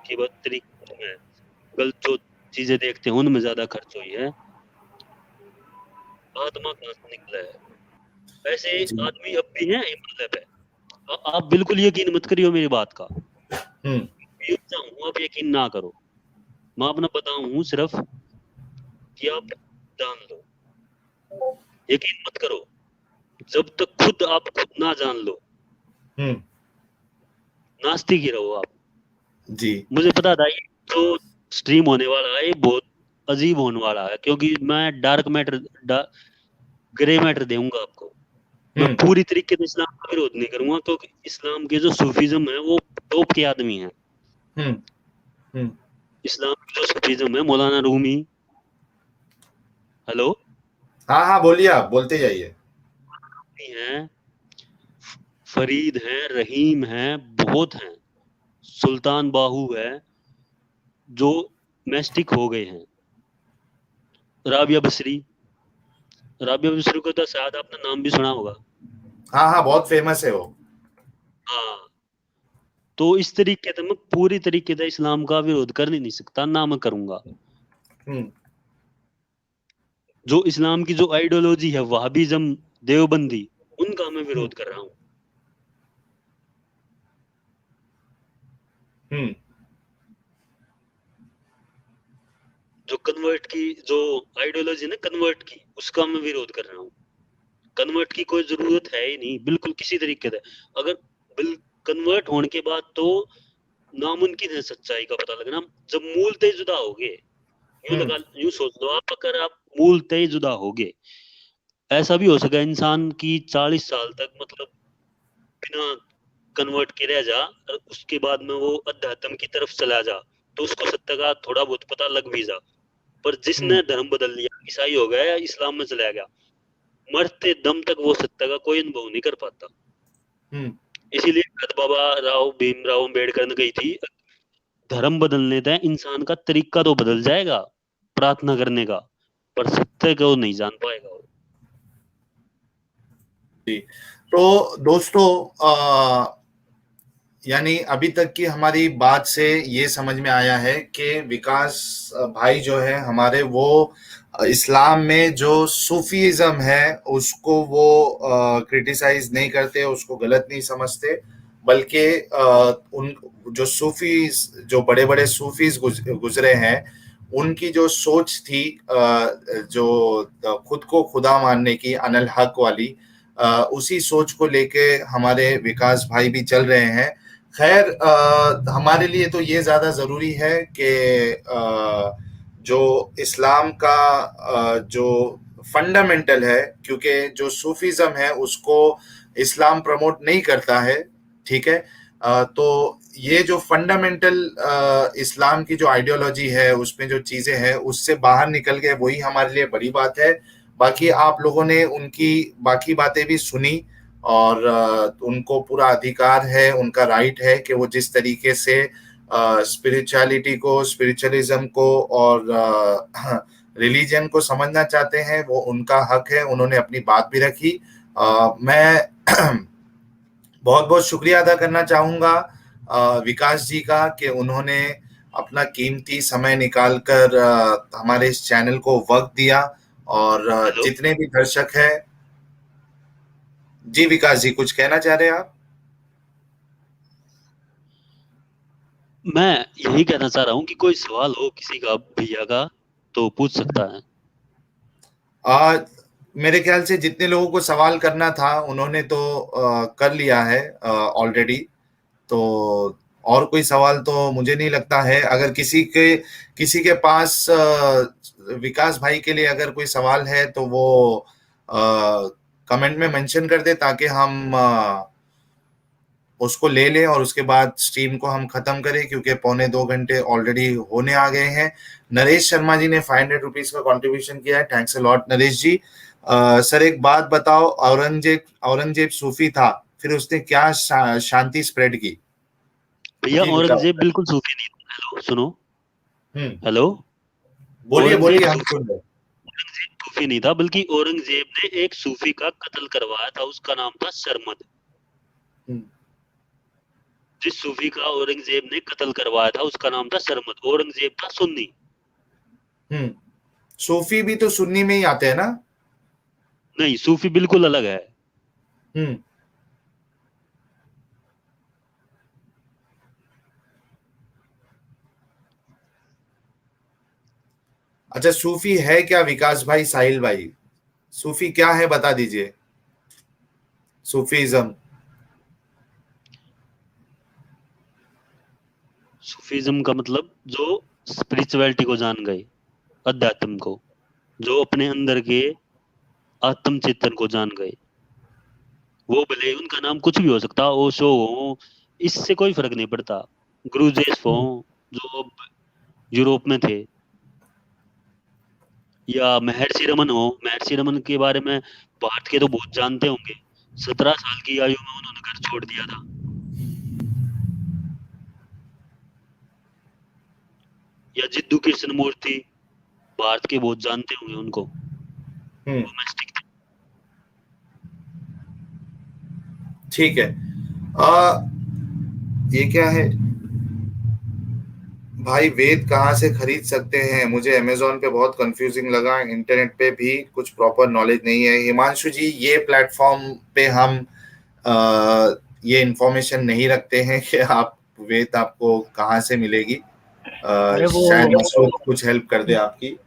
की बात तरीके में, गलत जो चीजें देखते हैं उनमें ज्यादा खर्च हुई है, आत्मा कहाँ से निकला है। ऐसे जी। आदमी अब भी हैं हिमालय पे। आप बिल्कुल यकीन मत करियो मेरी बात का, हम्म। आप यकीन ना करो, मैं अपना बताऊं सिर्फ कि आप जान लो, यकीन मत करो जब तक आप खुद ना जान लो, हम्म। नास्तिक ही रहो आप। जी। मुझे पता था ये जो स्ट्रीम होने वाला है ये बहुत अजीब होने वाला है, क्योंकि मैं डार्क मैटर, ग्रे मैटर दूंगा आपको। मैं हम्म। पूरी तरीके से इस्लाम का विरोध नहीं करूंगा, क्योंकि इस्लाम के जो सूफीज्म है वो टॉप के आदमी हैं। हम्म। हम्म। इस्लाम की जो सूफीज्म है, मौलाना रूमी, हेलो, हाँ हाँ, बोलिए, आप बोलते जाइए। हैं, फरीद हैं, रहीम हैं, बहुत हैं, सुल्तान बाहू है, जो मैस्टिक हो गए हैं, राबिया बसरी, राबिया बसरी को तो शायद आपने नाम भी सुना होगा। हाँ हाँ, बहुत फेमस है वो। हाँ, तो इस तरीके से मैं पूरी तरीके से इस्लाम का विरोध कर नहीं सकता, ना मैं करूंगा। हम्म। जो इस्लाम की जो आइडियोलॉजी है वहाबिज्म, देवबंदी, उनका मैं हम्म। विरोध कर रहा हूँ। हम्म। जो कन्वर्ट की जो आइडियोलॉजी ना कन्वर्ट की, उसका मैं विरोध कर रहा हूँ। कन्वर्ट की कोई जरूरत है ही नहीं, बिल्कुल किसी तरीके से। अगर कन्वर्ट होने के बाद तो नामुमकिन है सच्चाई का पता लगना, जब मूल ते जुदा होगे। यूं हम्म। लगा, यूं सोच लो आप, अगर आप मूल ते जुदा होगे, ऐसा भी हो सका इंसान की 40 साल तक मतलब बिना कन्वर्ट के रह जा, और उसके बाद में वो अध्यात्म की तरफ चला जा, तो उसको सत्य का थोड़ा बहुत पता लग भी जा। पर हम्म। जिसने धर्म बदल लिया, ईसाई हो गया या इस्लाम में चला गया, मरते दम तक वो सत्य का कोई अनुभव नहीं कर पाता। हम्म। इसीलिए बाबा राव भीमराव अम्बेडकर ने कही थी, धर्म बदलने दें, इंसान का तरीका तो बदल जाएगा प्रार्थना करने का, पर सत्य को नहीं जान पाएगा वो। जी। तो दोस्तों, यानी अभी तक की हमारी बात से ये समझ में आया है कि विकास भाई जो है हमारे, वो इस्लाम में जो सूफीज़्म है उसको वो क्रिटिसाइज नहीं करते, उसको गलत नहीं समझते, बल्कि उन जो सूफीज, जो बड़े बड़े सूफीज गुजरे हैं, उनकी जो सोच थी, जो खुद को खुदा मानने की, अनल हक वाली, उसी सोच को लेके हमारे विकास भाई भी चल रहे हैं। खैर, हमारे लिए तो ये ज़्यादा ज़रूरी है कि जो इस्लाम का जो फंडामेंटल है, क्योंकि जो सूफीज़म है उसको इस्लाम प्रमोट नहीं करता है, ठीक है। तो ये जो फंडामेंटल इस्लाम की जो आइडियोलॉजी है, उसमें जो चीज़ें हैं, उससे बाहर निकल गए, वही हमारे लिए बड़ी बात है। बाकी आप लोगों ने उनकी बाकी बातें भी सुनी, और उनको पूरा अधिकार है, उनका राइट है कि वो जिस तरीके से स्पिरिचुअलिटी को, स्पिरिचुअलिज्म को और रिलीजन को समझना चाहते हैं, वो उनका हक है। उन्होंने अपनी बात भी रखी। मैं बहुत बहुत शुक्रिया अदा करना चाहूँगा विकास जी का, कि उन्होंने अपना कीमती समय निकाल कर हमारे इस चैनल को वक्त दिया। और हेलो, जितने भी दर्शक हैं, जी विकास जी, कुछ कहना चाह रहे हैं आप? मैं यही कहना चाह रहा हूँ कि कोई सवाल हो किसी का, भैया का, तो पूछ सकता है। आ, मेरे ख्याल से जितने लोगों को सवाल करना था उन्होंने तो कर लिया है ऑलरेडी। तो और कोई सवाल तो मुझे नहीं लगता है। अगर किसी के पास विकास भाई के लिए अगर कोई सवाल है तो वो कमेंट में मेंशन कर दे, ताकि हम उसको ले लें और उसके बाद स्ट्रीम को हम खत्म करें, क्योंकि 2.25 घंटे ऑलरेडी होने आ गए हैं। नरेश शर्मा जी ने 500 रुपीज का कंट्रीब्यूशन किया है, thanks a lot Naresh ji. Sir एक बात बताओ, औरंगजेब सूफी था, फिर उसने क्या शांति स्प्रेड की? भैया जी विकास। औरंगजेब बिल्कुल सूफी नहीं था। हेलो सुनो, हम्म। हेलो, बोलिए औरंगजेब बोलिए, हम सूफी, सुन रहे हैं। सूफी नहीं था, बल्कि औरंगजेब ने एक सूफी का कत्ल करवाया था, उसका नाम था सरमद। जिस सूफी का औरंगजेब ने कत्ल करवाया था उसका नाम था सरमद। औरंगजेब था सुन्नी। सूफी भी तो सुन्नी में ही आते हैं ना? नहीं, सूफी बिल्कुल अलग है। अच्छा, सूफी है क्या विकास भाई, साहिल भाई? सूफी क्या है बता दीजिए। सूफीज्म। सूफीज्म का मतलब जो स्पिरिचुअलिटी को जान गए, अध्यात्म को, जो अपने अंदर के आत्म चेतन को जान गए। वो भले उनका नाम कुछ भी हो सकता, ओशो हो, इससे कोई फर्क नहीं पड़ता। गुरुजेफ हो जो अब यूरोप में थे, या महर्षि रमन हो। महर्षि रमन के बारे में भारत के तो बहुत जानते होंगे। 17 साल की आयु में उन्होंने घर छोड़ दिया था। या जिद्दू कृष्ण मूर्ति, भारत के बहुत जानते होंगे उनको। डोमेस्टिक। ठीक है। ये क्या है भाई? वेद कहाँ से खरीद सकते हैं? मुझे अमेजोन पे बहुत कंफ्यूजिंग लगा, इंटरनेट पे भी कुछ प्रॉपर नॉलेज नहीं है। हिमांशु जी, ये प्लेटफॉर्म पे हम ये इंफॉर्मेशन नहीं रखते हैं कि आप वेद आपको कहाँ से मिलेगी। अरे वो शायद मसरूद कुछ हेल्प कर दे आपकी।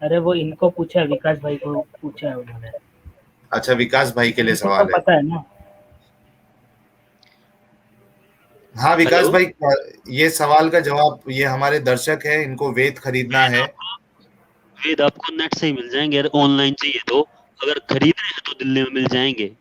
अरे वो इनको पूछा है, विकास भाई को पूछा है उन्होंने। अच्छा, विकास भाई के लिए इनको तो सवाल है। पता है ना। हाँ विकास हेलो, भाई, ये सवाल का जवाब, ये हमारे दर्शक है, इनको वेद खरीदना है। वेद आपको नेट से ही मिल जाएंगे। अगर ऑनलाइन चाहिए तो, अगर खरीदने हैं तो दिल्ली में मिल जाएंगे।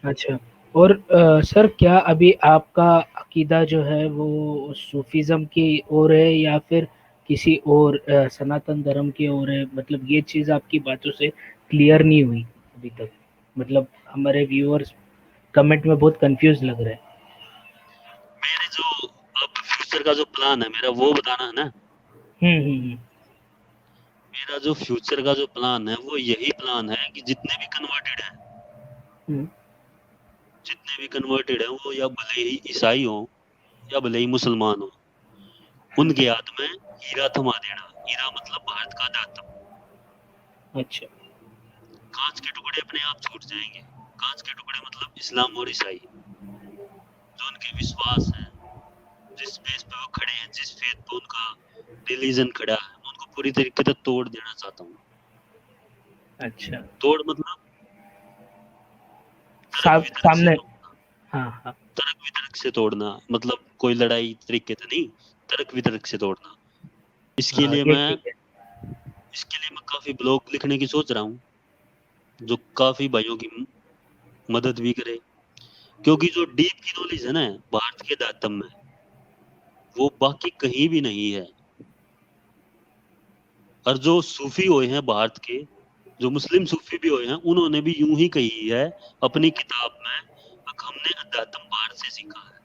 अच्छा। और सर, क्या अभी आपका अकीदा जो है वो सूफीज्म की ओर है या फिर किसी और सनातन धर्म की ओर है? मतलब ये चीज़ आपकी बातों से क्लियर नहीं हुई अभी तक। मतलब हमारे व्यूअर्स कमेंट में बहुत कंफ्यूज लग रहे हैं। मेरे जो अब फ्यूचर का जो प्लान है मेरा, वो बताना है ना। हम्म। मेरा जो फ्यूचर का जो प्लान है वो यही प्लान है कि जितने भी कन्वर्टेड हैं, हम्म। जितने भी कन्वर्टेड हैं, वो या भले ही ईसाई हो या भले ही मुसलमान हो, उनके हाथ में हीरा थमा देना। हीरा मतलब भारत का अध्यात्म। अच्छा। कांच के टुकड़े अपने आप छूट जाएंगे। कांच के टुकड़े मतलब इस्लाम और ईसाई, जो उनके विश्वास है, जिस बेस पे वो खड़े हैं, जिस फेथ पे उनका रिलीजन खड़ा है, मैं उनको पूरी तरीके से तोड़ देना चाहता हूँ। अच्छा। तोड़ मतलब सामने। हाँ हाँ। तर्क वितर्क से तोड़ना, मतलब कोई लड़ाई तरीके से नहीं, तर्क वितर्क से तोड़ना। इसके हाँ, लिए ये मैं ठीक है। काफी ब्लॉग लिखने की सोच रहा हूँ, जो काफी भाइयों की मदद भी करे। क्योंकि जो डीप की नॉलेज है ना भारत के अध्यात्म में, वो बाकी कहीं भी नहीं है। और जो सूफी हुए हैं भारत के, जो मुस्लिम सूफी भी हुए हैं, उन्होंने भी यूं ही कही है अपनी किताब में, हमने अध्यात्म भारत से सीखा है।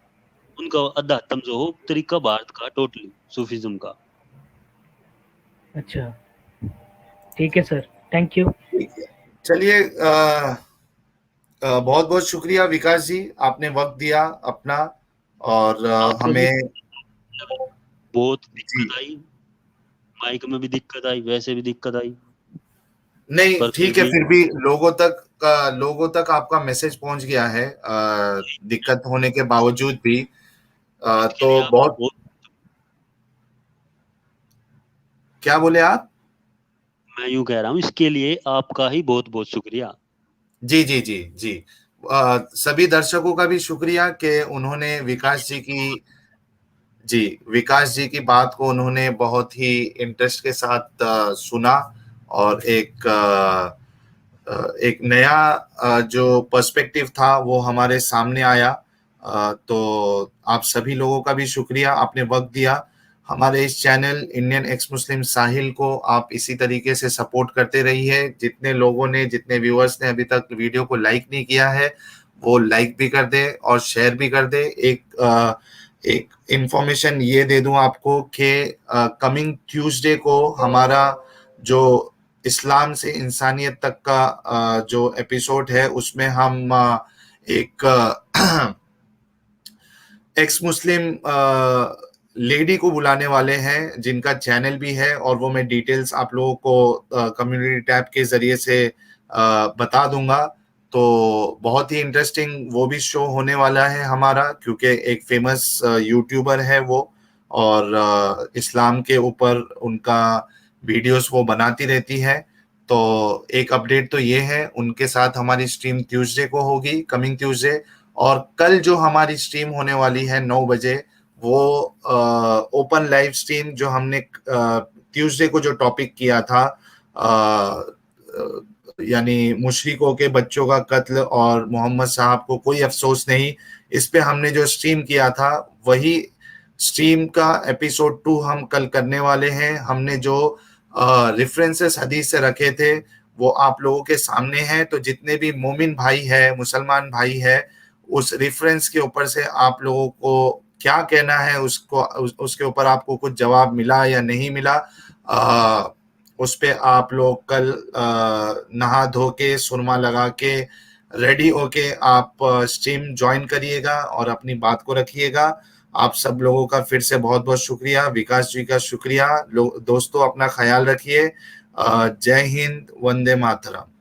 उनका अध्यात्म जो हो तरीका भारत का, टोटली सूफीज्म का। अच्छा, ठीक है सर, थैंक यू। ठीक है, चलिए, बहुत बहुत शुक्रिया विकास जी, आपने वक्त दिया अपना, और आपने भी हमें। बहुत जी, दिक्कत आई, माइक में भी दिक्कत आई, वैसे भी दिक्कत आई, नहीं पर ठीक है, फिर भी लोगों तक आपका मैसेज पहुंच गया है, दिक्कत होने के बावजूद भी। इसके लिए तो आपका बहुत, बहुत, क्या बोले आप? मैं यूं कह रहा हूँ, इसके लिए आपका ही बहुत बहुत शुक्रिया। जी जी जी जी। सभी दर्शकों का भी शुक्रिया कि उन्होंने विकास जी की बात को उन्होंने बहुत ही इंटरेस्ट के साथ सुना, और एक नया जो पर्सपेक्टिव था वो हमारे सामने आया। तो आप सभी लोगों का भी शुक्रिया, आपने वक्त दिया। हमारे इस चैनल इंडियन एक्स मुस्लिम साहिल को आप इसी तरीके से सपोर्ट करते रहिए। जितने व्यूअर्स ने अभी तक वीडियो को लाइक नहीं किया है, वो लाइक भी कर दे और शेयर भी कर दे। एक इंफॉर्मेशन ये दे दूं आपको कि कमिंग ट्यूसडे को हमारा जो इस्लाम से इंसानियत तक का जो एपिसोड है उसमें हम एक एक्स मुस्लिम लेडी को बुलाने वाले हैं जिनका चैनल भी है, और वो मैं डिटेल्स आप लोगों को कम्युनिटी टैब के जरिए से बता दूंगा। तो बहुत ही इंटरेस्टिंग वो भी शो होने वाला है हमारा, क्योंकि एक फेमस यूट्यूबर है वो, और इस्लाम के ऊपर उनका वीडियोस वो बनाती रहती है। तो एक अपडेट तो ये है, उनके साथ हमारी स्ट्रीम ट्यूसडे को होगी, कमिंग ट्यूसडे। और कल जो हमारी स्ट्रीम होने वाली है 9 बजे, वो ओपन लाइव स्ट्रीम जो हमने ट्यूसडे को जो टॉपिक किया था, यानी मुशरिकों के बच्चों का कत्ल और मोहम्मद साहब को कोई अफसोस नहीं, इस पे हमने जो स्ट्रीम किया था वही स्ट्रीम का एपिसोड 2 हम कल करने वाले हैं। हमने जो रेफरेंसेस हदीस से रखे थे वो आप लोगों के सामने हैं। तो जितने भी मोमिन भाई है, मुसलमान भाई है, उस रेफरेंस के ऊपर से आप लोगों को क्या कहना है, उसके ऊपर आपको कुछ जवाब मिला या नहीं मिला, उस पे आप लोग कल नहा धो के सुरमा लगा के रेडी होके आप स्ट्रीम ज्वाइन करिएगा और अपनी बात को रखिएगा। आप सब लोगों का फिर से बहुत बहुत शुक्रिया, विकास जी का शुक्रिया। दोस्तों अपना ख्याल रखिए। जय हिंद, वंदे मातरम।